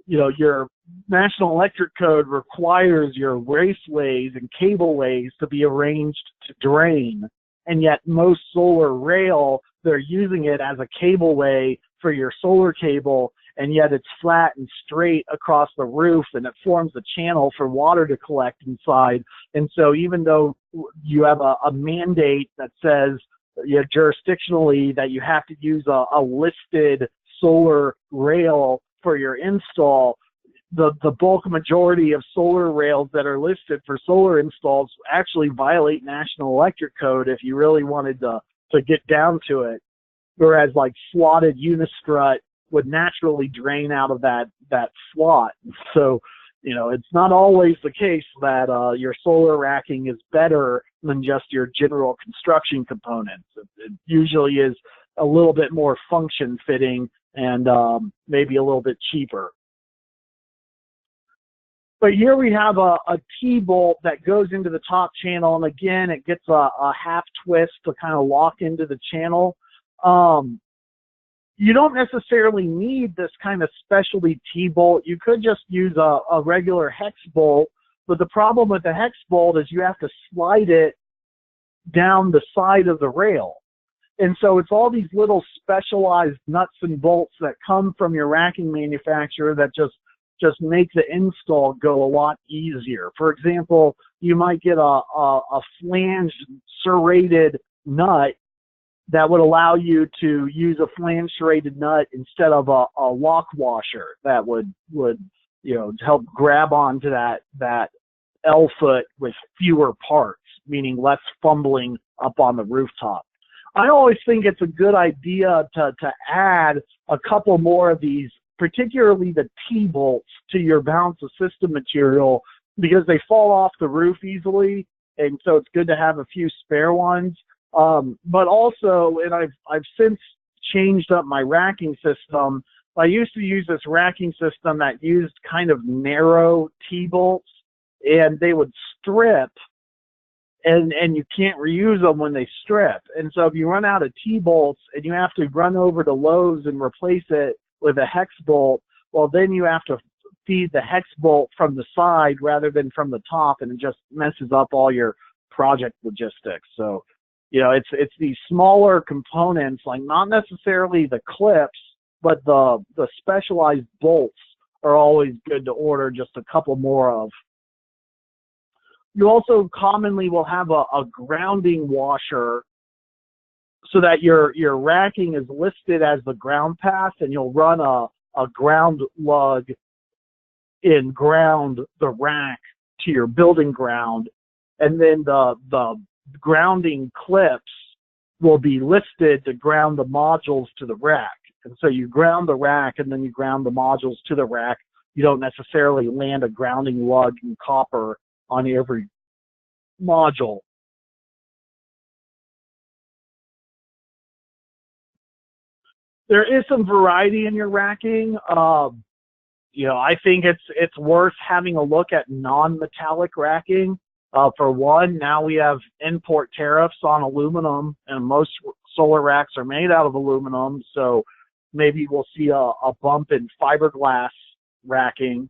you know, your National Electric Code requires your raceways and cableways to be arranged to drain. And yet most solar rail, they're using it as a cableway for your solar cable, and yet it's flat and straight across the roof, and it forms a channel for water to collect inside. And so even though you have a mandate that says, you know, jurisdictionally that you have to use a listed solar rail for your install, the bulk majority of solar rails that are listed for solar installs actually violate National Electric Code if you really wanted to get down to it. Whereas like slotted unistrut would naturally drain out of that slot. So, you know, it's not always the case that your solar racking is better than just your general construction components. It usually is a little bit more function fitting and maybe a little bit cheaper. But here we have a T-bolt that goes into the top channel, and again, it gets a half twist to kind of lock into the channel. You don't necessarily need this kind of specialty T-bolt. You could just use a regular hex bolt, but the problem with the hex bolt is you have to slide it down the side of the rail. And so it's all these little specialized nuts and bolts that come from your racking manufacturer that just make the install go a lot easier. For example, you might get a flanged serrated nut that would allow you to use a flange serrated nut instead of a lock washer that would you know, help grab onto that L-foot with fewer parts, meaning less fumbling up on the rooftop. I always think it's a good idea to add a couple more of these, particularly the T-bolts, to your balance of system material because they fall off the roof easily, and so it's good to have a few spare ones. But also, and I've since changed up my racking system. I used to use this racking system that used kind of narrow T-bolts, and they would strip, and you can't reuse them when they strip. And so if you run out of T-bolts and you have to run over to Lowe's and replace it with a hex bolt, well, then you have to feed the hex bolt from the side rather than from the top, and it just messes up all your project logistics. So, you know, it's these smaller components, like not necessarily the clips, but the specialized bolts are always good to order just a couple more of. You also commonly will have a grounding washer so that your racking is listed as the ground path, and you'll run a ground lug and ground the rack to your building ground, and then the grounding clips will be listed to ground the modules to the rack. And so you ground the rack and then you ground the modules to the rack. You don't necessarily land a grounding lug in copper on every module. There is some variety in your racking. You know, I think it's worth having a look at non-metallic racking. For one, now we have import tariffs on aluminum, and most solar racks are made out of aluminum, so maybe we'll see a bump in fiberglass racking.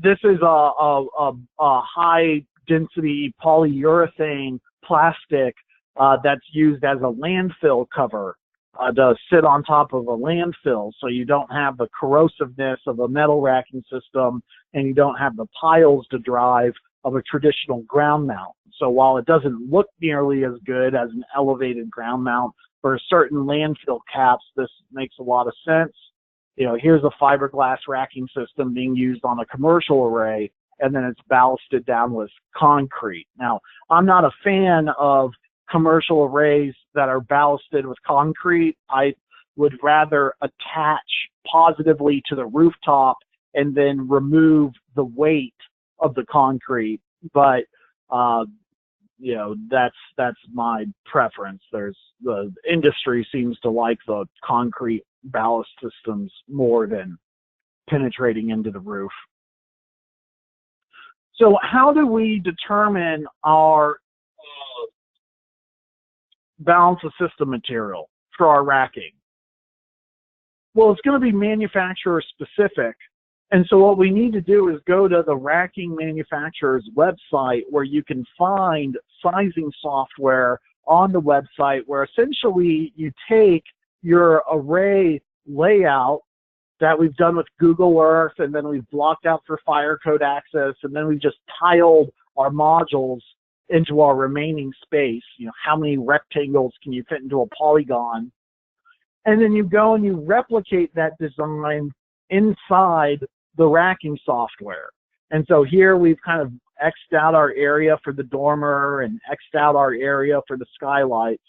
This is a high density polyurethane plastic that's used as a landfill cover to sit on top of a landfill, so you don't have the corrosiveness of a metal racking system and you don't have the piles to drive of a traditional ground mount. So while it doesn't look nearly as good as an elevated ground mount, for certain landfill caps, this makes a lot of sense. You know, here's a fiberglass racking system being used on a commercial array, and then it's ballasted down with concrete. Now, I'm not a fan of commercial arrays that are ballasted with concrete. I would rather attach positively to the rooftop and then remove the weight of the concrete. But you know, that's my preference. The industry seems to like the concrete ballast systems more than penetrating into the roof. So how do we determine our balance of system material for our racking? Well, it's going to be manufacturer specific. And so what we need to do is go to the racking manufacturer's website, where you can find sizing software on the website, where essentially you take your array layout that we've done with Google Earth, and then we've blocked out for fire code access, and then we just tiled our modules into our remaining space. You know, how many rectangles can you fit into a polygon? And then you go and you replicate that design inside the racking software. And so here we've kind of X'd out our area for the dormer and X'd out our area for the skylights.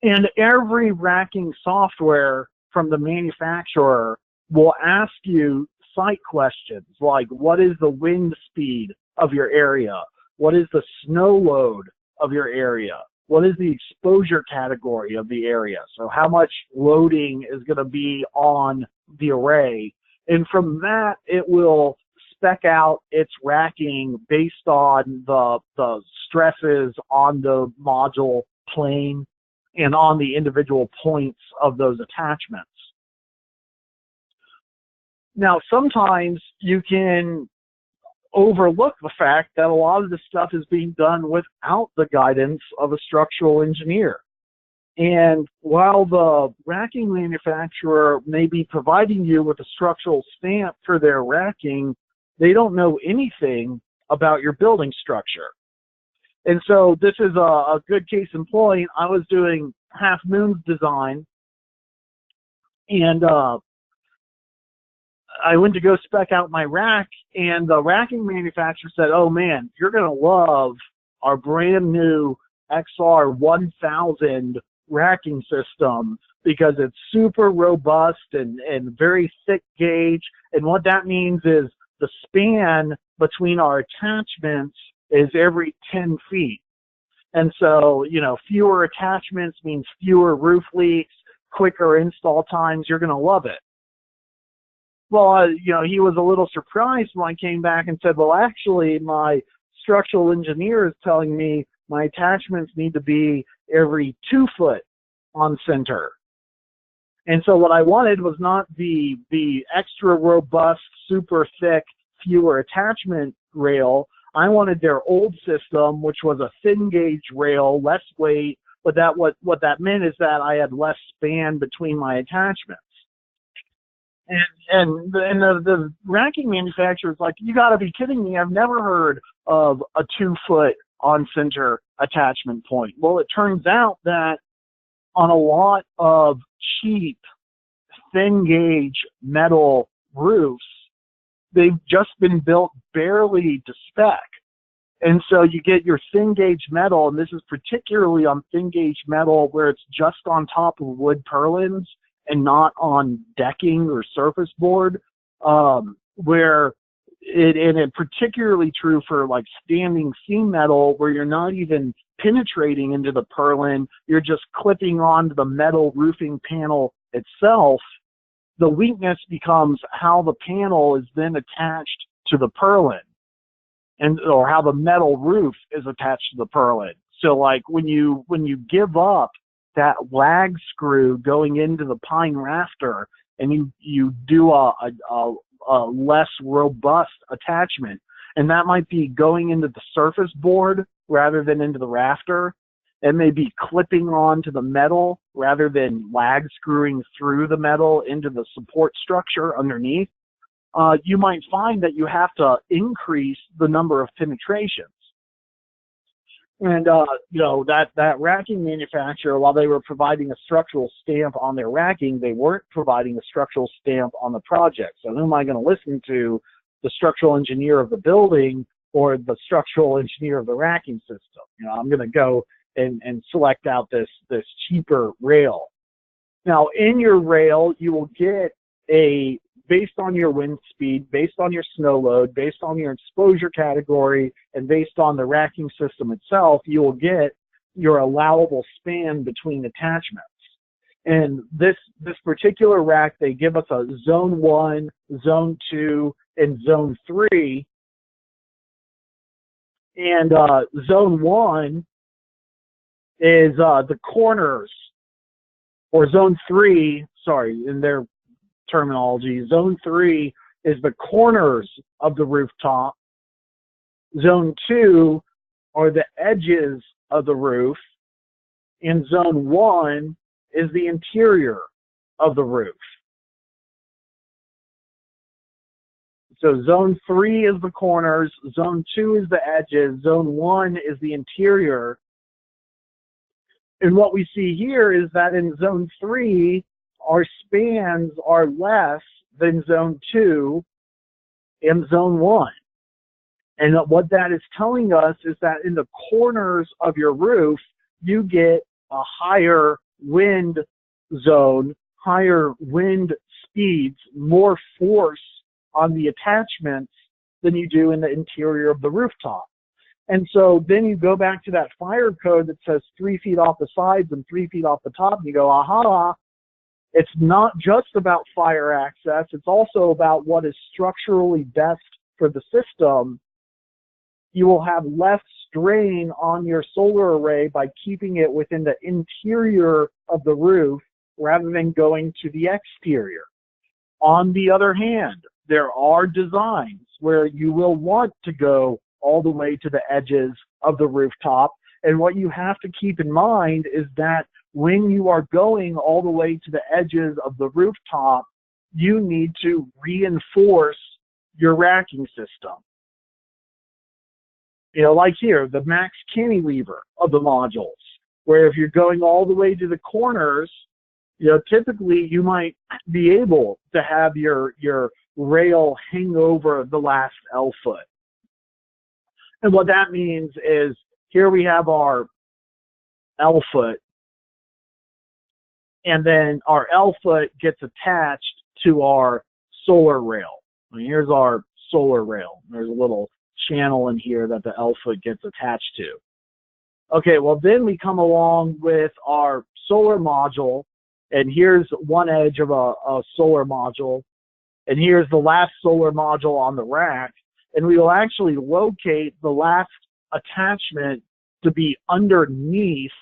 And every racking software from the manufacturer will ask you site questions like, what is the wind speed of your area? What is the snow load of your area? What is the exposure category of the area? So how much loading is going to be on the array? And from that, it will spec out its racking based on the stresses on the module plane and on the individual points of those attachments. Now, sometimes you can overlook the fact that a lot of this stuff is being done without the guidance of a structural engineer. And while the racking manufacturer may be providing you with a structural stamp for their racking, they don't know anything about your building structure. And so this is a good case in point. I was doing Half Moon's design, and I went to go spec out my rack, and the racking manufacturer said, oh man, you're going to love our brand new XR1000 racking system because it's super robust and very thick gauge. And what that means is the span between our attachments is every 10 feet. And so, you know, fewer attachments means fewer roof leaks, quicker install times. You're going to love it. Well, you know, he was a little surprised when I came back and said, well, actually, my structural engineer is telling me my attachments need to be every 2 foot on center. And so what I wanted was not the extra robust, super thick, fewer attachment rail. I wanted their old system, which was a thin gauge rail, less weight, but what that meant is that I had less span between my attachments. And the racking manufacturer is like, you got to be kidding me. I've never heard of a 2 foot on center attachment point. Well, it turns out that on a lot of cheap thin gauge metal roofs, they've just been built barely to spec. And so you get your thin gauge metal, and this is particularly on thin gauge metal where it's just on top of wood purlins and not on decking or surface board, where it's particularly true for like standing seam metal where you're not even penetrating into the purlin, you're just clipping onto the metal roofing panel itself. The weakness becomes how the panel is then attached to the purlin, or how the metal roof is attached to the purlin. So like when you give up that lag screw going into the pine rafter and you do a less robust attachment. And that might be going into the surface board rather than into the rafter. It may be clipping onto the metal rather than lag screwing through the metal into the support structure underneath. You might find that you have to increase the number of penetrations. And, that racking manufacturer, while they were providing a structural stamp on their racking, they weren't providing a structural stamp on the project. So who am I going to listen to? The structural engineer of the building or the structural engineer of the racking system? I'm going to go and select out this cheaper rail. Now, in your rail, you will get based on your wind speed, based on your snow load, based on your exposure category, and based on the racking system itself, you will get your allowable span between attachments. And this particular rack, they give us a zone 1, zone 2, and zone 3. And zone 1 is the corners, or zone 3, sorry, in their terminology, zone 3 is the corners of the rooftop. Zone 2 are the edges of the roof. And zone 1 is the interior of the roof. So zone 3 is the corners, zone 2 is the edges, zone 1 is the interior. And what we see here is that in zone 3, our spans are less than zone 2 and zone 1. And what that is telling us is that in the corners of your roof, you get a higher wind zone, higher wind speeds, more force on the attachments than you do in the interior of the rooftop. And so then you go back to that fire code that says 3 feet off the sides and 3 feet off the top, and you go, aha, it's not just about fire access, it's also about what is structurally best for the system. You will have less strain on your solar array by keeping it within the interior of the roof rather than going to the exterior. On the other hand, there are designs where you will want to go all the way to the edges of the rooftop. And what you have to keep in mind is that when you are going all the way to the edges of the rooftop, you need to reinforce your racking system. Like here, the max cantilever of the modules, where if you're going all the way to the corners, typically you might be able to have your rail hang over the last L foot. And what that means is here we have our L foot, and then our L foot gets attached to our solar rail. Here's our solar rail. There's a little channel in here that the L foot gets attached to. Okay, well then we come along with our solar module, and here's one edge of a solar module, and here's the last solar module on the rack, and we will actually locate the last attachment to be underneath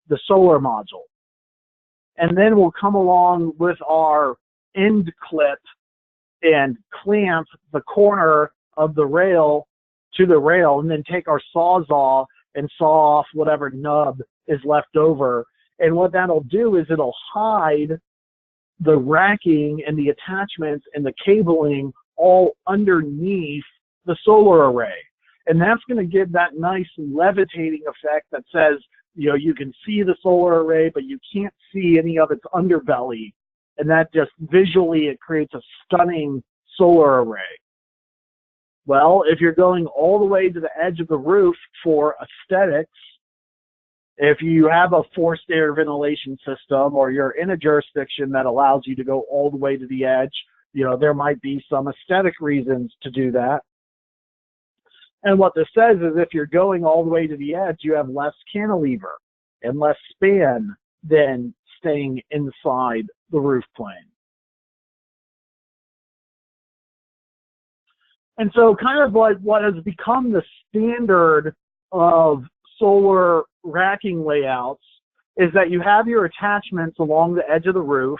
the solar module. And then we'll come along with our end clip and clamp the corner of the rail to the rail, and then take our Sawzall and saw off whatever nub is left over. And what that'll do is it'll hide the racking and the attachments and the cabling all underneath the solar array. And that's going to give that nice levitating effect that says, you can see the solar array, but you can't see any of its underbelly. And that just visually, it creates a stunning solar array. Well, if you're going all the way to the edge of the roof for aesthetics, if you have a forced air ventilation system, or you're in a jurisdiction that allows you to go all the way to the edge, there might be some aesthetic reasons to do that. And what this says is if you're going all the way to the edge, you have less cantilever and less span than staying inside the roof plane. And so kind of like what has become the standard of solar racking layouts is that you have your attachments along the edge of the roof,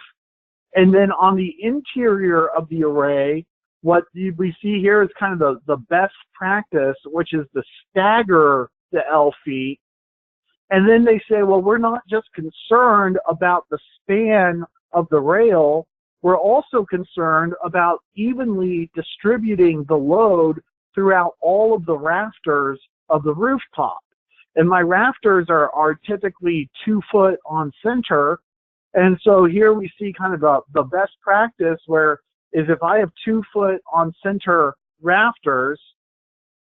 And then on the interior of the array, what we see here is kind of the best practice, which is to stagger the L feet. And then they say, well, we're not just concerned about the span of the rail, we're also concerned about evenly distributing the load throughout all of the rafters of the rooftop. And my rafters are typically 2 foot on center. And so here we see kind of the best practice where is if I have 2 foot on center rafters,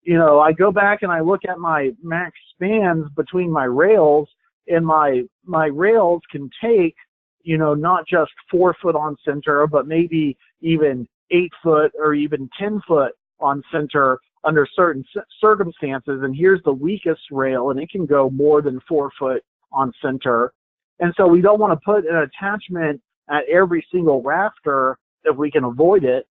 you know, I go back and I look at my max spans between my rails, and my rails can take, you know, not just 4 foot on center, but maybe even 8 foot or even 10 foot on center under certain circumstances. And here's the weakest rail, and it can go more than 4 foot on center. And so we don't want to put an attachment at every single rafter if we can avoid it.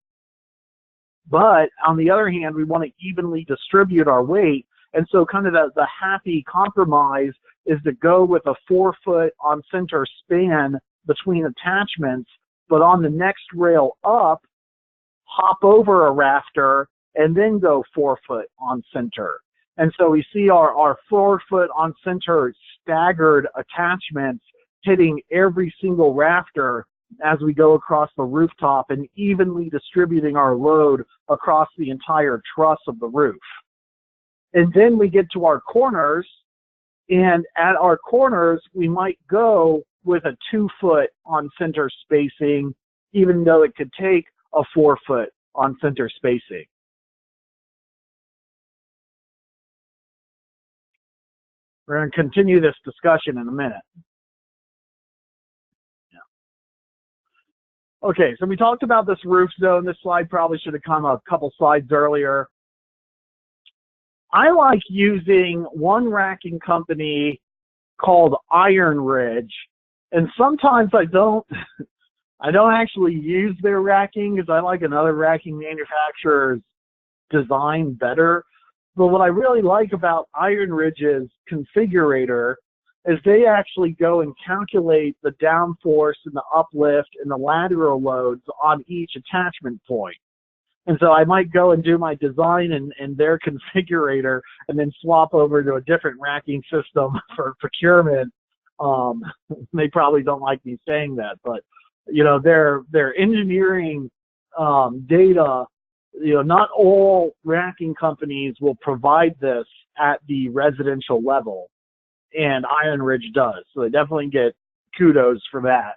But on the other hand, we want to evenly distribute our weight. And so kind of the happy compromise is to go with a 4 foot on center span between attachments, but on the next rail up, hop over a rafter and then go 4 foot on center. And so we see our 4 foot on center staggered attachments hitting every single rafter as we go across the rooftop and evenly distributing our load across the entire truss of the roof. And then we get to our corners, and at our corners, we might go with a 2 foot on center spacing, even though it could take a 4 foot on center spacing. We're going to continue this discussion in a minute. Okay, so we talked about this roof zone. This slide probably should have come a couple slides earlier. I like using one racking company called Iron Ridge, and sometimes I don't actually use their racking because I like another racking manufacturer's design better. But what I really like about Iron Ridge's configurator is they actually go and calculate the downforce and the uplift and the lateral loads on each attachment point. And so I might go and do my design in their configurator and then swap over to a different racking system for procurement. They probably don't like me saying that, but you know, their engineering data, you know, not all racking companies will provide this at the residential level, and Iron Ridge does. So they definitely get kudos for that.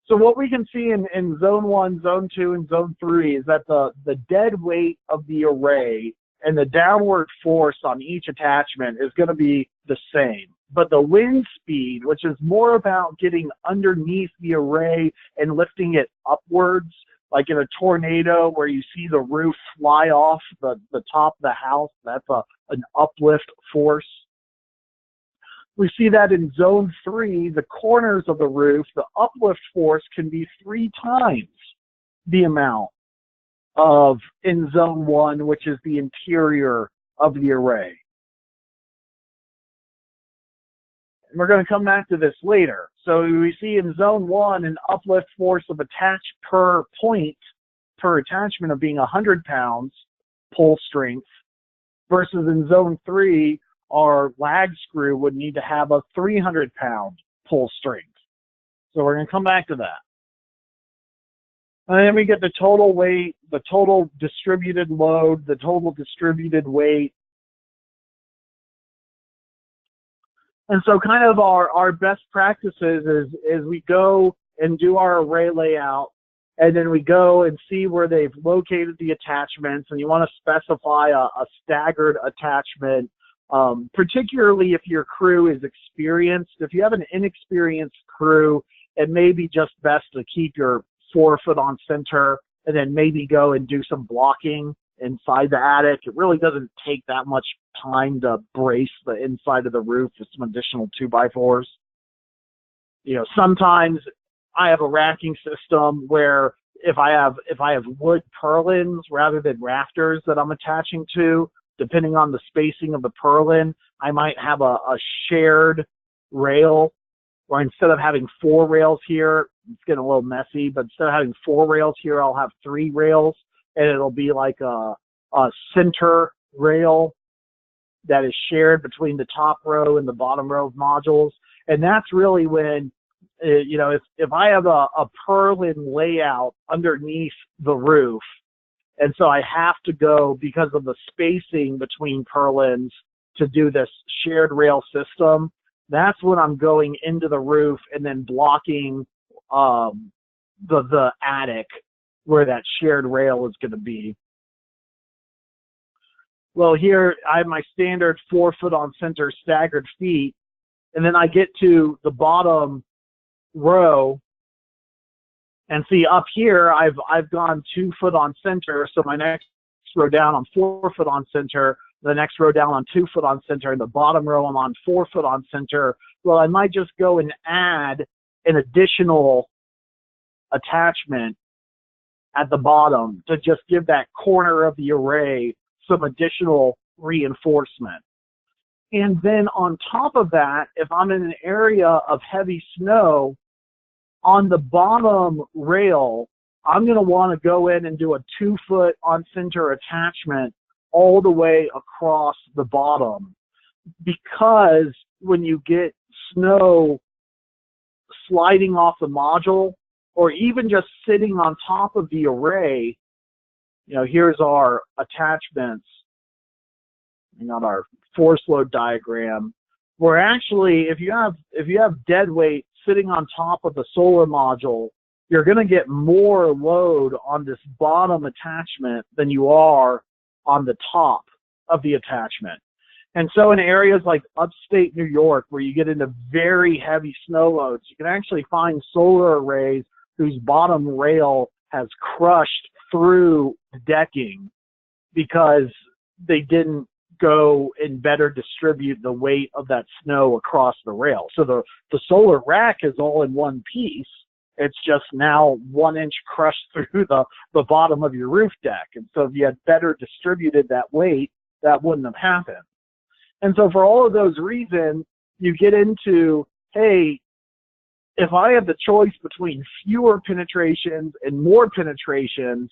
So what we can see in Zone 1, Zone 2, and Zone 3 is that the dead weight of the array and the downward force on each attachment is going to be the same. But the wind speed, which is more about getting underneath the array and lifting it upwards, like in a tornado where you see the roof fly off the top of the house, that's an uplift force. We see that in Zone 3, the corners of the roof, the uplift force can be 3 times the amount of in Zone 1, which is the interior of the array. And we're going to come back to this later. So we see in Zone 1 an uplift force of attach per point per attachment of being 100 pounds pull strength, versus in Zone 3, our lag screw would need to have a 300-pound pull strength. So we're going to come back to that. And then we get the total weight, the total distributed load, the total distributed weight. And so kind of our best practices is we go and do our array layout, and then we go and see where they've located the attachments, and you want to specify a staggered attachment. Particularly if your crew is experienced. If you have an inexperienced crew, it may be just best to keep your 4 foot on center and then maybe go and do some blocking inside the attic. It really doesn't take that much time to brace the inside of the roof with some additional 2x4s. You know, sometimes I have a racking system where if I have wood purlins rather than rafters that I'm attaching to, depending on the spacing of the purlin, I might have a shared rail, or instead of having 4 rails here, it's getting a little messy, but instead of having 4 rails here, I'll have 3 rails, and it'll be like a center rail that is shared between the top row and the bottom row of modules. And that's really when, you know, if I have a purlin layout underneath the roof, and so I have to go, because of the spacing between purlins, to do this shared rail system, that's when I'm going into the roof and then blocking the attic where that shared rail is going to be. Well, here I have my standard 4-foot on center staggered feet, and then I get to the bottom row, and see up here I've gone 2 foot on center, so my next row down I'm 4 foot on center, the next row down on 2 foot on center, and the bottom row I'm on 4 foot on center. Well, I might just go and add an additional attachment at the bottom to just give that corner of the array some additional reinforcement. And then on top of that, if I'm in an area of heavy snow, on the bottom rail, I'm going to want to go in and do a 2-foot on center attachment all the way across the bottom, because when you get snow sliding off the module, or even just sitting on top of the array, you know, here's our attachments, you know, our force load diagram, where actually if you have dead weight sitting on top of the solar module, you're going to get more load on this bottom attachment than you are on the top of the attachment. And so in areas like upstate New York, where you get into very heavy snow loads, you can actually find solar arrays whose bottom rail has crushed through the decking because they didn't go and better distribute the weight of that snow across the rail. So the solar rack is all in one piece. It's just now 1 inch crushed through the bottom of your roof deck. And so if you had better distributed that weight, that wouldn't have happened. And so for all of those reasons, you get into, hey, if I have the choice between fewer penetrations and more penetrations,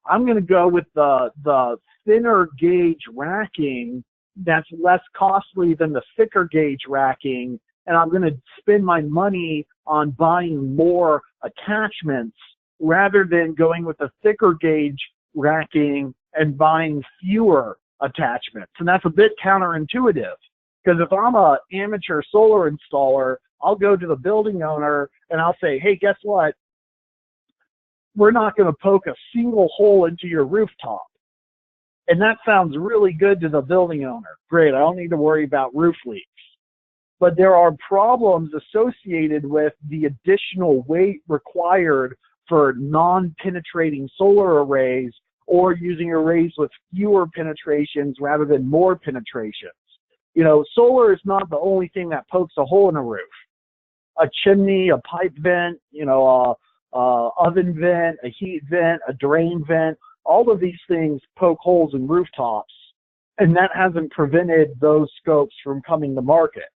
I'm going to go with the thinner gauge racking that's less costly than the thicker gauge racking, and I'm going to spend my money on buying more attachments rather than going with the thicker gauge racking and buying fewer attachments. And that's a bit counterintuitive, because if I'm an amateur solar installer, I'll go to the building owner and I'll say, hey, guess what? We're not going to poke a single hole into your rooftop. And that sounds really good to the building owner. Great, I don't need to worry about roof leaks. But there are problems associated with the additional weight required for non-penetrating solar arrays, or using arrays with fewer penetrations rather than more penetrations. You know, solar is not the only thing that pokes a hole in a roof. A chimney, a pipe vent, you know, oven vent, a heat vent, a drain vent, all of these things poke holes in rooftops, and that hasn't prevented those scopes from coming to market.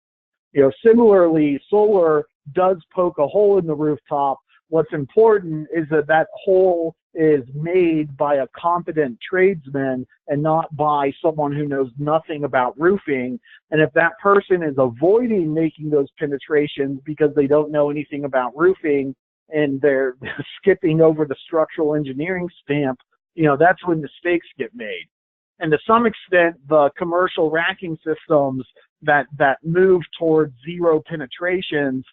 You know, similarly, solar does poke a hole in the rooftop. What's important is that that hole is made by a competent tradesman and not by someone who knows nothing about roofing. And if that person is avoiding making those penetrations because they don't know anything about roofing and they're skipping over the structural engineering stamp, you know, that's when mistakes get made. And to some extent, the commercial racking systems that move towards zero penetrations,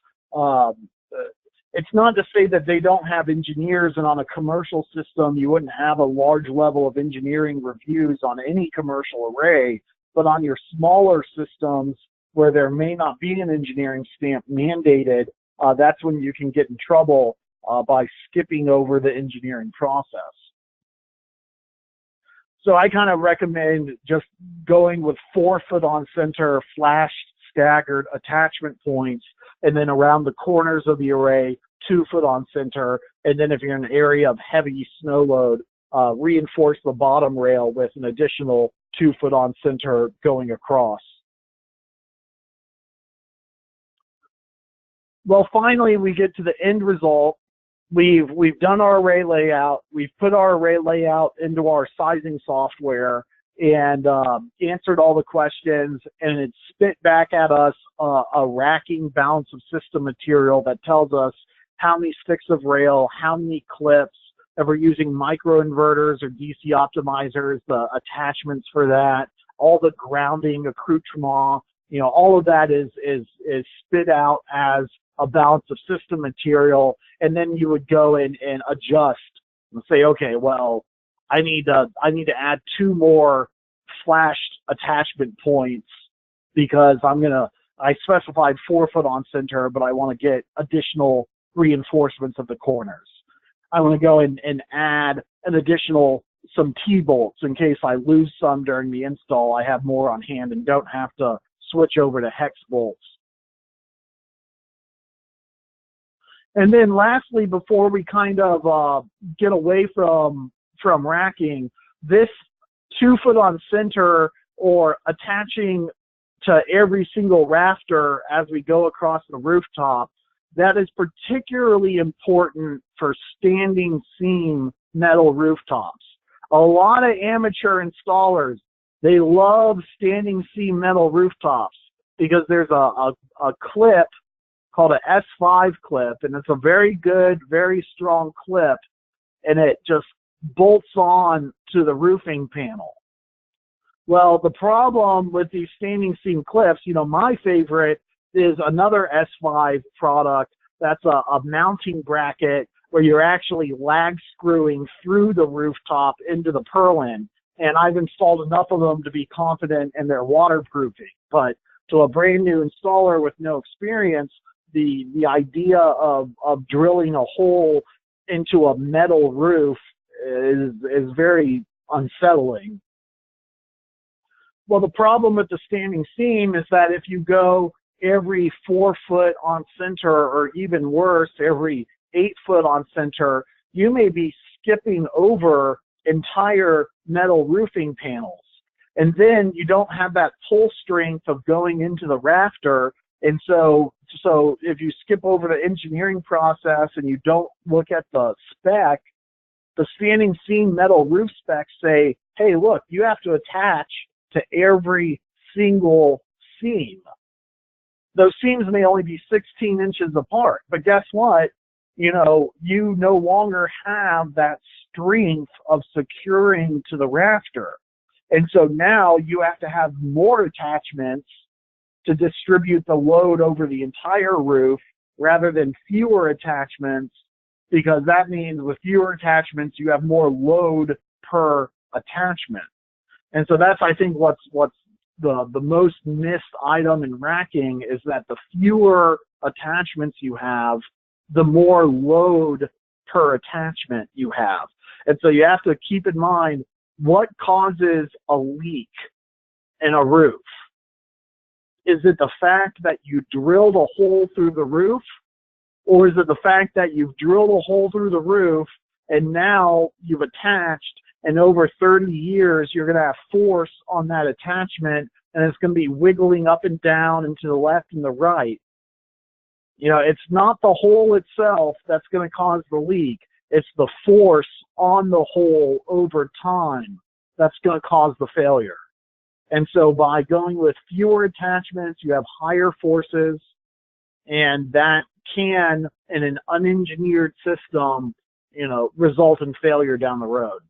it's not to say that they don't have engineers, and on a commercial system, you wouldn't have a large level of engineering reviews on any commercial array, but on your smaller systems where there may not be an engineering stamp mandated, that's when you can get in trouble by skipping over the engineering process. So I kind of recommend just going with 4-foot on center flashed staggered attachment points, and then around the corners of the array, 2-foot on center. And then if you're in an area of heavy snow load, reinforce the bottom rail with an additional 2-foot on center going across. Well, finally, we get to the end result, we've done our array layout. We've put our array layout into our sizing software and answered all the questions, and it spit back at us a racking balance of system material that tells us how many sticks of rail, how many clips, if we're using microinverters or DC optimizers, the attachments for that, all the grounding accoutrement, you know, all of that is spit out as a balance of system material, and then you would go in and adjust and say, okay, well, I need to add 2 more flashed attachment points because I specified 4 foot on center, but I want to get additional reinforcements of the corners. I want to go in and add an additional some T-bolts in case I lose some during the install. I have more on hand and don't have to switch over to hex bolts. And then lastly, before we kind of get away from racking, this 2 foot on center or attaching to every single rafter as we go across the rooftop, that is particularly important for standing seam metal rooftops. A lot of amateur installers, they love standing seam metal rooftops because there's a clip called an S5 clip, and it's a very good, very strong clip, and it just bolts on to the roofing panel. Well, the problem with these standing seam clips, you know, my favorite is another S5 product that's a mounting bracket where you're actually lag screwing through the rooftop into the purlin, and I've installed enough of them to be confident in their waterproofing. But to a brand new installer with no experience, the idea of drilling a hole into a metal roof is very unsettling. Well, the problem with the standing seam is that if you go every 4 foot on center, or even worse, every 8 foot on center, you may be skipping over entire metal roofing panels. And then you don't have that pull strength of going into the rafter. And so if you skip over the engineering process and you don't look at the spec, the standing seam metal roof specs say, hey, look, you have to attach to every single seam. Those seams may only be 16 inches apart, but guess what? You know, you no longer have that strength of securing to the rafter. And so now you have to have more attachments to distribute the load over the entire roof rather than fewer attachments, because that means with fewer attachments, you have more load per attachment. And so that's, I think, what's the most missed item in racking is that the fewer attachments you have, the more load per attachment you have. And so you have to keep in mind what causes a leak in a roof. Is it the fact that you drilled a hole through the roof? Or is it the fact that you've drilled a hole through the roof and now you've attached, and over 30 years you're going to have force on that attachment and it's going to be wiggling up and down and to the left and the right? You know, it's not the hole itself that's going to cause the leak. It's the force on the hole over time that's going to cause the failure. And so by going with fewer attachments, you have higher forces, and that can, in an unengineered system, you know, result in failure down the road.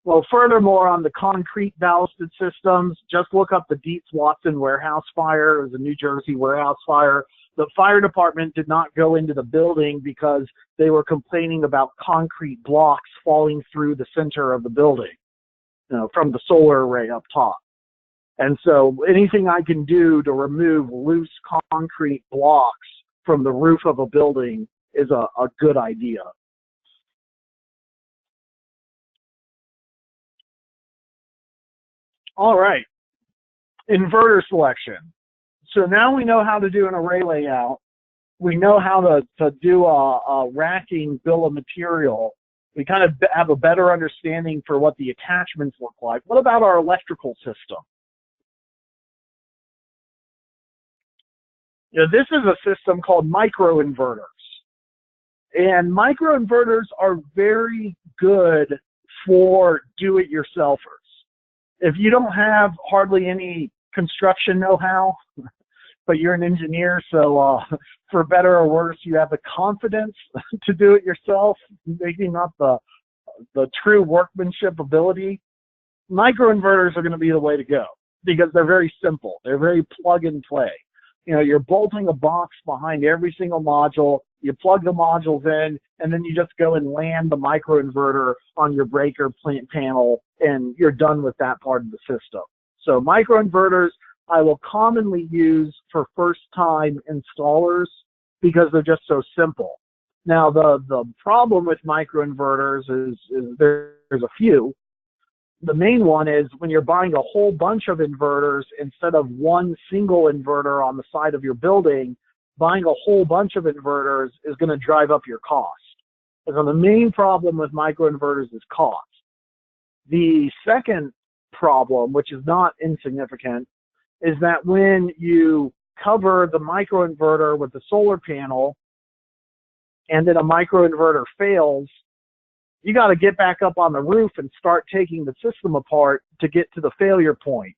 Well, furthermore, on the concrete ballasted systems, just look up the Dietz-Watson warehouse fire. It was a New Jersey warehouse fire. The fire department did not go into the building because they were complaining about concrete blocks falling through the center of the building, you know, from the solar array up top. And so anything I can do to remove loose concrete blocks from the roof of a building is a good idea. All right, inverter selection. So now we know how to do an array layout. We know how to do a racking bill of material. We kind of have a better understanding for what the attachments look like. What about our electrical system? You know, this is a system called microinverters. And microinverters are very good for do-it-yourselfers. If you don't have hardly any construction know-how, but you're an engineer, so for better or worse, you have the confidence to do it yourself, maybe not the true workmanship ability, microinverters are going to be the way to go because they're very simple. They're very plug and play. You know, you're bolting a box behind every single module, you plug the modules in, and then you just go and land the microinverter on your breaker plant panel, and you're done with that part of the system. So microinverters I will commonly use for first-time installers because they're just so simple. Now, the problem with microinverters is there's a few. The main one is when you're buying a whole bunch of inverters instead of one single inverter on the side of your building, buying a whole bunch of inverters is going to drive up your cost. And so the main problem with microinverters is cost. The second problem, which is not insignificant, is that when you cover the microinverter with the solar panel and then a microinverter fails, you got to get back up on the roof and start taking the system apart to get to the failure point.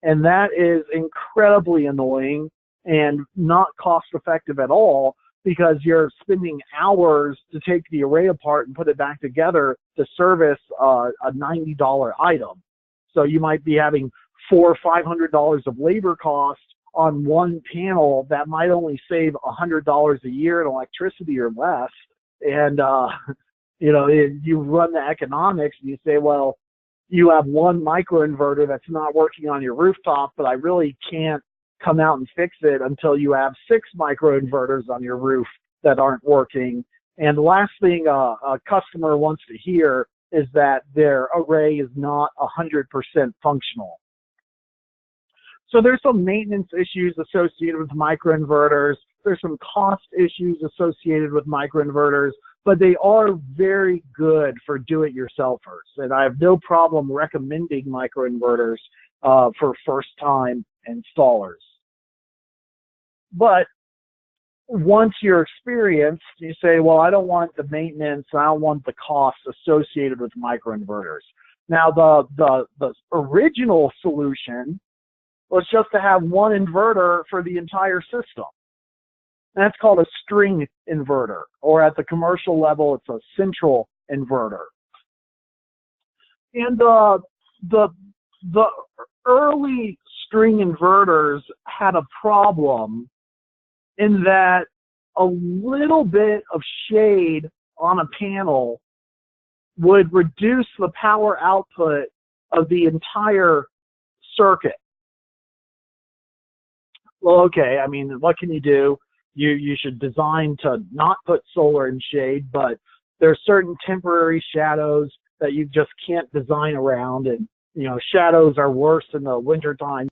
And that is incredibly annoying and not cost effective at all because you're spending hours to take the array apart and put it back together to service a $90 item. So you might be having $400 or $500 of labor costs on one panel that might only save $100 a year in electricity or less. And, you know, you run the economics and you say, well, you have one microinverter that's not working on your rooftop, but I really can't come out and fix it until you have 6 microinverters on your roof that aren't working. And the last thing a customer wants to hear is that their array is not 100% functional. So there's some maintenance issues associated with microinverters. There's some cost issues associated with microinverters, but they are very good for do-it-yourselfers. And I have no problem recommending microinverters for first-time installers. But once you're experienced, you say, well, I don't want the maintenance, I don't want the costs associated with microinverters. Now, the original solution was just to have one inverter for the entire system. And that's called a string inverter, or at the commercial level, it's a central inverter. And the early string inverters had a problem in that a little bit of shade on a panel would reduce the power output of the entire circuit. Well, okay, I mean, what can you do? You should design to not put solar in shade, but there are certain temporary shadows that you just can't design around, and you know, shadows are worse in the wintertime.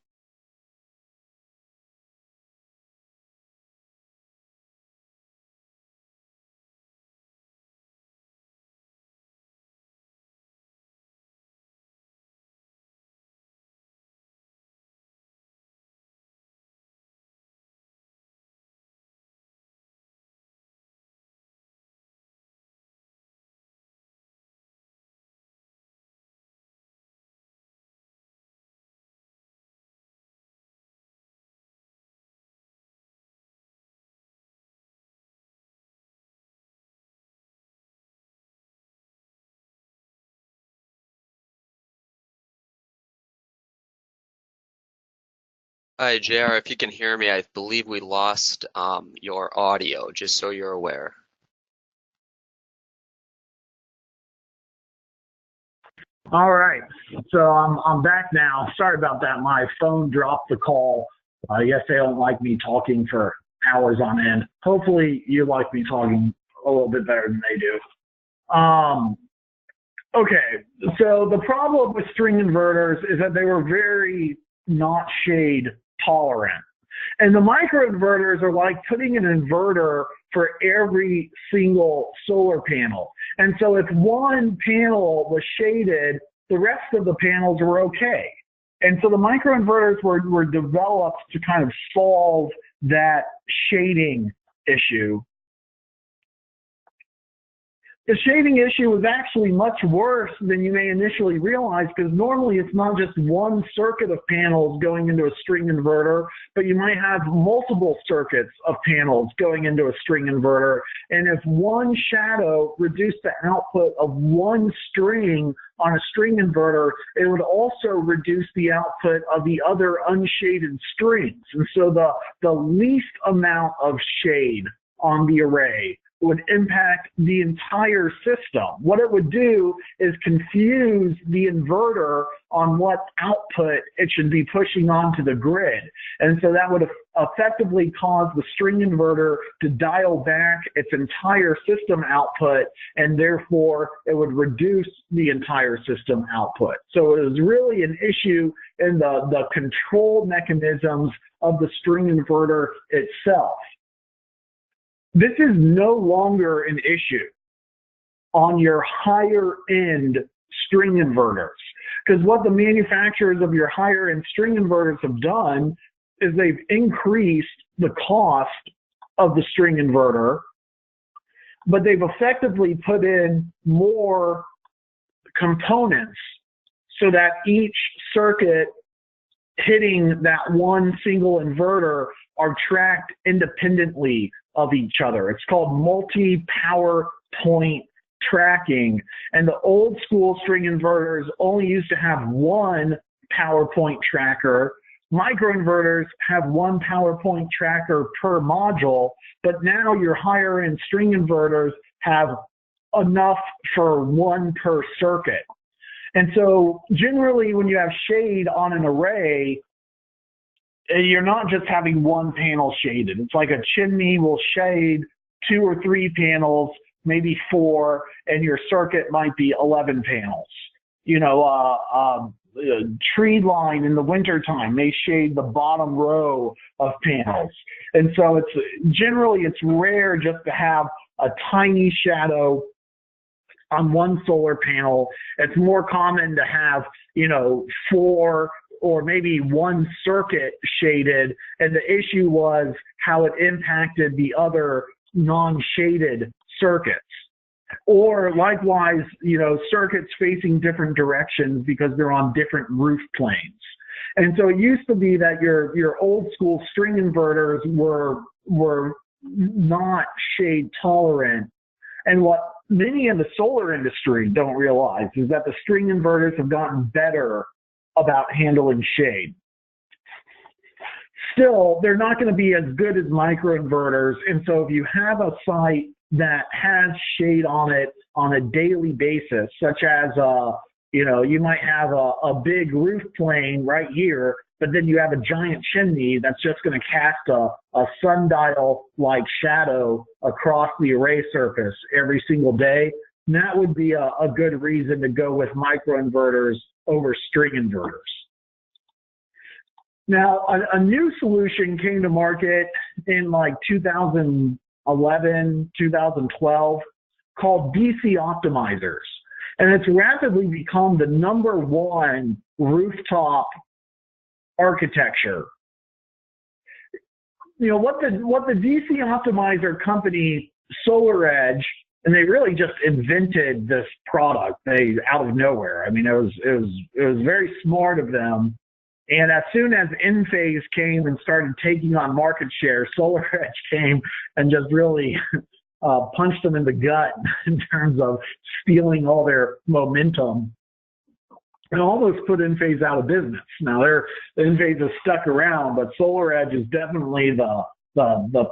Hi, JR, if you can hear me, I believe we lost your audio, just so you're aware. All right, so I'm back now. Sorry about that. My phone dropped the call. I guess they don't like me talking for hours on end. Hopefully you like me talking a little bit better than they do. Okay, so the problem with string inverters is that they were very not shade tolerant. And the microinverters are like putting an inverter for every single solar panel. And so if one panel was shaded, the rest of the panels were okay. And so the microinverters were developed to kind of solve that shading issue. The shading issue is actually much worse than you may initially realize, because normally it's not just one circuit of panels going into a string inverter, but you might have multiple circuits of panels going into a string inverter. And if one shadow reduced the output of one string on a string inverter, it would also reduce the output of the other unshaded strings. And so the least amount of shade on the array would impact the entire system. What it would do is confuse the inverter on what output it should be pushing onto the grid. And so that would effectively cause the string inverter to dial back its entire system output, and therefore it would reduce the entire system output. So it is really an issue in the control mechanisms of the string inverter itself. This is no longer an issue on your higher end string inverters, because what the manufacturers of your higher end string inverters have done is they've increased the cost of the string inverter, but they've effectively put in more components so that each circuit hitting that one single inverter are tracked independently of each other. It's called multi-power point tracking. And the old school string inverters only used to have one power point tracker. Microinverters have one power point tracker per module, but now your higher end string inverters have enough for one per circuit. And so generally when you have shade on an array, you're not just having one panel shaded. It's like a chimney will shade 2 or 3 panels, maybe 4, and your circuit might be 11 panels. You know, a tree line in the wintertime may shade the bottom row of panels. And so it's rare just to have a tiny shadow on one solar panel. It's more common to have, 4 or maybe one circuit shaded, and the issue was how it impacted the other non-shaded circuits. Or likewise, circuits facing different directions because they're on different roof planes. And so it used to be that your old school string inverters were not shade tolerant. And what many in the solar industry don't realize is that the string inverters have gotten better about handling shade. Still, they're not going to be as good as microinverters. And so if you have a site that has shade on it on a daily basis, such as, you might have a big roof plane right here, but then you have a giant chimney that's just going to cast a sundial-like shadow across the array surface every single day, that would be a good reason to go with microinverters over string inverters. Now, a new solution came to market in like 2011, 2012, called DC optimizers. And it's rapidly become the #1 rooftop architecture. What the DC optimizer company, SolarEdge, and they really just invented this product out of nowhere. I mean, it was very smart of them. And as soon as Enphase came and started taking on market share, SolarEdge came and just really punched them in the gut in terms of stealing all their momentum, and almost put Enphase out of business. Now, Enphase is stuck around, but SolarEdge is definitely the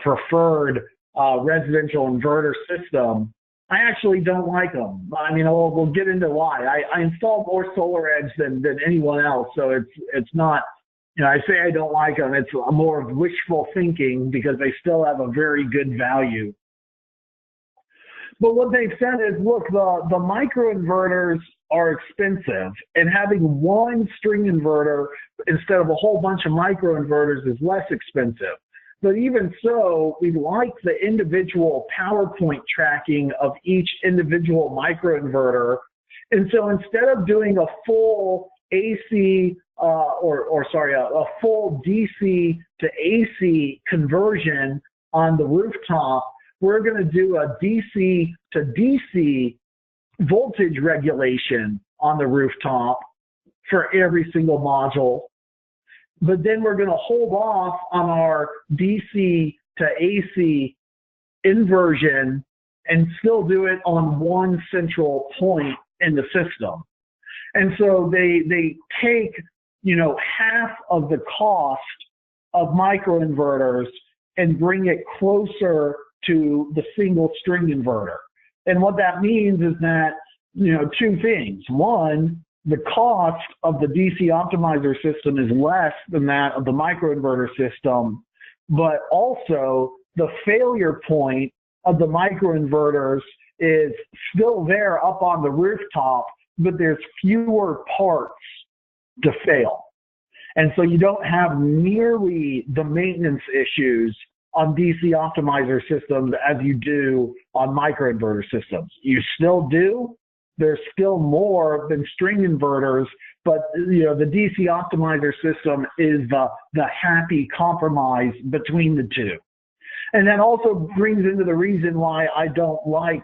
preferred residential inverter system. I actually don't like them. I mean, we'll get into why. I install more SolarEdge than anyone else, so it's not, I say I don't like them. It's more of wishful thinking because they still have a very good value. But what they've said is, look, the microinverters are expensive, and having one string inverter instead of a whole bunch of microinverters is less expensive. But even so, we like the individual power point tracking of each individual microinverter. And so instead of doing a full AC, a full DC to AC conversion on the rooftop, we're going to do a DC to DC voltage regulation on the rooftop for every single module. But then we're going to hold off on our DC to AC inversion and still do it on one central point in the system. And so they take, half of the cost of microinverters and bring it closer to the single string inverter. And what that means is that, two things. One, the cost of the DC optimizer system is less than that of the microinverter system, but also the failure point of the microinverters is still there up on the rooftop, but there's fewer parts to fail. And so you don't have nearly the maintenance issues on DC optimizer systems as you do on microinverter systems. You still do. There's still more than string inverters, but the DC optimizer system is the happy compromise between the two. And that also brings into the reason why I don't like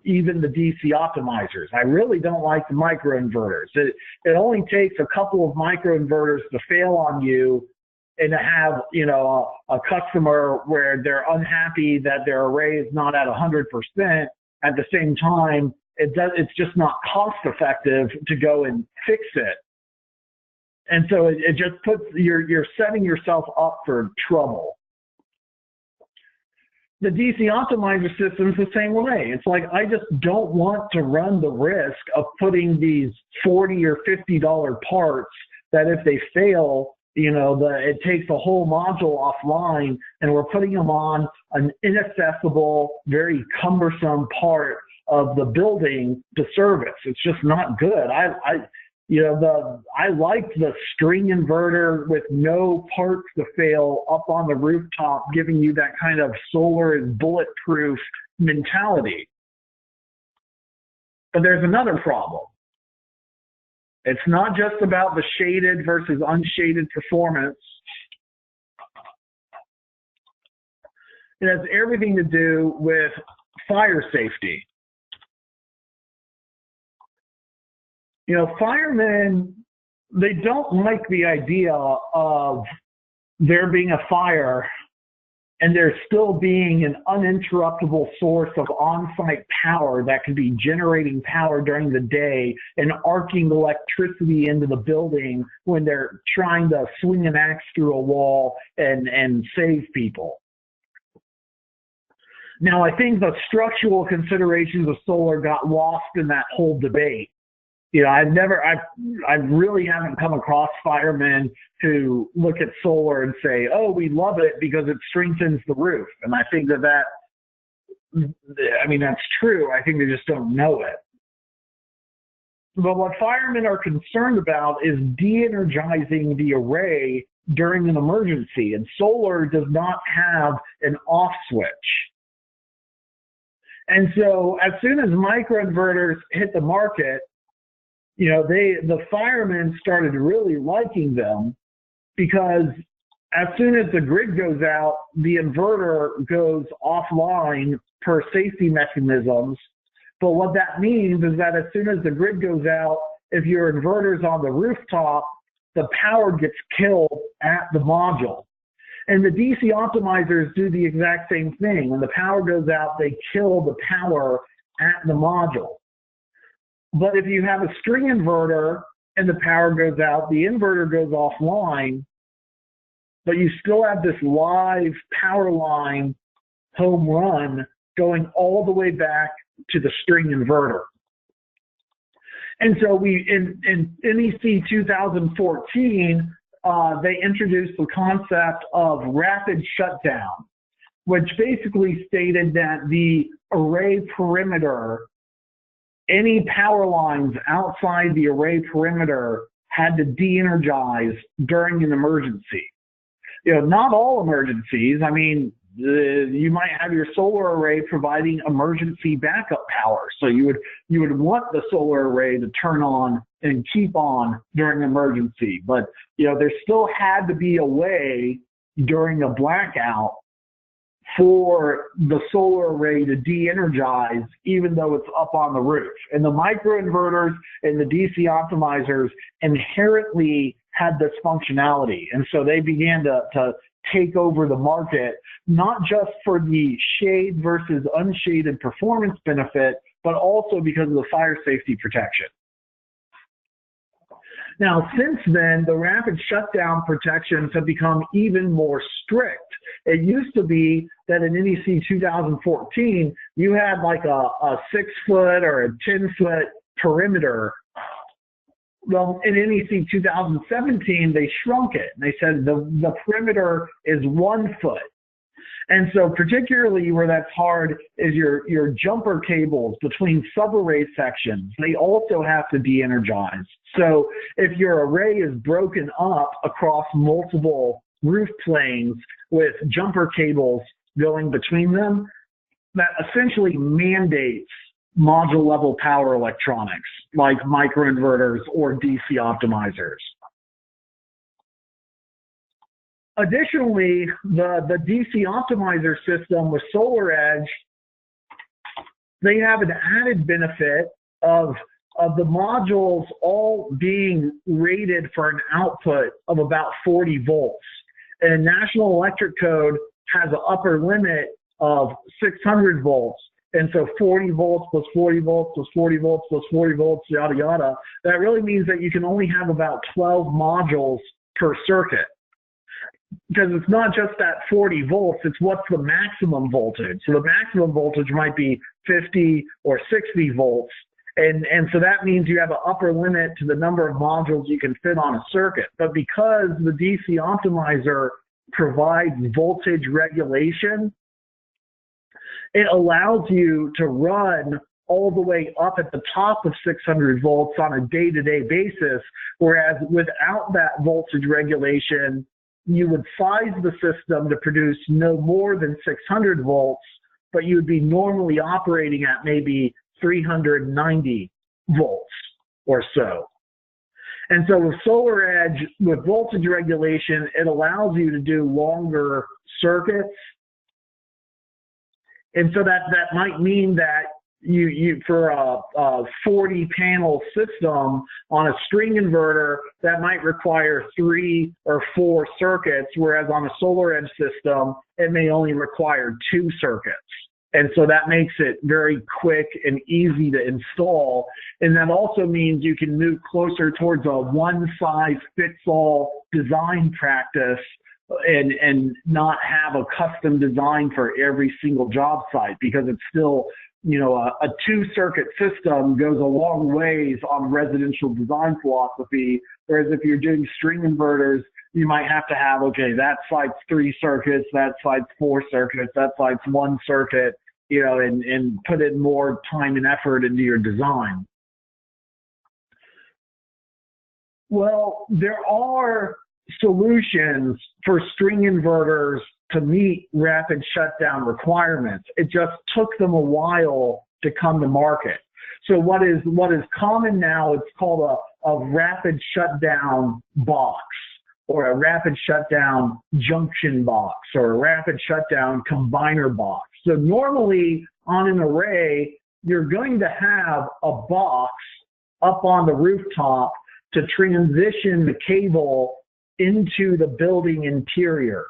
even the DC optimizers. I really don't like the microinverters. It only takes a couple of microinverters to fail on you and to have, a customer where they're unhappy that their array is not at 100%. At the same time, it's just not cost effective to go and fix it. And so it just puts, you're setting yourself up for trouble. The DC optimizer system is the same way. It's like, I just don't want to run the risk of putting these $40 or $50 parts that if they fail, it takes the whole module offline, and we're putting them on an inaccessible, very cumbersome part of the building to service. It's just not good. I like the string inverter with no parts to fail up on the rooftop, giving you that kind of solar is bulletproof mentality. But there's another problem. It's not just about the shaded versus unshaded performance. It has everything to do with fire safety. Firemen, they don't like the idea of there being a fire and there still being an uninterruptible source of on-site power that can be generating power during the day and arcing electricity into the building when they're trying to swing an axe through a wall and save people. Now, I think the structural considerations of solar got lost in that whole debate. I really haven't come across firemen who look at solar and say, oh, we love it because it strengthens the roof. And I think that's true. I think they just don't know it. But what firemen are concerned about is de-energizing the array during an emergency. And solar does not have an off switch. And so as soon as microinverters hit the market, the firemen started really liking them because as soon as the grid goes out, the inverter goes offline per safety mechanisms. But what that means is that as soon as the grid goes out, if your inverter's on the rooftop, the power gets killed at the module. And the DC optimizers do the exact same thing. When the power goes out, they kill the power at the module. But if you have a string inverter and the power goes out, the inverter goes offline, but you still have this live power line home run going all the way back to the string inverter. And so in NEC 2014, they introduced the concept of rapid shutdown, which basically stated that the array perimeter, any power lines outside the array perimeter had to de-energize during an emergency. Not all emergencies. You might have your solar array providing emergency backup power. So you would want the solar array to turn on and keep on during an emergency. But, there still had to be a way during a blackout for the solar array to de-energize even though it's up on the roof. And the microinverters and the DC optimizers inherently had this functionality. And so they began to take over the market, not just for the shade versus unshaded performance benefit, but also because of the fire safety protection. Now, since then, the rapid shutdown protections have become even more strict. It used to be that in NEC 2014, you had like a 6-foot or a 10-foot perimeter. Well, in NEC 2017, they shrunk it. They said the perimeter is 1 foot. And so particularly where that's hard is your jumper cables between subarray sections. They also have to de-energize. So if your array is broken up across multiple roof planes with jumper cables going between them, that essentially mandates module level power electronics like microinverters or DC optimizers. Additionally, the DC optimizer system with SolarEdge, they have an added benefit of the modules all being rated for an output of about 40 volts. And National Electric Code has an upper limit of 600 volts. And so 40 volts plus 40 volts plus 40 volts plus 40 volts, yada, yada. That really means that you can only have about 12 modules per circuit. Because it's not just that 40 volts, it's what's the maximum voltage. So the maximum voltage might be 50 or 60 volts. And so that means you have an upper limit to the number of modules you can fit on a circuit. But because the DC optimizer provides voltage regulation, it allows you to run all the way up at the top of 600 volts on a day-to-day basis, whereas without that voltage regulation, you would size the system to produce no more than 600 volts, but you would be normally operating at maybe 390 volts or so. And so with SolarEdge, with voltage regulation, it allows you to do longer circuits. And so that might mean that you for a 40 panel system on a string inverter, that might require 3 or 4 circuits, whereas on a SolarEdge system, it may only require 2 circuits. And so that makes it very quick and easy to install. And that also means you can move closer towards a one-size-fits-all design practice and not have a custom design for every single job site, because it's still, you know, a 2-circuit system goes a long ways on residential design philosophy, whereas if you're doing string inverters, you might have to have, okay, that site's 3 circuits, that site's 4 circuits, that site's 1 circuit, you know, and put in more time and effort into your design. Well, there are solutions for string inverters to meet rapid shutdown requirements. It just took them a while to come to market. So what is common now, it's called a rapid shutdown box, or a rapid shutdown junction box, or a rapid shutdown combiner box. So normally on an array, you're going to have a box up on the rooftop to transition the cable into the building interior.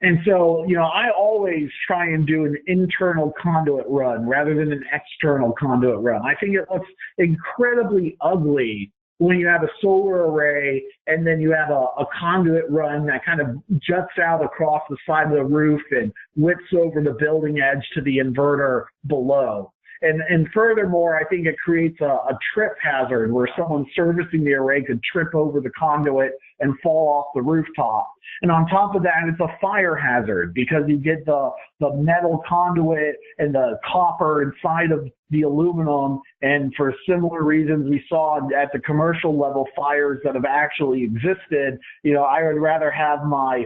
And so, you know, I always try and do an internal conduit run rather than an external conduit run. I think it looks incredibly ugly when you have a solar array and then you have a conduit run that kind of juts out across the side of the roof and whips over the building edge to the inverter below. And furthermore, I think it creates a trip hazard where someone servicing the array could trip over the conduit and fall off the rooftop. And on top of that, it's a fire hazard because you get the metal conduit and the copper inside of the aluminum. And for similar reasons we saw at the commercial level fires that have actually existed, you know, I would rather have my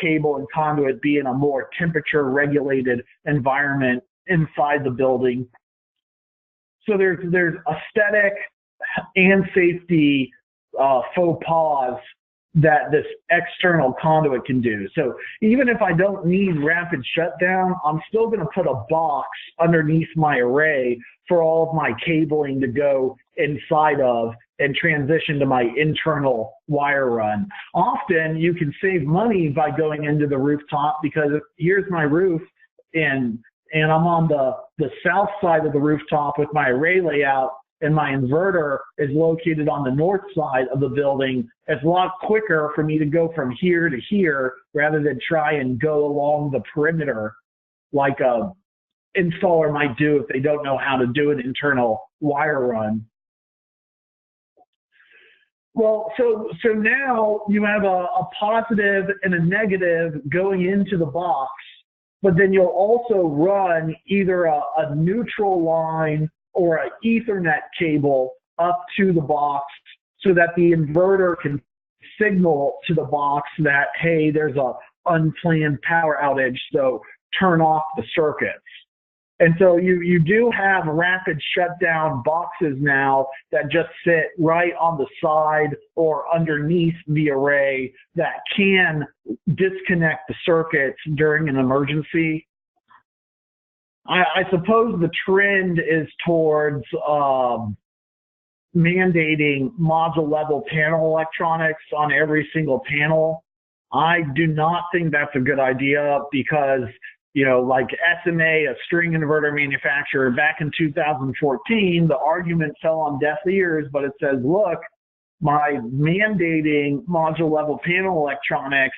cable and conduit be in a more temperature regulated environment inside the building. So there's aesthetic and safety faux pas that this external conduit can do. So even if I don't need rapid shutdown, I'm still going to put a box underneath my array for all of my cabling to go inside of and transition to my internal wire run. Often you can save money by going into the rooftop, because here's my roof and I'm on the south side of the rooftop with my array layout, and my inverter is located on the north side of the building. It's a lot quicker for me to go from here to here rather than try and go along the perimeter like a installer might do if they don't know how to do an internal wire run. Well, so now you have a positive and a negative going into the box, but then you'll also run either a neutral line or an Ethernet cable up to the box so that the inverter can signal to the box that, hey, there's a unplanned power outage, so turn off the circuits. And so you do have rapid shutdown boxes now that just sit right on the side or underneath the array that can disconnect the circuits during an emergency. I suppose the trend is towards mandating module level panel electronics on every single panel. I do not think that's a good idea, because like SMA, a string inverter manufacturer, back in 2014, the argument fell on deaf ears, but it says, look, by mandating module level panel electronics,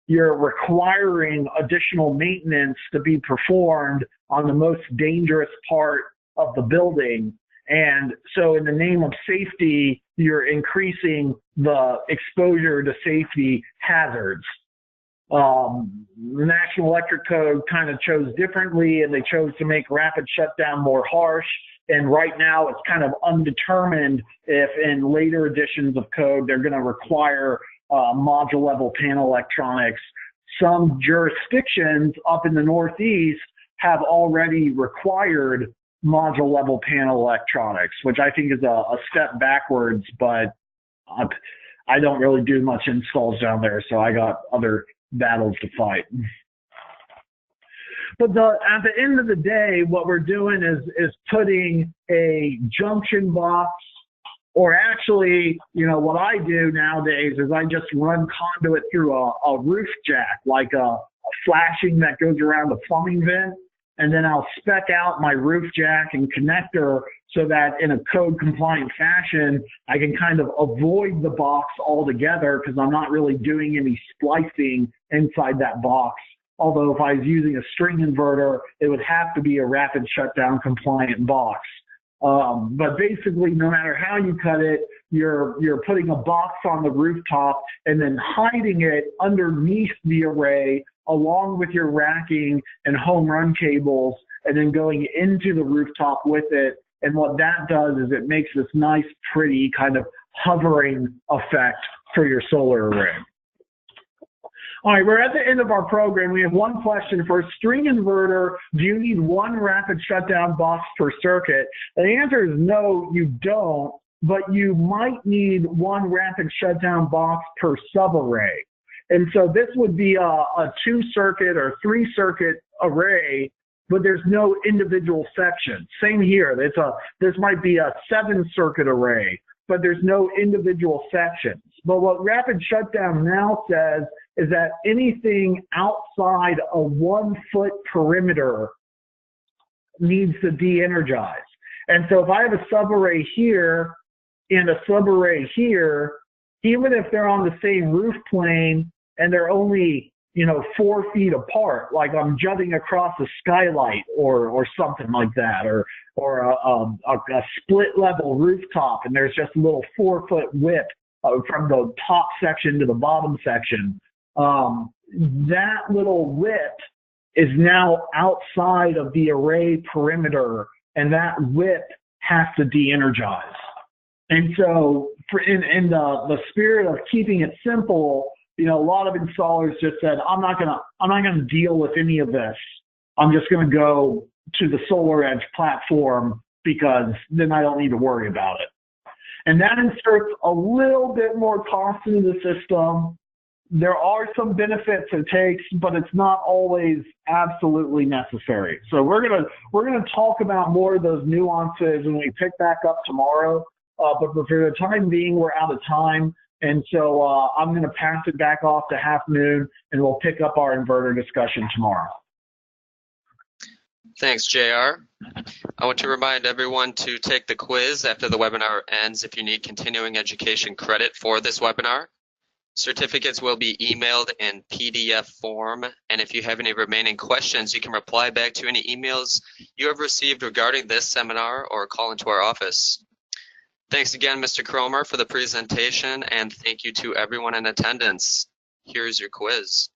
you're requiring additional maintenance to be performed on the most dangerous part of the building. And so in the name of safety, you're increasing the exposure to safety hazards. The National Electric Code kind of chose differently, and they chose to make rapid shutdown more harsh. And right now it's kind of undetermined if in later editions of code they're going to require module level panel electronics. Some jurisdictions up in the Northeast have already required module level panel electronics, which I think is a step backwards, but I don't really do much installs down there, so I got other battles to fight. But at the end of the day, what we're doing is putting a junction box, or actually, what I do nowadays is I just run conduit through a roof jack, like a flashing that goes around a plumbing vent, and then I'll spec out my roof jack and connector so that in a code compliant fashion, I can kind of avoid the box altogether, because I'm not really doing any splicing inside that box. Although if I was using a string inverter, it would have to be a rapid shutdown compliant box. But basically, no matter how you cut it, you're putting a box on the rooftop and then hiding it underneath the array along with your racking and home run cables, and then going into the rooftop with it. And what that does is it makes this nice, pretty kind of hovering effect for your solar array. All right, we're at the end of our program. We have one question. For a string inverter, do you need one rapid shutdown box per circuit? And the answer is no, you don't, but you might need one rapid shutdown box per subarray. And so this would be a 2-circuit or 3-circuit array, but there's no individual section. Same here. This might be a 7-circuit array, but there's no individual sections. But what rapid shutdown now says is that anything outside a 1-foot perimeter needs to de-energize. And so if I have a subarray here and a subarray here, even if they're on the same roof plane and they're only 4 feet apart, like I'm jutting across a skylight or something like that, or a split level rooftop, and there's just a little 4-foot width from the top section to the bottom section. That little width is now outside of the array perimeter, and that width has to de-energize. And so in the spirit of keeping it simple, a lot of installers just said, I'm not gonna deal with any of this. I'm just gonna go to the SolarEdge platform, because then I don't need to worry about it. And that inserts a little bit more cost into the system. There are some benefits it takes, but it's not always absolutely necessary. So we're gonna talk about more of those nuances when we pick back up tomorrow. But for the time being, we're out of time. And so I'm going to pass it back off to Half Moon, and we'll pick up our inverter discussion tomorrow. Thanks, JR. I want to remind everyone to take the quiz after the webinar ends if you need continuing education credit for this webinar. Certificates will be emailed in PDF form, and if you have any remaining questions, you can reply back to any emails you have received regarding this seminar or call into our office. Thanks again, Mr. Cromer, for the presentation, and thank you to everyone in attendance. Here's your quiz.